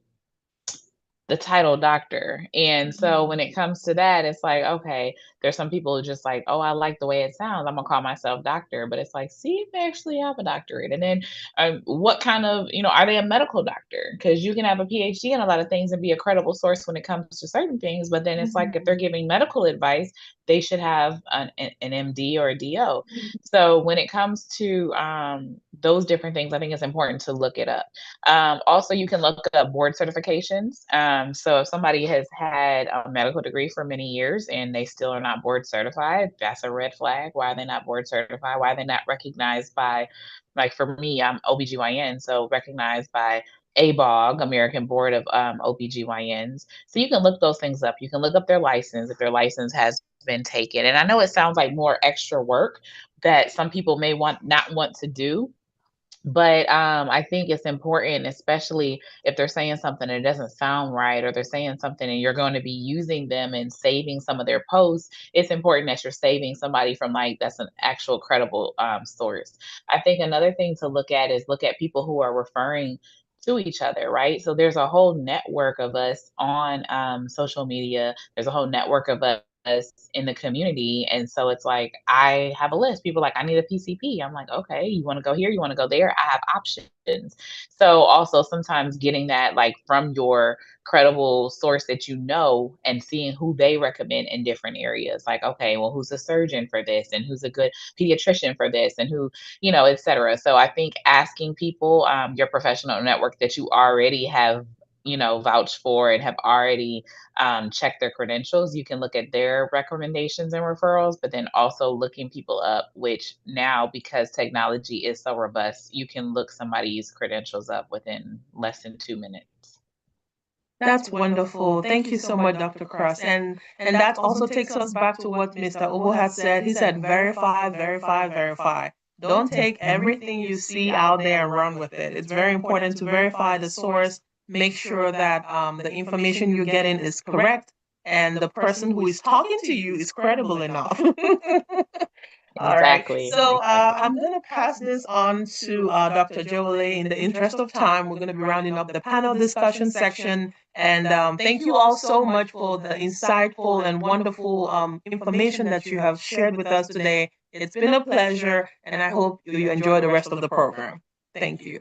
the title doctor. And so when it comes to that, it's like, okay, there's some people who just like, oh, I like the way it sounds, I'm gonna call myself doctor. But it's like, see if they actually have a doctorate. And then what kind of, are they a medical doctor? Because you can have a PhD in a lot of things and be a credible source when it comes to certain things. But then it's like, if they're giving medical advice, they should have an MD or a DO. So when it comes to those different things, I think it's important to look it up. Also, you can look up board certifications. So if somebody has had a medical degree for many years and they still are not board certified, that's a red flag. Why are they not board certified? Why are they not recognized by, like for me, I'm OBGYN, so recognized by ABOG, American Board of OBGYNs. So you can look those things up. You can look up their license if their license has been taken. And I know it sounds like more extra work that some people may not want to do, but I think it's important, especially if they're saying something and it doesn't sound right, or they're saying something and you're going to be using them and saving some of their posts. It's important that you're saving somebody from that's an actual credible source. I think another thing to look at is look at people who are referring to each other, right? So there's a whole network of us on social media. There's a whole network of us in the community. And so it's like, I have a list. People are like, I need a PCP. I'm like, okay, you want to go here? You want to go there? I have options. So also sometimes getting that from your credible source that and seeing who they recommend in different areas. Like, okay, well, who's a surgeon for this, and who's a good pediatrician for this, and who, et cetera. So I think asking people, your professional network that you already have vouched for and have already checked their credentials, you can look at their recommendations and referrals, but then also looking people up, which now, because technology is so robust, you can look somebody's credentials up within less than 2 minutes. That's wonderful. Thank you so much, Dr. Cross. And that also takes us back to what Mr. Obo has said. He said, verify, verify, verify. Don't take everything you see out there and run with it. It's very important to verify the source, make sure that the information you're getting is correct, and the person who is talking to you is credible enough. All right. Exactly. So I'm going to pass this on to Dr. Jolie. In the interest of time, we're going to be rounding up the panel discussion section. And thank you all so much for the insightful and wonderful information that you have shared with us today. It's been a pleasure, and I hope you enjoy the rest of the program. Thank you.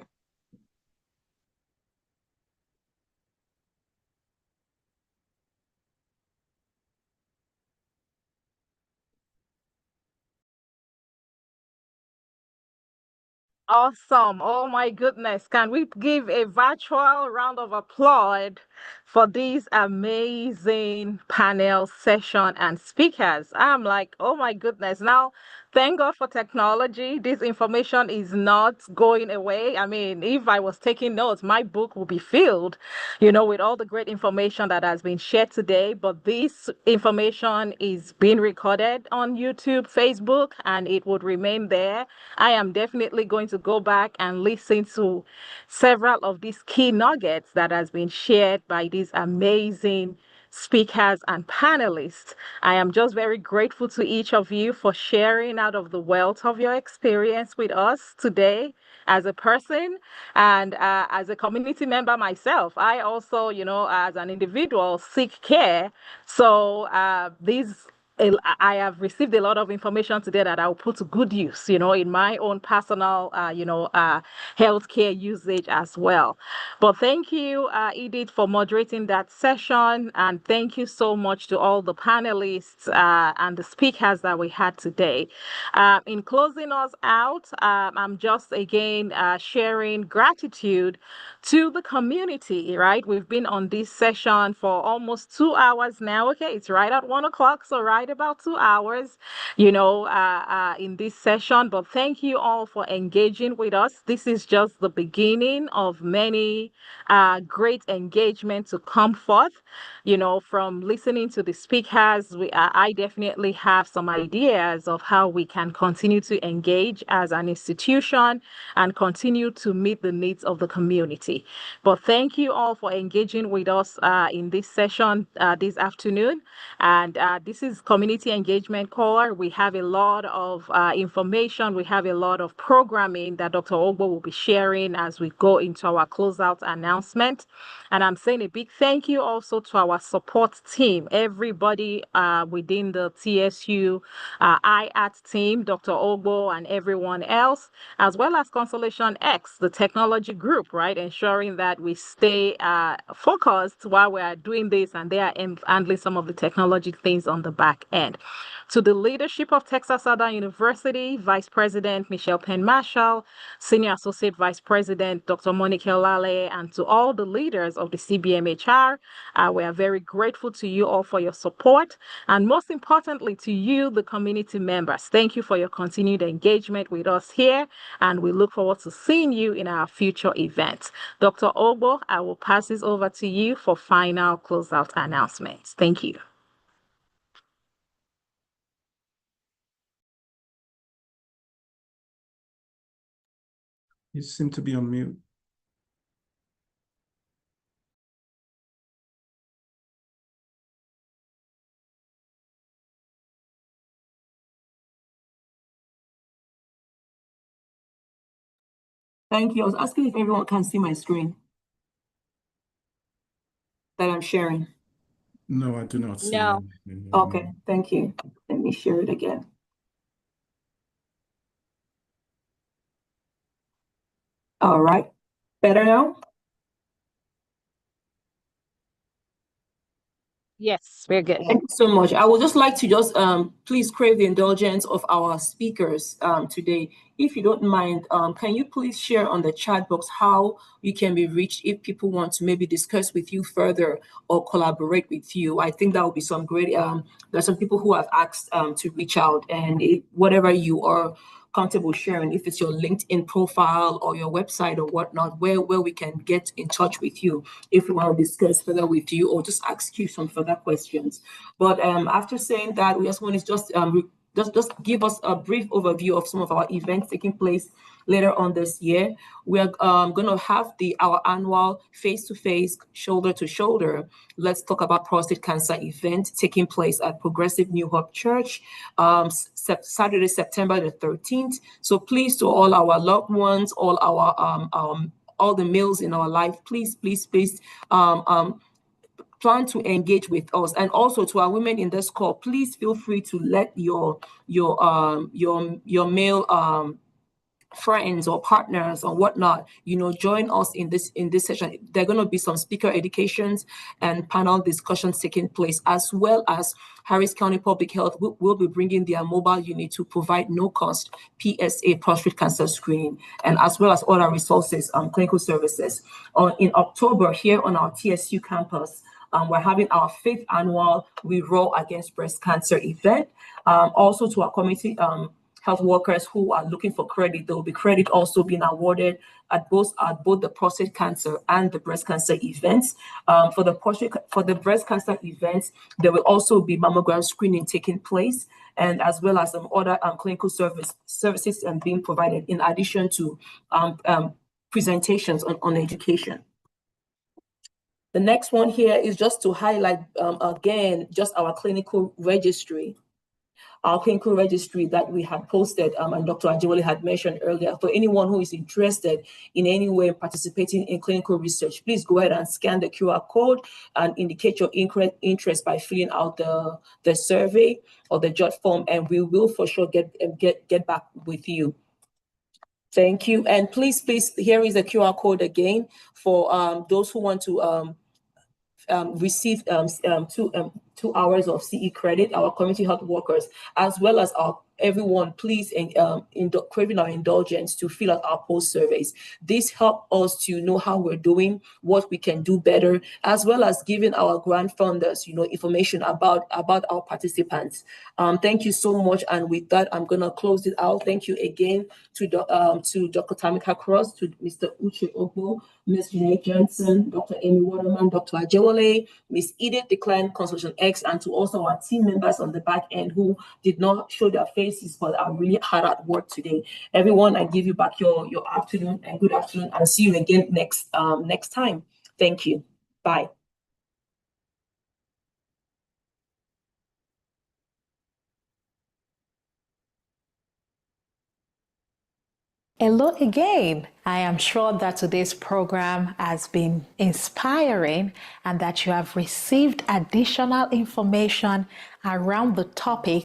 Awesome. Oh my goodness. Can we give a virtual round of applause for this amazing panel session and speakers? I'm like, oh my goodness. Now, thank God for technology. This information is not going away. I mean, if I was taking notes, my book would be filled, with all the great information that has been shared today. But this information is being recorded on YouTube, Facebook, and it would remain there. I am definitely going to go back and listen to several of these key nuggets that has been shared by these amazing speakers and panelists. I am just very grateful to each of you for sharing out of the wealth of your experience with us today as a person and as a community member myself. I also, as an individual, seek care. So I have received a lot of information today that I'll put to good use, in my own personal, healthcare usage as well. But thank you, Edith, for moderating that session. And thank you so much to all the panelists and the speakers that we had today. In closing us out, I'm just again sharing gratitude to the community, right? We've been on this session for almost 2 hours now. Okay, it's right at 1 o'clock. So right right about 2 hours, in this session. But thank you all for engaging with us. This is just the beginning of many great engagement to come forth. From listening to the speakers, I definitely have some ideas of how we can continue to engage as an institution and continue to meet the needs of the community. But thank you all for engaging with us in this session this afternoon. And this is Community Engagement Core. We have a lot of information. We have a lot of programming that Dr. Ogbo will be sharing as we go into our closeout announcement. And I'm saying a big thank you also to our support team, everybody within the TSU IAT team, Dr. Ogbo and everyone else, as well as Constellation X, the technology group, right? Ensuring that we stay focused while we are doing this, and they are handling some of the technology things on the back end. To the leadership of Texas Southern University, Vice President Michelle Penn Marshall, Senior Associate Vice President Dr. Monica Olale, and to all the leaders of the CBMHR, we are very grateful to you all for your support, and most importantly to you, the community members. Thank you for your continued engagement with us here, and we look forward to seeing you in our future events. Dr. Ogbo, I will pass this over to you for final closeout announcements. Thank you. You seem to be on mute. Thank you. I was asking if everyone can see my screen that I'm sharing. No, I do not see No. anything. Okay, thank you. Let me share it again. All right. Better now? Yes, we're good. Thank you so much. I would just like to please crave the indulgence of our speakers today. If you don't mind, can you please share on the chat box how you can be reached if people want to maybe discuss with you further or collaborate with you? I think that would be some great, there's some people who have asked to reach out, and whatever you are comfortable sharing, if it's your LinkedIn profile or your website or whatnot, where we can get in touch with you if we want to discuss further with you or just ask you some further questions. But after saying that, we just want to just give us a brief overview of some of our events taking place later on this year. We are going to have our annual face-to-face, shoulder-to-shoulder Let's Talk About Prostate Cancer event taking place at Progressive New Hope Church, Saturday, September the 13th. So please, to all our loved ones, all the males in our life, please plan to engage with us. And also to our women in this call, please feel free to let your male friends or partners or whatnot, join us in this session. There are going to be some speaker educations and panel discussions taking place, as well as Harris County Public Health will be bringing their mobile unit to provide no-cost PSA prostate cancer screening, and as well as other resources, clinical services. In October, here on our TSU campus, we're having our 5th annual We Roar Against Breast Cancer event. Also to our community health workers who are looking for credit, there will be credit also being awarded at both the prostate cancer and the breast cancer events. For the breast cancer events, there will also be mammogram screening taking place, and as well as some other clinical services being provided in addition to presentations on education. The next one here is just to highlight again just our clinical registry. Our clinical registry that we had posted, and Dr. Ajewole had mentioned earlier. For anyone who is interested in any way participating in clinical research, please go ahead and scan the QR code and indicate your interest by filling out the survey or the jot form, and we will for sure get back with you. Thank you. And please, here is the QR code again for those who want to receive 2 hours of CE credit, our community health workers, as well as our everyone, please, craving our indulgence to fill out our post surveys. This helps us to know how we're doing, what we can do better, as well as giving our grant funders, information about our participants. Thank you so much. And with that, I'm gonna close it out. Thank you again to Dr. Tamika Cross, to Mr. Uche Ogbo, Ms. Janae Johnson, Dr. Amy Waterman, Dr. Ajewale, Ms. Edith Declan, Consultation X, and to also our team members on the back end who did not show their faces but are really hard at work today. Everyone, I give you back your afternoon, and good afternoon, and see you again next time. Thank you. Bye. Hello again. I am sure that today's program has been inspiring and that you have received additional information around the topic